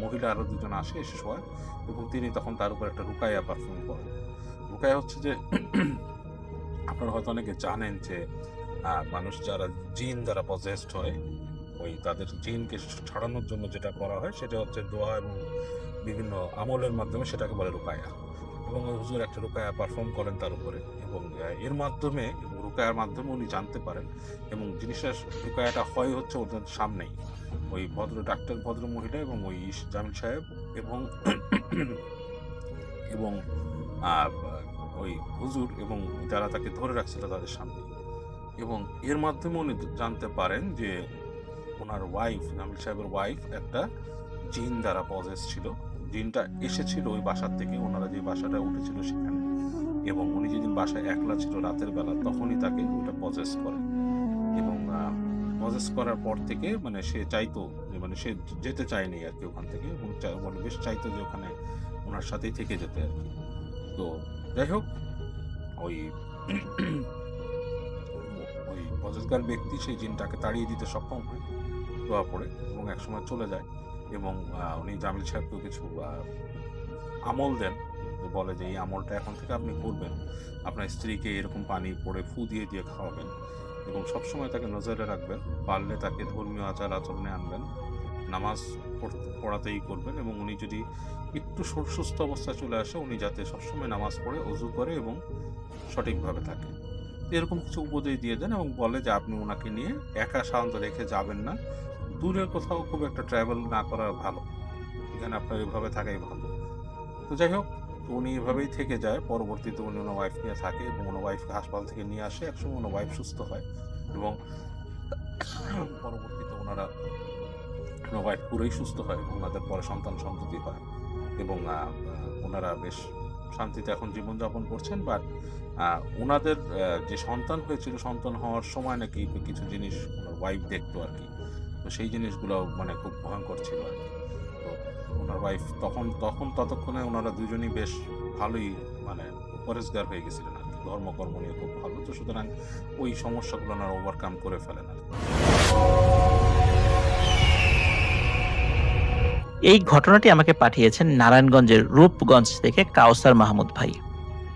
মহিলা আরও 2 জন আসে, এসে শোয়ায়, এবং তিনি তখন তার উপর একটা রুকাইয়া পারফর্ম করেন। রুকাইয়া হচ্ছে যে আপনারা হয়তো অনেকে জানেন যে মানুষ যারা জিন দ্বারা পজেসড হয়, ওই তাদের জিনকে ছাড়ানোর জন্য যেটা করা হয় সেটা হচ্ছে দোয়া এবং বিভিন্ন আমলের মাধ্যমে, সেটাকে বলে রুকায়া, এবং ওই হুজুর একটা রুকায়া পারফর্ম করেন তার উপরে, এবং এর মাধ্যমে রুকায়ার মাধ্যমে উনি জানতে পারেন, এবং জিনিসটা রুকায়াটা হয় হচ্ছে ওদের সামনেই, ওই ভদ্র মহিলা এবং ওই জামিল সাহেব এবং ওই হুজুর এবং যারা তাকে ধরে রাখছিল তাদের সামনে, এবং এর মাধ্যমে উনি জানতে পারেন যে ওনার ওয়াইফ, জামিল সাহেবের ওয়াইফ একটা জিন দ্বারা পজেস ছিল, জিনটা এসেছিল ওই বাসার থেকে, ওনারা যে বাসাটা উঠেছিল সেখানে, এবং উনি যেদিন বাসায় একলা ছিল রাতের বেলা, তখনই তাকে ওইটা পজেস করে। এবং পজেস করার পর থেকে মানে সে চাইতো যে, মানে সে যেতে চায়নি আর কি ওখান থেকে, এবং মানে বেশ চাইতো যে ওখানে ওনার সাথেই থেকে যেতে আর কি। তো যাই হোক, ওই ওই পজেসগার ব্যক্তি সেই জিনটাকে তাড়িয়ে দিতে সক্ষম হয় দোয়া পড়ে, এবং একসময় চলে যায়। এবং উনি জামিল সাহেবকেও কিছু আমল দেন, যে বলে যে এই আমলটা এখন থেকে আপনি করবেন, আপনার স্ত্রীকে এরকম পানি পড়ে ফু দিয়ে দিয়ে খাওয়াবেন, এবং সবসময় তাকে নজরে রাখবেন, পারলে তাকে ধর্মীয় আচার আচরণে আনবেন, নামাজ পড়াতেই করবেন, এবং উনি যদি একটু সুস্থ অবস্থায় চলে আসে, উনি যাতে সবসময় নামাজ পড়ে অজু করে এবং সঠিকভাবে থাকে। এরকম কিছু উপদেশ দিয়ে দেন, এবং বলে যে আপনি ওনাকে নিয়ে একা সাধারণত রেখে যাবেন না, দূরের কোথাও খুব একটা ট্রাভেল না করা ভালো, এখানে আপনার এভাবে থাকাই ভালো। তো যাই হোক, তো উনি এভাবেই থেকে যায়। পরবর্তীতে উনি ওনার ওয়াইফ নিয়ে থাকে, এবং ওনার ওয়াইফকে হাসপাতাল থেকে নিয়ে আসে। একসময় ওনার ওয়াইফ সুস্থ হয়, এবং পরবর্তীতে ওনার ওয়াইফ পুরোই সুস্থ হয়, এবং ওনাদের পরে সন্তান সন্ততি হয়, এবং ওনারা বেশ শান্তিতে এখন জীবনযাপন করছেন। বাট ওনাদের যে সন্তান হয়েছিল, সন্তান হওয়ার সময় নাকি কিছু জিনিস ওনার ওয়াইফ দেখতো আর কি। তো সেই জিনিসগুলো মানে খুব ভয়ঙ্কর ছিল আর কি। তো ওনার ওয়াইফ ততক্ষণে ওনারা দুজনই বেশ ভালোই মানে পরেশগার হয়ে গেছিলেন আর কি, ধর্মকর্ম নিয়ে খুব ভালো। তো সুতরাং ওই সমস্যাগুলো ওনারা ওভারকাম করে ফেলেন আর কি। এই ঘটনাটি আমাকে পাঠিয়েছেন নারায়ণগঞ্জের রূপগঞ্জ থেকে কাউসার মাহমুদ ভাই।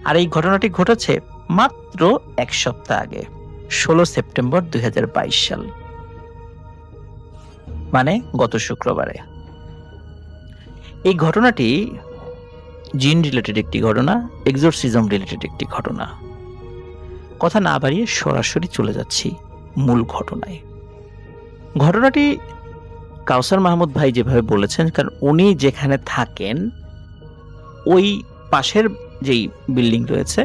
আর এই ঘটনাটি ঘটেছে মাত্র 1 সপ্তাহ আগে, 16 সেপ্টেম্বর 2022 সাল, মানে গত শুক্রবারে। এই ঘটনাটি জিন রিলেটেড একটি ঘটনা, এক্সোরসিজম রিলেটেড একটি ঘটনা। কথা না বাড়িয়ে সরাসরি চলে যাচ্ছি মূল ঘটনায়। ঘটনাটি কাউসার মাহমুদ ভাই যেভাবে বলেছেন, কারণ উনি যেখানে থাকেন ওই পাশের যেই বিল্ডিং রয়েছে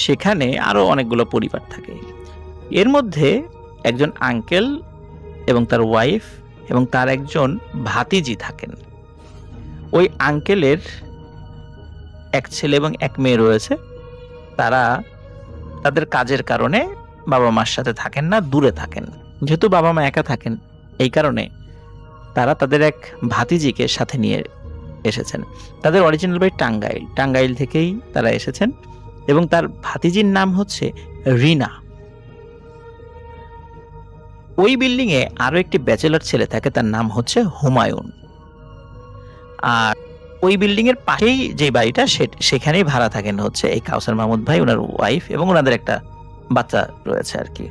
সেখানে আরো অনেকগুলো পরিবার থাকে। এর মধ্যে একজন আঙ্কেল এবং তার ওয়াইফ এবং তার একজন ভাতিজি থাকেন। ওই আঙ্কেলের এক ছেলে এবং এক মেয়ে রয়েছে। তারা তাদের কাজের কারণে বাবা মার সাথে থাকেন না, দূরে থাকেন। যেহেতু বাবা মা একা থাকেন, এই কারণে তারা তাদের এক ভাতিজিকে সাথে নিয়ে এসেছেন। তাদের অরিজিনাল বাড়ি টাঙ্গাইল, টাঙ্গাইল থেকেই তারা এসেছেন, এবং তার ভাতিজির নাম হচ্ছে রিনা। ওই বিল্ডিং এ আরো একটি ব্যাচেলর ছেলে থাকে, তার নাম হচ্ছে হুমায়ুন। আর ওই বিল্ডিং এর পাশেই যে বাড়িটা সেখানেই ভাড়া থাকেন হচ্ছে এই কাউসার মাহমুদ ভাই, ওনার ওয়াইফ এবং ওনাদের একটা বাচ্চা রয়েছে আর কি।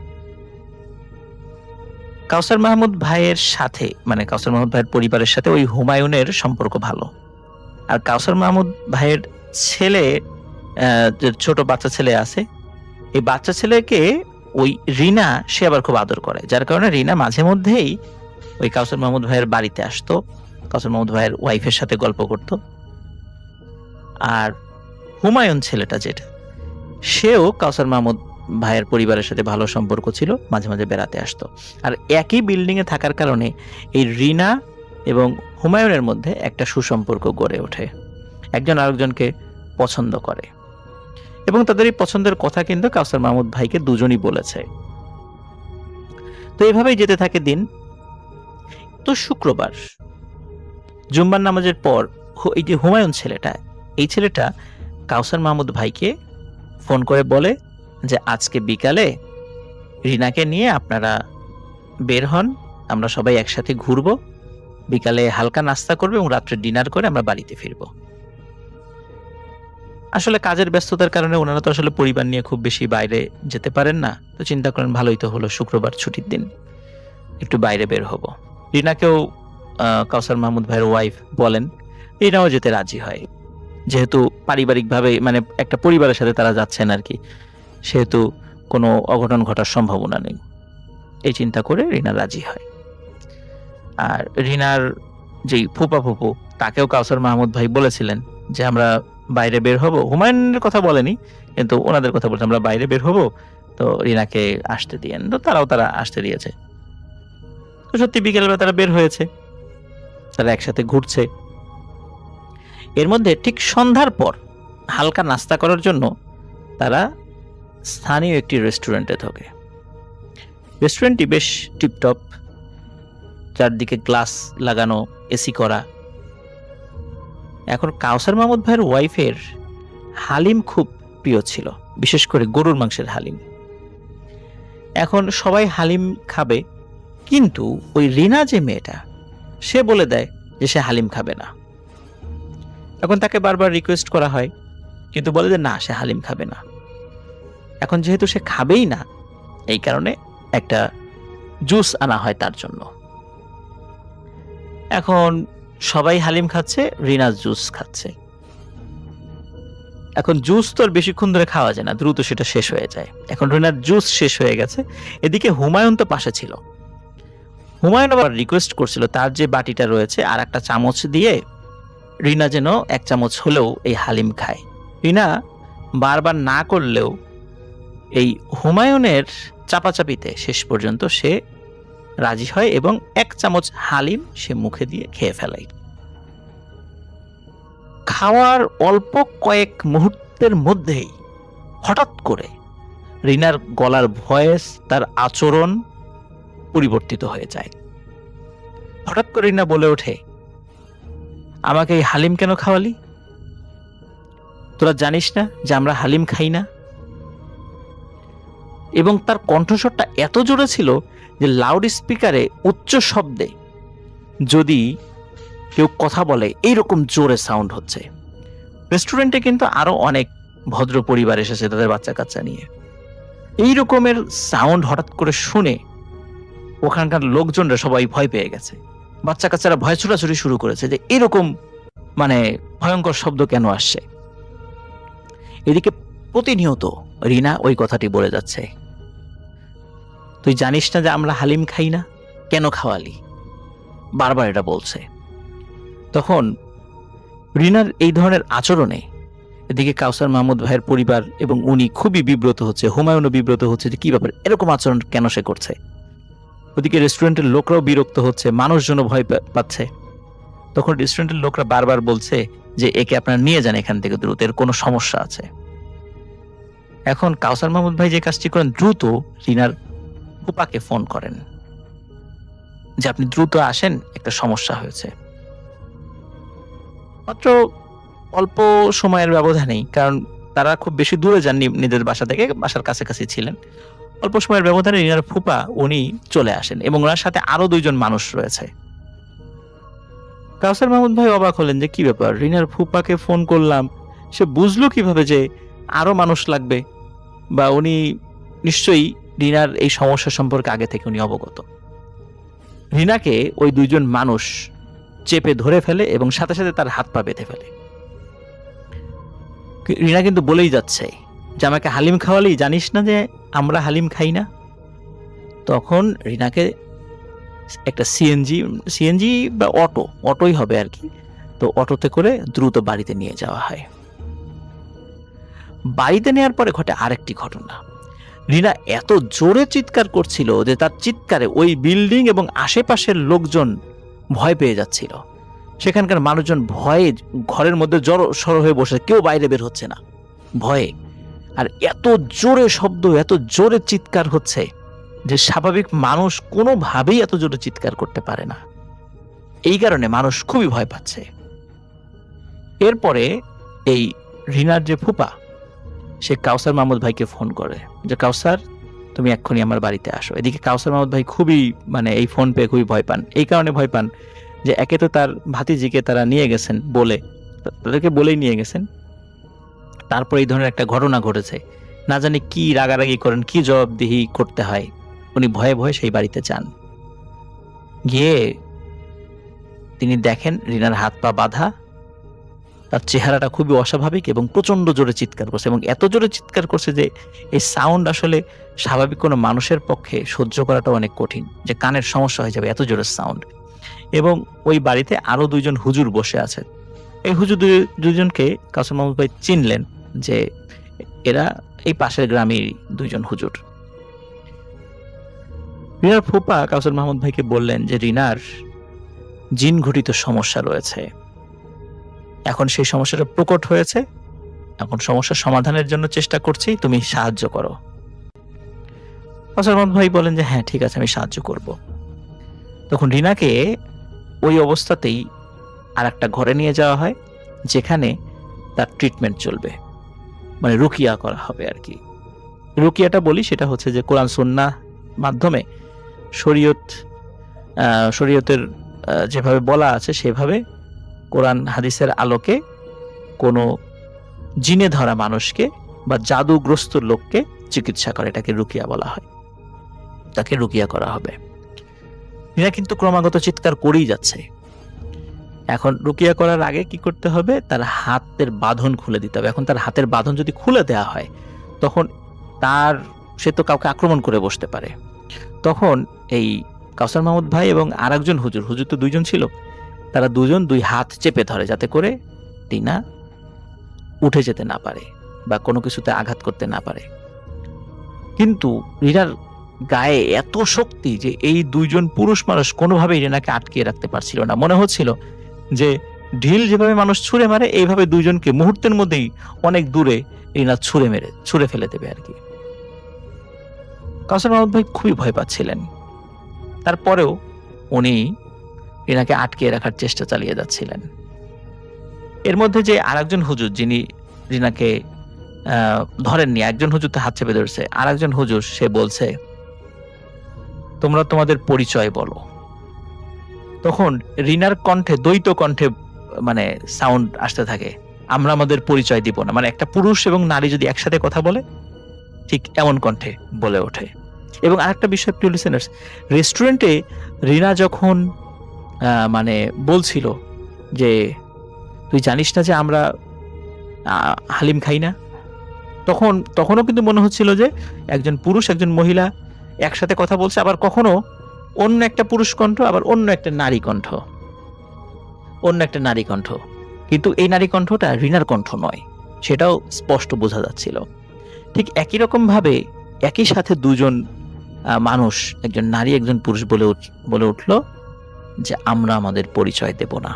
কাউসার মাহমুদ ভাইয়ের সাথে মানে কাউসার মাহমুদ ভাইয়ের পরিবারের সাথে ওই হুমায়ুনের সম্পর্ক ভালো। আর কাউসার মাহমুদ ভাইয়ের ছেলে, যে ছোট বাচ্চা ছেলে আছে, এই বাচ্চা ছেলেকে ওই রিনা সে আবার খুব আদর করে, যার কারণে রিনা মাঝে মধ্যেই ওই কাউসার মাহমুদ ভাইয়ের বাড়িতে আসতো, কাউসার মাহমুদ ভাইয়ের ওয়াইফের সাথে গল্প করত। আর হুমায়ুন ছেলেটা যেটা, সেও কাউসার মাহমুদ ভাইয়ের পরিবারের সাথে ভালো সম্পর্ক ছিল, মাঝে মাঝে বেড়াতে আসতো। আর একই বিল্ডিং এ থাকার কারণে এই রিনা এবং হুমায়ুনের মধ্যে একটা সুসম্পর্ক গড়ে ওঠে, একজন আরেকজনকে পছন্দ করে। এবং তাদের এই পছন্দের কথা কিন্তু কাউসার মাহমুদ ভাইকে দুজনই বলেছে। তো এইভাবেই যেতে থাকে দিন। তো শুক্রবার জুম্মার নামাজের পর এই যে হুমায়ুন ছেলেটা, এই ছেলেটা কাউসার মাহমুদ ভাইকে ফোন করে বলে যে আজকে বিকালে রিনাকে নিয়ে আপনারা বের হন, আমরা সবাই একসাথে ঘুরবো, বিকালে হালকা নাস্তা করবে এবং রাত্রে ডিনার করে আমরা বাড়িতে ফিরবো। আসলে কাজের ব্যস্ততার কারণে ওনারা তো আসলে পরিবার নিয়ে খুব বেশি বাইরে যেতে পারেন না। তো চিন্তা করেন ভালোই তো হলো, শুক্রবার ছুটির দিন, একটু বাইরে বের হব। রিনাকেও কাউসার মাহমুদ ভাইয়ের ওয়াইফ বলেন, রিনাও যেতে রাজি হয়, যেহেতু পারিবারিকভাবে মানে একটা পরিবারের সাথে তারা যাচ্ছেন আর কি, সেহেতু কোনো অঘটন ঘটার সম্ভাবনা নেই। এই চিন্তা করে রিনা রাজি হয়। আর রিনার যেই ফুপা ফুপু, তাকেও কাউসার মাহমুদ ভাই বলেছিলেন যে আমরা বাইরে বের হব। হুমায়ুনের কথা বলেনি, কিন্তু ওনাদের কথা বলছে, আমরা বাইরে বের হব, তো রিনাকে আসতে দিয়েন। তো তারা আসতে দিয়েছে। তো সত্যি বিকেলবেলা তারা বের হয়েছে, তারা একসাথে ঘুরছে। এর মধ্যে ঠিক সন্ধ্যার পর হালকা নাস্তা করার জন্য তারা স্থানীয় একটি রেস্টুরেন্টে ঢোকে। রেস্টুরেন্টটি বেশ টিপটপ, চারদিকে গ্লাস লাগানো, এসি করা। এখন কাউসার মাহমুদ ভাইয়ের ওয়াইফের হালিম খুব প্রিয় ছিল, বিশেষ করে গরুর মাংসের হালিম। এখন সবাই হালিম খাবে, কিন্তু ওই রিনা যে মেয়েটা, সে বলে দেয় যে সে হালিম খাবে না। এখন তাকে বারবার রিকোয়েস্ট করা হয়, কিন্তু বলে যে না, সে হালিম খাবে না। এখন যেহেতু সে খাবেই না, এই কারণে একটা জুস আনা হয় তার জন্য। এখন সবাই হালিম খাচ্ছে, রিনা জুস খাচ্ছে। এখন জুস তো আর বেশিক্ষণ ধরে খাওয়া যায় না, দ্রুত সেটা শেষ হয়ে যায়। এখন রিনার জুস শেষ হয়ে গেছে, এদিকে হুমায়ুন তো পাশে ছিল। হুমায়ুন আবার রিকোয়েস্ট করছিল তার যে বাটিটা রয়েছে আর একটা চামচ দিয়ে রিনা যেন এক চামচ হলেও এই হালিম খায়। রিনা বারবার না করলেও এই হুমায়ুনের চাপাচাপিতে শেষ পর্যন্ত সে রাজি হয় এবং এক চামচ হালিম সে মুখে দিয়ে খেয়ে ফেলে। খাওয়ার অল্প কয়েক মুহূর্তের মধ্যেই হঠাৎ করে রিনার গলার ভয়েস, তার আচরণ পরিবর্তিত হয়ে যায়। হঠাৎ করে রিনা বলে ওঠে, আমাকে এই হালিম কেন খাওয়ালি? তোরা জানিস না যে আমরা হালিম খাই না? এবং তার কণ্ঠস্বরটা এত জোরে ছিল যে লাউড স্পিকারে উচ্চ শব্দে যদি কেউ কথা বলে এইরকম জোরে সাউন্ড হচ্ছে। রেস্টুরেন্টে কিন্তু আরো অনেক ভদ্র পরিবার এসেছে তাদের বাচ্চা কাচ্চা নিয়ে। এই রকমের সাউন্ড হঠাৎ করে শুনে ওখানকার লোকজনরা সবাই ভয় পেয়ে গেছে। বাচ্চা কাচ্চারা ভয় ছোটাছুটি শুরু করেছে যে এরকম ভয়ঙ্কর শব্দ কেন আসছে। এদিকে প্রতিনিয়ত রিনা ওই কথাটি বলে যাচ্ছে, তুই জানিস না যে আমরা হালিম খাই না, কেন খাওয়ালি? বারবার এটা বলছে। তখন রিনার এই ধরনের আচরণে এদিকে কাউসার মাহমুদ ভাইয়ের পরিবার এবং উনি খুবই বিব্রত হচ্ছে, হুমায়ুনও বিব্রত হচ্ছে যে কি ব্যাপার, এরকম আচরণ কেন সে করছে। ওদিকে রেস্টুরেন্টের লোকরাও বিরক্ত হচ্ছে, মানুষজনও ভয় পাচ্ছে। তখন রেস্টুরেন্টের লোকরা বারবার বলছে যে একে আপনারা নিয়ে যান এখান থেকে দ্রুত, এর কোনো সমস্যা আছে। এখন কাউসার মাহমুদ ভাই যে কাজটি করেন, দ্রুত রিনার ফুপাকে ফোন করেন যে আপনি দ্রুত আসেন, একটা সমস্যা হয়েছে। মাত্র অল্প সময়ের ব্যবধানেই, কারণ তারা খুব বেশি দূরে যাননি নিজের বাসা থেকে, বাসার কাছাকাছি ছিলেন। অল্প সময়ের ব্যবধানে রিনার ফুপা উনি চলে আসেন এবং ওনার সাথে আরো 2 জন মানুষ রয়েছে। কাউসার মাহমুদ ভাই অবাক হলেন যে কি ব্যাপার, রিনার ফুপাকে ফোন করলাম, সে বুঝলো কিভাবে যে আরো মানুষ লাগবে, বা উনি নিশ্চয়ই রিনার এই সমস্যা সম্পর্কে আগে থেকে উনি অবগত। রিনাকে ওই 2 জন মানুষ চেপে ধরে ফেলে এবং সাথে সাথে তার হাত পা বেঁধে ফেলে। রিনা কিন্তু বলেই যাচ্ছে যে আমাকে হালিম খাওয়ালি, জানিস না যে আমরা হালিম খাই না? তখন রিনাকে একটা সিএনজি বা অটোই হবে আর কি, তো অটোতে করে দ্রুত বাড়িতে নিয়ে যাওয়া হয়। বাড়িতে নেওয়ার পরে ঘটে আরেকটি ঘটনা। রিনা এত জোরে চিৎকার করছিল যে তার চিৎকারে ওই বিল্ডিং এবং আশেপাশের লোকজন ভয় পেয়ে যাচ্ছিল। সেখানকার মানুষজন ভয়ে ঘরের মধ্যে জড়সড় হয়ে বসে, কেউ বাইরে বের হচ্ছে না ভয়ে। আর এত জোরে শব্দ, এত জোরে চিৎকার হচ্ছে যে স্বাভাবিক মানুষ কোনোভাবেই এত জোরে চিৎকার করতে পারে না। এই কারণে মানুষ খুবই ভয় পাচ্ছে। এরপরে এই রিনার যে ফুপা, সে কাউসার মাহমুদ ভাইকে ফোন করে যে কাউসার, তুমি এক্ষুনি আমার বাড়িতে আসো। এদিকে কাউসার মাহমুদ ভাই খুবই এই ফোন পেয়ে খুবই ভয় পান। এই কারণে ভয় পান যে একে তো তার ভাতিজিকে তারা নিয়ে গেছেন, তাদেরকে বলেই নিয়ে গেছেন, তারপর এই ধরনের একটা ঘটনা ঘটেছে, না জানি কি রাগারাগি করেন, কি জবাবদিহি করতে হয়। উনি ভয়ে ভয়ে সেই বাড়িতে যান। গিয়ে তিনি দেখেন রিনার হাত পা বাঁধা, তার চেহারাটা খুবই অস্বাভাবিক এবং প্রচন্ড জোরে চিৎকার করছে, এবং এত জোরে চিৎকার করছে যে এই সাউন্ড আসলে স্বাভাবিক কোনো মানুষের পক্ষে সহ্য করাটা অনেক কঠিন, যে কানের সমস্যা হয়ে যাবে এত জোরে সাউন্ড। এবং ওই বাড়িতে আরো 2 জন হুজুর বসে আছে। এই হুজুর 2 জনকে কাউসার মাহমুদ ভাই চিনলেন যে এরা এই পাশের গ্রামের 2 জন হুজুর। রিনার ফুপা কাউসার মাহমুদ ভাইকে বললেন যে রিনার জিন ঘটিত সমস্যা রয়েছে, এখন সেই সমস্যাটা প্রকট হয়েছে, এখন সমস্যার সমাধানের জন্য চেষ্টা করছি, তুমি সাহায্য করো। কাউসার মাহমুদ ভাই বলেন যে হ্যাঁ ঠিক আছে, আমি সাহায্য করব। তখন রিনাকে ওই অবস্থাতেই আর একটা ঘরে নিয়ে যাওয়া হয়, যেখানে তার ট্রিটমেন্ট চলবে, মানে রুকিয়া করা হবে আর কি। রুকিয়াটা বলি, সেটা হচ্ছে যে কোরআন সুন্নাহ মাধ্যমে শরীয়তের যেভাবে বলা আছে সেভাবে কোরআন হাদিসের আলোকে কোনো জিনে ধরা মানুষকে বা জাদুগ্রস্ত লোককে চিকিৎসা করে, এটাকে রুকিয়া বলা হয়। তাকে রুকিয়া করা হবে। রিনা কিন্তু ক্রমাগত চিৎকার করেই যাচ্ছে। এখন রুকিয়া করার আগে কি করতে হবে, তার হাতের বাঁধন খুলে দিতে হবে। এখন তার হাতের বাঁধন যদি খুলে দেওয়া হয়, তখন সে তো কাউকে আক্রমণ করে বসতে পারে। তখন এই কাউসার মাহমুদ ভাই এবং আরেকজন হুজুর তো দুইজন ছিল, তারা দুজন দুই হাত চেপে ধরে, যাতে করে রিনা উঠে যেতে না পারে বা কোনো কিছুতে আঘাত করতে না পারে। কিন্তু রিনার গায়ে এত শক্তি যে এই দুইজন পুরুষ মানুষ কোনোভাবেই রিনাকে আটকিয়ে রাখতে পারছিল না। মনে হচ্ছিল যে ঢিল যেভাবে মানুষ ছুঁড়ে মারে, এইভাবে দুইজনকে মুহূর্তের মধ্যেই অনেক দূরে রিনা ছুঁড়ে ফেলে দেবে আর কি। কাউসার মাহমুদ ভাই খুবই ভয় পাচ্ছিলেন, তারপরেও উনি রিনাকে আটকিয়ে রাখার চেষ্টা চালিয়ে যাচ্ছিলেন। এর মধ্যে যে আরেকজন হুজুর, যিনি রিনাকে ধরেননি, একজন হুজুর তো হাত চেপে ধরছে, আরেকজন হুজুর সে বলছে তোমরা তোমাদের পরিচয় বলো। তখন রিনার কণ্ঠে, দ্বৈত কণ্ঠে মানে সাউন্ড আসতে থাকে, আমরা আমাদের পরিচয় দিব না। মানে একটা পুরুষ এবং নারী যদি একসাথে কথা বলে, ঠিক এমন কণ্ঠে বলে ওঠে। এবং আরেকটা বিষয়, প্রিয় লিসেনার্স, রেস্টুরেন্টে রিনা যখন মানে বলছিল যে তুই জানিস না যে আমরা হালিম খাই না, তখনও কিন্তু মনে হচ্ছিল যে একজন পুরুষ একজন মহিলা একসাথে কথা বলছে, আবার কখনো অন্য একটা পুরুষ কণ্ঠ, আবার অন্য একটা নারী কণ্ঠ। কিন্তু এই নারী কণ্ঠটা রিনার কণ্ঠ নয়, সেটাও স্পষ্ট বোঝা যাচ্ছিল। ঠিক একই রকম ভাবে একই সাথে দুজন মানুষ, একজন নারী একজন পুরুষ বলে উঠল যে আমরা আমাদের পরিচয় দেব না।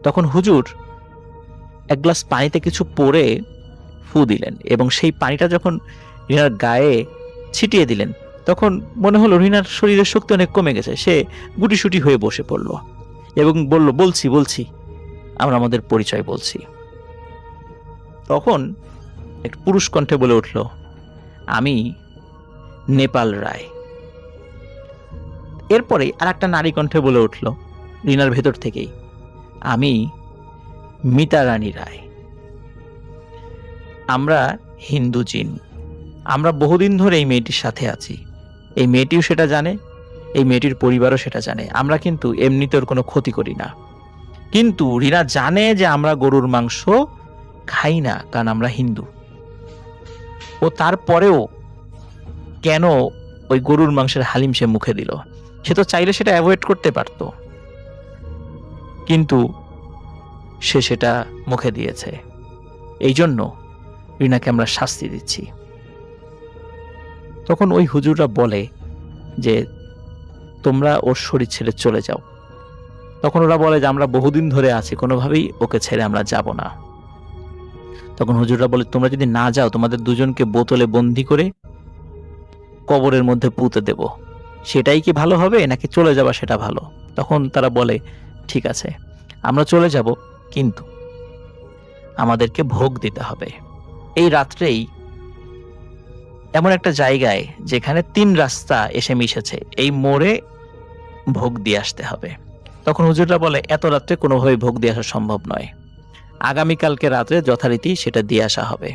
তখন হুজুর এক গ্লাস পানিতে কিছু পরে ফু দিলেন, এবং সেই পানিটা যখন রিনার গায়ে ছিটিয়ে দিলেন, তখন মনে হলো রিনার শরীরের শক্তি অনেক কমে গেছে। সে গুটিসুটি হয়ে বসে পড়ল এবং বলল, বলছি আমরা আমাদের পরিচয় বলছি। তখন এক পুরুষ কণ্ঠে বলে উঠল, আমি নেপাল রায়। এরপরে আর একটা নারী কণ্ঠে বলে উঠল রিনার ভেতর থেকেই, আমি মিতা রানী রায়। আমরা হিন্দু জিন, আমরা বহুদিন ধরে এই মেয়েটির সাথে আছি। এই মেয়েটিও সেটা জানে, এই মেয়েটির পরিবারও সেটা জানে। আমরা কিন্তু এমনিতে ওর কোনো ক্ষতি করি না। কিন্তু রিনা জানে যে আমরা গরুর মাংস খাই না, কারণ আমরা হিন্দু। ও তারপরেও কেন ওই গরুর মাংসের হালিম সে মুখে দিল? সে তো চাইলে সেটা অ্যাভয়েড করতে পারত, কিন্তু সে সেটা মুখে দিয়েছে। এই জন্য রিনাকে আমরা শাস্তি দিচ্ছি। তখন ওই হুজুররা বলে যে তোমরা ওর শরীর ছেড়ে চলে যাও। তখন ওরা বলে যে আমরা বহুদিন ধরে আছি, কোনোভাবেই ওকে ছেড়ে আমরা যাব না। তখন হুজুররা বলে তোমরা যদি না যাও, তোমাদের দুজনকে বোতলে বন্দি করে কবরের মধ্যে পুঁতে দেব। সেটাই কি ভালো হবে, নাকি চলে যাবা সেটা ভালো? তখন তারা বলে ঠিক আছে, আমরা চলে যাব, কিন্তু আমাদেরকে ভোগ দিতে হবে। এই রাত্রেই এমন একটা জায়গায় যেখানে 3 রাস্তা এসে মিশেছে, এই মোড়ে ভোগ দিয়ে আসতে হবে। তখন হুজুররা বলে এত রাত্রে কোনোভাবে ভোগ দিয়ে আসা সম্ভব নয়, আগামীকালকে রাত্রে যথারীতি সেটা দিয়ে আসা হবে,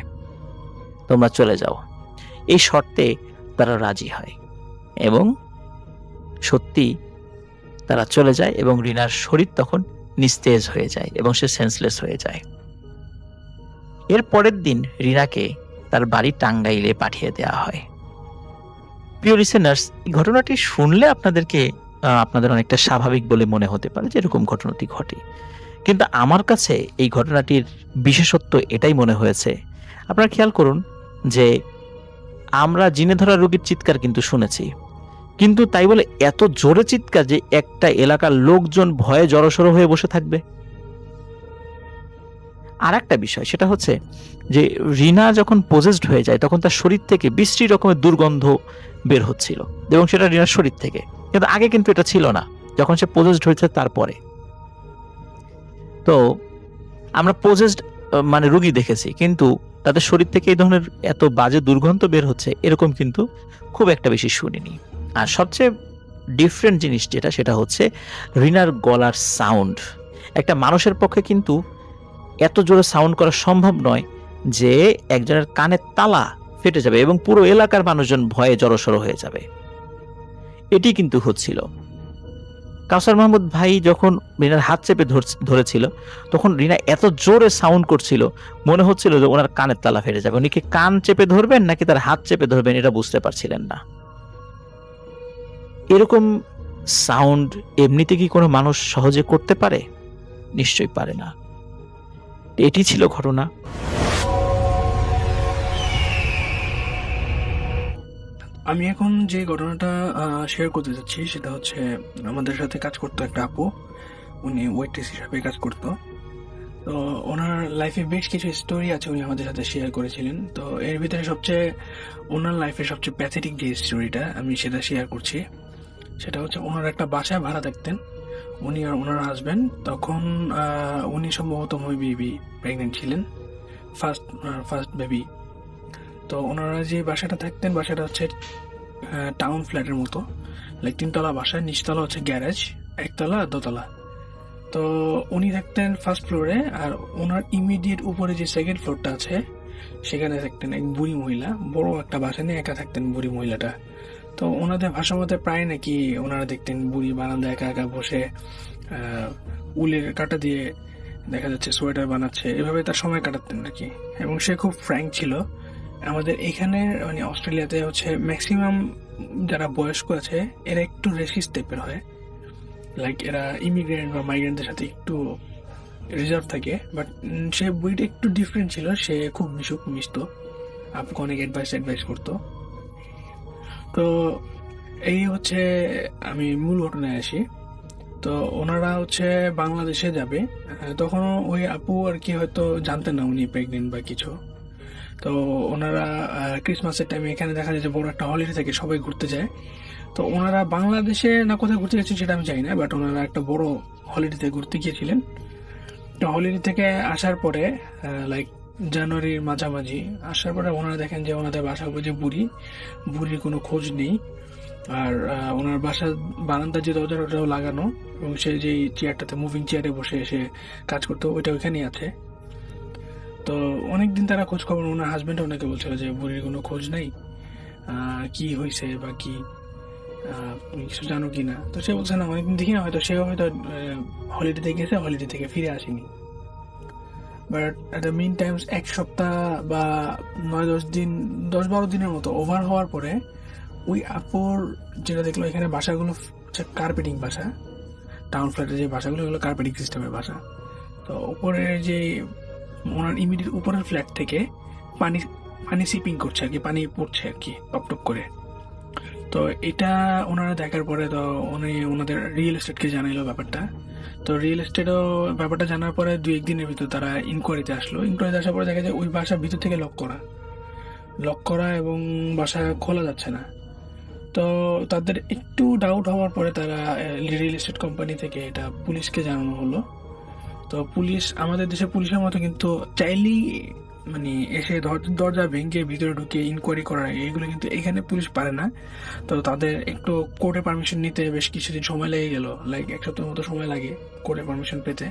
তোমরা চলে যাও। এই শর্তে তারা রাজি হয় এবং সত্যি তারা চলে যায়, এবং রিনার শরীর তখন নিস্তেজ হয়ে যায় এবং সে সেন্সলেস হয়ে যায়। এর পরের দিন রিনাকে তার বাড়ি টাঙ্গাইলে পাঠিয়ে দেওয়া হয়। প্রিয় লিসেনার্স, এই ঘটনাটি শুনলে আপনাদের অনেকটা স্বাভাবিক বলে মনে হতে পারে যে এরকম ঘটনাটি ঘটে, কিন্তু আমার কাছে এই ঘটনাটির বিশেষত্ব এটাই মনে হয়েছে। আপনারা খেয়াল করুন যে আমরা জিনে ধরা রোগীর চিৎকার কিন্তু শুনেছি, কিন্তু তাই বলে এত জোরে চিৎকার যে একটা এলাকার লোকজন ভয়ে জড়সড় হয়ে বসে থাকবে? আর একটা বিষয় সেটা হচ্ছে যে রিনা যখন পজেসড হয়ে যায় তখন তার শরীর থেকে বিশ্রী রকমের দুর্গন্ধ বের হচ্ছিল, এবং সেটা রিনার শরীর থেকে, কিন্তু আগে কিন্তু এটা ছিল না যখন সে পজেসড হয়েছে তারপরে। তো আমরা পজেসড মানে রোগী দেখেছি, কিন্তু তাদের শরীর থেকে এই ধরনের এত বাজে দুর্গন্ধ বের হচ্ছে এরকম কিন্তু খুব একটা বেশি শুনিনি। আর সবচেয়ে ডিফারেন্ট জিনিস যেটা, সেটা হচ্ছে রিনার গলার সাউন্ড। একটা মানুষের পক্ষে কিন্তু এত জোরে সাউন্ড করা সম্ভব নয় যে একজনের কানের তালা ফেটে যাবে এবং পুরো এলাকার মানুষজন ভয়ে জড়সড় হয়ে যাবে। এটি কিন্তু হচ্ছিল। কাউসার মাহমুদ ভাই যখন রিনার হাত চেপে ধরেছিল তখন রিনা এত জোরে সাউন্ড করছিল, মনে হচ্ছিল যে ওনার কানের তালা ফেটে যাবে। উনি কি কান চেপে ধরবেন নাকি তার হাত চেপে ধরবেন এটা বুঝতে পারছিলেন না। এরকম সাউন্ড এমনিতে কি কোনো মানুষ সহজে করতে পারে? নিশ্চয়ই পারে না। এটি ছিল ঘটনা। আমি এখন যে ঘটনাটা শেয়ার করতে যাচ্ছি সেটা হচ্ছে, আমাদের সাথে কাজ করতো একটা আপু, উনি ওয়েট্রেস হিসাবে কাজ করতো। তো ওনার লাইফে বেশ কিছু স্টোরি আছে উনি আমাদের সাথে শেয়ার করেছিলেন। তো এর ভিতরে ওনার লাইফের সবচেয়ে প্যাথেটিক যে স্টোরিটা আমি সেটা শেয়ার করছি, সেটা হচ্ছে ওনার একটা বাসায় ভাড়া থাকতেন উনি আর ওনার হাজব্যান্ড। তখন উনি সম্ভবত মেবি প্রেগনেন্ট ছিলেন, ফার্স্ট বেবি। তো ওনারা যে বাসাটা থাকতেন, বাসাটা হচ্ছে টাউন ফ্ল্যাটের মতো, লাইক 3 তলা বাসা, নিচতলা হচ্ছে গ্যারেজ, একতলা আর দোতলা। তো উনি থাকতেন ফার্স্ট ফ্লোরে, আর ওনার ইমিডিয়েট উপরে যে সেকেন্ড ফ্লোরটা আছে সেখানে থাকতেন এক বুড়ি মহিলা। বড় একটা বাসা নিয়ে একা থাকতেন বুড়ি মহিলাটা। তো ওনাদের ভাষা মতে প্রায় নাকি ওনারা দেখতেন বুড়ি বারান্দায় একা একা বসে উলের কাঁটা দিয়ে দেখা যাচ্ছে সোয়েটার বানাচ্ছে, এভাবে তার সময় কাটাতেন নাকি। এবং সে খুব ফ্র্যাঙ্ক ছিল। আমাদের এখানে মানে অস্ট্রেলিয়াতে হচ্ছে ম্যাক্সিমাম যারা বয়স্ক আছে এরা একটু রেসিস্ট টাইপের হয়, লাইক এরা ইমিগ্রেন্ট বা মাইগ্রেন্টদের সাথে একটু রিজার্ভ থাকে। বাট সে বুড়িটা একটু ডিফারেন্ট ছিল, সে খুব মিশতো, আপুকে অনেক অ্যাডভাইস করতো। তো এই হচ্ছে, আমি মূল ঘটনায় আসি। তো ওনারা হচ্ছে বাংলাদেশে যাবে, তখনও ওই আপু আর কি হয়তো জানতেন না উনি প্রেগনেন্ট বা কিছু। তো ওনারা ক্রিসমাসের টাইমে এখানে দেখা যায় যে বড় একটা হলিডে থেকে সবাই ঘুরতে যায়। তো ওনারা বাংলাদেশে না কোথায় ঘুরতে গেছেন সেটা আমি জানি না, বাট ওনারা একটা বড় হলিডেতে ঘুরতে গিয়েছিলেন। তো হলিডে থেকে আসার পরে লাইক জানুয়ারির মাঝামাঝি আসার পরে ওনারা দেখেন যে ওনাদের বাসার উপর যে বুড়ির কোনো খোঁজ নেই। আর ওনার বাসার বারান্দার যে দরজা ওটাও লাগানো, এবং সে যে চেয়ারটাতে মুভিং চেয়ারে বসে এসে কাজ করতো ওইটা ওইখানেই আছে। তো অনেকদিন তারা খোঁজ খবর, ওনার হাজব্যান্ড ওনাকে বলছিল যে বুড়ির কোনো খোঁজ নেই, কি হয়েছে বা কি তুমি কিছু জানো কি না। তো সে বলছে না অনেকদিন দেখি না, হয়তো সেও হয়তো হলিডেতে গেছে, হলিডে থেকে ফিরে আসেনি। But at the mean times 1 সপ্তাহ বা 10-12 দিনের মতো ওভার হওয়ার পরে ওই আপুর যেটা দেখলো এখানে বাসাগুলো হচ্ছে কার্পেটিং বাসা, টাউন ফ্ল্যাটের যে বাসাগুলো এগুলো কার্পেটিং সিস্টেমের বাসা। তো উপরের যে ওনার ইমিডিয়েট উপরের ফ্ল্যাট থেকে পানি সিপিং করছে আর কি, পানি পড়ছে আর কি টপ করে। তো এটা ওনারা দেখার পরে তো ওনাদের রিয়েল এস্টেটকে জানাইলো ব্যাপারটা। তো রিয়েল এস্টেটও ব্যাপারটা জানার পরে 2-1 দিনের ভিতর তারা ইনকোয়ারিতে আসার পরে দেখা যায় ওই বাসার ভিতর থেকে লক করা এবং বাসা খোলা যাচ্ছে না। তো তাদের একটু ডাউট হওয়ার পরে তারা রিয়েল এস্টেট কোম্পানি থেকে এটা পুলিশকে জানানো হলো। তো পুলিশ আমাদের দেশে পুলিশের মতো কিন্তু চাইলেই মানে এসে দরজা ভেঙে ভিতরে ঢুকে ইনকোয়ারি করা, এগুলো কিন্তু এখানে পুলিশ পারে না। তো তাদের একটু কোর্টে পারমিশন নিতে বেশ কিছুদিন সময় লেগে গেল, লাইক 1 সপ্তাহের মতো সময় লাগে কোর্টে পারমিশন পেতে।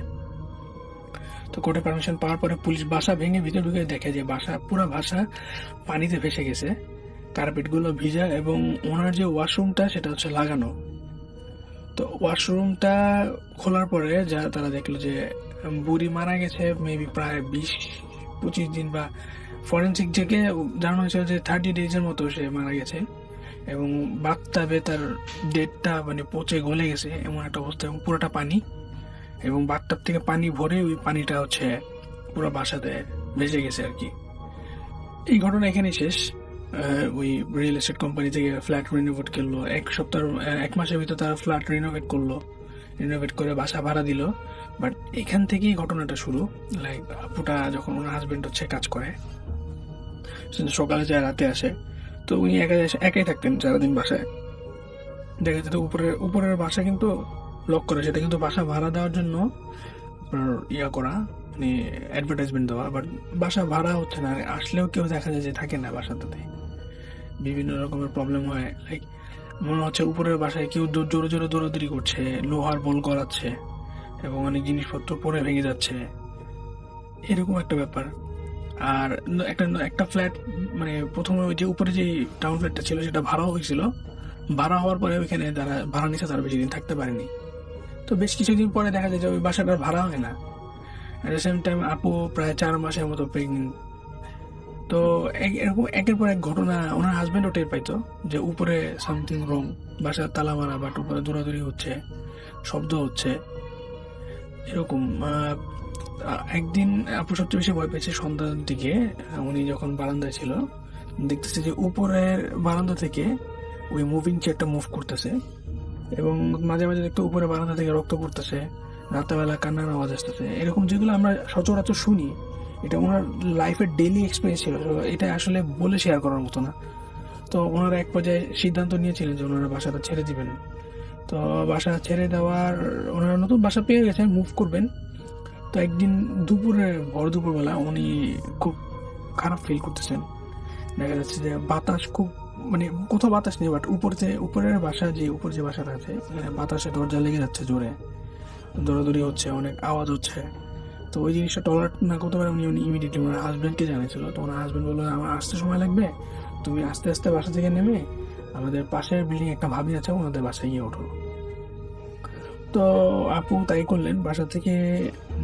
তো কোর্টে পারমিশন পাওয়ার পরে পুলিশ বাসা ভেঙে ভিতরে ঢুকে দেখে যে পুরো বাসা পানিতে ভেসে গেছে, কার্পেটগুলো ভিজা, এবং ওনার যে ওয়াশরুমটা সেটা হচ্ছে লাগানো। তো ওয়াশরুমটা খোলার পরে তারা দেখলো যে বুড়ি মারা গেছে মেবি প্রায় 20-25 দিন, বা ফরেন্সিক থেকে জানানো হয়েছে যে 30 ডেজের মতো সে মারা গেছে। এবং বাথটাবে তার ডেটটা মানে পচে গলে গেছে এমন একটা অবস্থা, এবং পুরোটা পানি, এবং বাথটাব থেকে পানি ভরে ওই পানিটা হচ্ছে পুরো বাসাতে ভেসে গেছে আর কি। এই ঘটনা এখানেই শেষ। ওই রিয়েল এস্টেট কোম্পানি থেকে ফ্ল্যাট রিনোভেট করলো 1 মাসের ভিতর তারা ফ্ল্যাট রিনোভেট করলো, রিনোভেট করে বাসা ভাড়া দিল। বাট এখান থেকেই ঘটনাটা শুরু। লাইক আপুটা যখন ওনার হাজবেন্ড হচ্ছে কাজ করে, সকালে যায় রাতে আসে, তো উনি একাই থাকতেন সারাদিন বাসায়। দেখা যেত উপরের বাসা কিন্তু লক করা, সেটা কিন্তু বাসা ভাড়া দেওয়ার জন্য আপনার করা, মানে অ্যাডভার্টাইজমেন্ট দেওয়া। বাট বাসা ভাড়া হচ্ছে না, আসলেও কেউ দেখা যায় যে থাকে না বাসাটাতে, বিভিন্ন রকমের প্রবলেম হয়। লাইক মনে হচ্ছে উপরের বাসায় কেউ জোরে জোরে দৌড়াদৌড়ি করছে, লোহার বল গলাচ্ছে এবং অনেক জিনিসপত্র পরে ভেঙে যাচ্ছে, এরকম একটা ব্যাপার। আর একটা ফ্ল্যাট, মানে প্রথমে ওই যে উপরে যে টাউন ফ্ল্যাটটা ছিল সেটা ভাড়াও হয়েছিল। ভাড়া হওয়ার পরে ওইখানে যারা ভাড়া নিচ্ছে তারা বেশি দিন থাকতে পারেনি। তো বেশ কিছুদিন পরে দেখা যায় যে ওই বাসাটার ভাড়া হয় না। অ্যাট দ্য সেম টাইম আপু প্রায় 4 মাসের মতো প্রেগনেন্ট। তো এরকম একের পর এক ঘটনা ওনার হাজব্যান্ডও টের পাইতো যে উপরে সামথিং রং, বাসার তালা মারা, বাট উপরে দৌড়াদৌড়ি হচ্ছে, শব্দ হচ্ছে এরকম। একদিন আপু সবচেয়ে বেশি ভয় পেয়েছে সন্ধ্যার দিকে। উনি যখন বারান্দায় ছিল, দেখতেছে যে উপরের বারান্দা থেকে ওই মুভিং চেয়ারটা মুভ করতেছে এবং মাঝে মাঝে দেখতে উপরে বারান্দা থেকে রক্ত পড়তেছে, রাতেবেলা কান্নার আওয়াজ আসতেছে, এরকম যেগুলো আমরা সচরাচর শুনি। এটা ওনার লাইফের ডেইলি এক্সপিরিয়েন্স ছিল, তো এটা আসলে বলে শেয়ার করার মতো না। তো ওনারা এক পর্যায়ে সিদ্ধান্ত নিয়েছিলেন যে ওনারা বাসাটা ছেড়ে দিবেন। তো বাসা ছেড়ে দেওয়ার, ওনারা নতুন বাসা পেয়ে গেছেন, মুভ করবেন। তো একদিন ভর দুপুরবেলা উনি খুব খারাপ ফিল করতেছেন। দেখা যাচ্ছে যে বাতাস খুব, মানে কোথাও বাতাস নেই, বাট উপরের বাসা, যে উপর যে বাসাটা আছে, বাতাসে দরজা লেগে যাচ্ছে, জোরে দৌড়াদৌড়ি হচ্ছে, অনেক আওয়াজ হচ্ছে। তো ওই জিনিসটা টলারেট না করতে পারে উনি ইমিডিয়েটলি ওনার হাজব্যান্ডকে জানিয়েছিল। তো ওনার হাজব্যান্ড বললো, আমার আসতে সময় লাগবে, তুমি আস্তে আস্তে বাসা থেকে নেমে আমাদের পাশের বিল্ডিং একটা ভাবি আছে, ওনাদের বাসায় গিয়ে ওঠো। তো আপু তাই করলেন, বাসা থেকে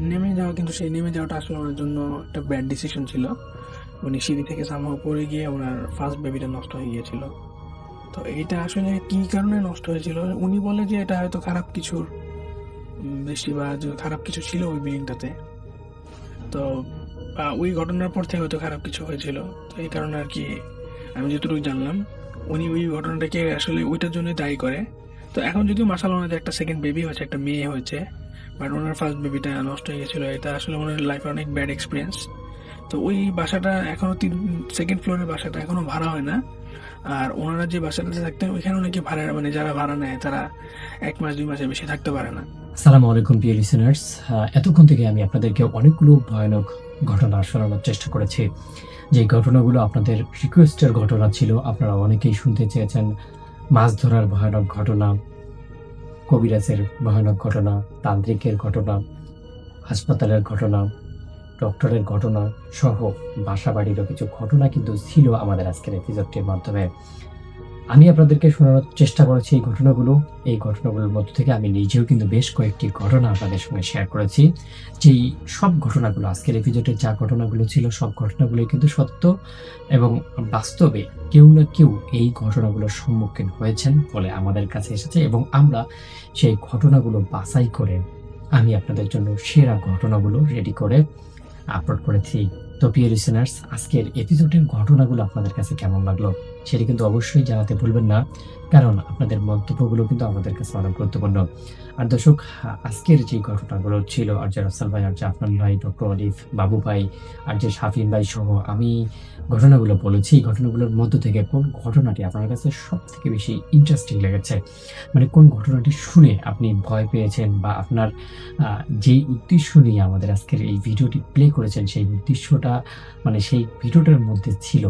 নেমে যাওয়া। কিন্তু সেই নেমে যাওয়াটা আসলে ওনার জন্য একটা ব্যাড ডিসিশন ছিল। উনি সিঁড়ি থেকে সামহাও পড়ে গিয়ে ওনার ফার্স্ট বেবিটা নষ্ট হয়ে গিয়েছিল। তো এইটা আসলে কি কারণে নষ্ট হয়েছিল, উনি বলে যে এটা হয়তো খারাপ কিছুর বেশি, বা খারাপ কিছু ছিল ওই বিল্ডিংটাতে। তো ওই ঘটনার পর থেকে হয়তো খারাপ কিছু হয়েছিল। তো এই কারণে আর কি আমি যতটুকু জানলাম, উনি ওই ঘটনাটাকে আসলে ওইটার জন্য দায়ী করে। তো এখন যদিও মাশাআল্লাহ ওনাদের একটা সেকেন্ড বেবি হয়েছে, একটা মেয়ে হয়েছে, বাট ওনার ফার্স্ট বেবিটা নষ্ট হয়ে গেছিলো। এটা আসলে ওনার লাইফে অনেক ব্যাড এক্সপিরিয়েন্স। তো ওই বাসাটা এখনও সেকেন্ড ফ্লোরের বাসাটা এখনও ভাড়া হয় না। আর ওনারা যে বাসাটাতে থাকতেন ওইখানে অনেকে ভাড়া, মানে যারা ভাড়া নেয় তারা 1 মাস 2 মাসের বেশি থাকতে পারে না। আসসালামু আলাইকুম প্রিয় লিসেনার্স, এতক্ষণ থেকে আমি আপনাদেরকে অনেকগুলো ভয়ানক ঘটনা শোনানোর চেষ্টা করেছি। যে ঘটনাগুলো আপনাদের রিকোয়েস্টের ঘটনা ছিল, আপনারা অনেকেই শুনতে চেয়েছেন। মাছ ধরার ভয়ানক ঘটনা, কবিরাজের ভয়ানক ঘটনা, তান্ত্রিকের ঘটনা, হাসপাতালের ঘটনা, ডক্টরের ঘটনা সহ বাসা বাড়িরও কিছু ঘটনা কিন্তু ছিল আমাদের আজকের এপিসোডটির মাধ্যমে। আমি আপনাদেরকে শোনানোর চেষ্টা করেছি এই ঘটনাগুলোর মধ্য থেকে আমি নিজেও কিন্তু বেশ কয়েকটি ঘটনা আপনাদের সঙ্গে শেয়ার করেছি। যেই সব ঘটনাগুলো, আজকের এপিসোডে যা ঘটনাগুলো ছিল সব ঘটনাগুলোই কিন্তু সত্য এবং বাস্তবে কেউ না কেউ এই ঘটনাগুলোর সম্মুখীন হয়েছেন বলে আমাদের কাছে এসেছে এবং আমরা সেই ঘটনাগুলো বাছাই করে আমি আপনাদের জন্য সেরা ঘটনাগুলো রেডি করে আপলোড করেছি। তো প্রিয় লিসেনার্স, আজকের এপিসোডের ঘটনাগুলো আপনাদের কাছে কেমন লাগলো সেটি কিন্তু অবশ্যই জানাতে ভুলবেন না, কারণ আপনাদের মন্তব্যগুলো কিন্তু আমাদের কাছে অনেক গুরুত্বপূর্ণ। আর দর্শক, আজকের যে ঘটনাগুলো ছিল, আর যে রাসেল ভাই, আর যে আফনান ভাই, ডক্টর আলিফ, বাবু ভাই, আর যে শাফিন ভাই সহ আমি ঘটনাগুলো বলেছি, এই ঘটনাগুলোর মধ্য থেকে কোন ঘটনাটি আপনার কাছে সব থেকে বেশি ইন্টারেস্টিং লেগেছে, মানে কোন ঘটনাটি শুনে আপনি ভয় পেয়েছেন, বা আপনার যেই উদ্দেশ্য নিয়ে আমাদের আজকের এই ভিডিওটি প্লে করেছেন সেই উদ্দেশ্যটা, মানে সেই ভিডিওটার মধ্যে ছিল,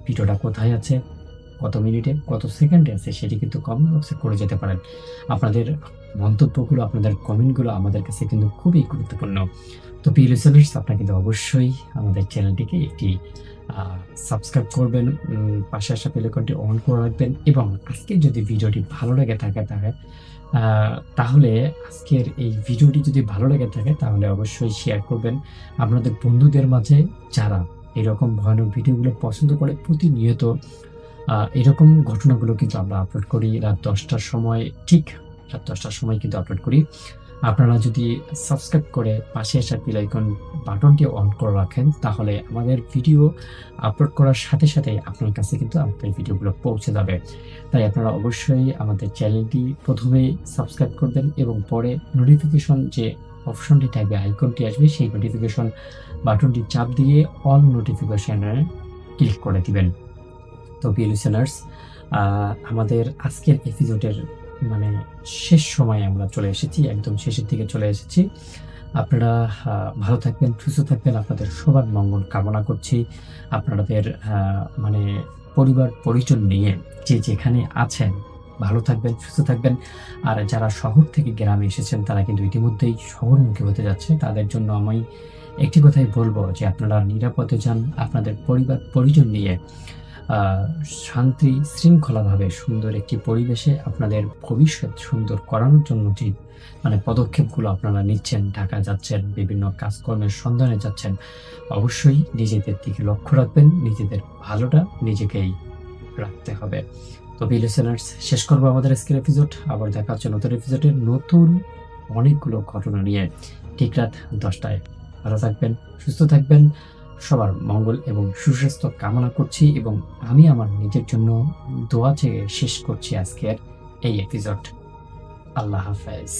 ভিডিওটা কোথায় আছে, কত মিনিটে, কত সেকেন্ডে আছে, সেটি কিন্তু কমেন্ট বক্সে করে যেতে পারেন। আপনাদের মন্তব্যগুলো, আপনাদের কমেন্টগুলো আমাদের কাছে কিন্তু খুবই গুরুত্বপূর্ণ। তো প্রিয় লিসেনার্স, আপনারা কিন্তু অবশ্যই আমাদের চ্যানেলটিকে একটি সাবস্ক্রাইব করবেন, পাশে আসা বেল আইকনটি অন করে রাখবেন, এবং আজকে যদি ভিডিওটি ভালো লেগে থাকে তাহলে আজকের এই ভিডিওটি যদি ভালো লেগে থাকে তাহলে অবশ্যই শেয়ার করবেন আপনাদের বন্ধুদের মাঝে, যারা এরকম ভয়ানক ভিডিওগুলো পছন্দ করে। প্রতিনিয়ত এরকম ঘটনাগুলো কিন্তু আমরা আপলোড করি রাত 10টার সময়, ঠিক রাত 10টার সময় কিন্তু আপলোড করি। আপনারা যদি সাবস্ক্রাইব করে পাশে আসা বেল আইকন বাটনটি অন করে রাখেন, তাহলে আমাদের ভিডিও আপলোড করার সাথে সাথে আপনার কাছে কিন্তু আমাদের ভিডিওগুলো পৌঁছে যাবে। তাই আপনারা অবশ্যই আমাদের চ্যানেলটি প্রথমেই সাবস্ক্রাইব করবেন এবং পরে নোটিফিকেশন যে অপশনটি থাকবে, আইকনটি আসবে, সেই নোটিফিকেশন বাটনটি চাপ দিয়ে অল নোটিফিকেশনে ক্লিক করে দিবেন। তো প্রিয় লিসেনার্স, আমাদের আজকের এপিসোডের মানে শেষ সময়ে আমরা চলে এসেছি, একদম শেষের দিকে চলে এসেছি। আপনারা ভালো থাকবেন, সুস্থ থাকবেন, আপনাদের সবার মঙ্গল কামনা করছি। আপনাদের মানে পরিবার পরিজন নিয়ে যে যেখানে আছেন ভালো থাকবেন, সুস্থ থাকবেন। আর যারা শহর থেকে গ্রামে এসেছেন তারা কিন্তু ইতিমধ্যেই শহরমুখী হতে যাচ্ছে, তাদের জন্য আমি একটি কথাই বলবো যে আপনারা নিরাপদে যান, আপনাদের পরিবার পরিজন নিয়ে শান্তি শৃঙ্খলাভাবে সুন্দর একটি পরিবেশে আপনাদের ভবিষ্যৎ সুন্দর করানোর জন্য যে মানে পদক্ষেপগুলো আপনারা নিচ্ছেন, ঢাকা যাচ্ছেন, বিভিন্ন কাজকর্মের সন্ধানে যাচ্ছেন, অবশ্যই নিজেদের দিকে লক্ষ্য রাখবেন। নিজেদের ভালোটা নিজেকেই রাখতে হবে। তো লিসেনার্স, শেষ করবো আমাদের আজকের এপিসোড। আবার দেখা হচ্ছে নতুন এপিসোডের নতুন অনেকগুলো ঘটনা নিয়ে ঠিক রাত 10টায়। ভালো থাকবেন, সুস্থ থাকবেন, সবার মঙ্গল এবং সুস্বাস্থ্য কামনা করছি এবং আমি আমার নিজের জন্য দোয়া চেয়ে শেষ করছি আজকের এই এপিসোড। আল্লাহ হাফেজ।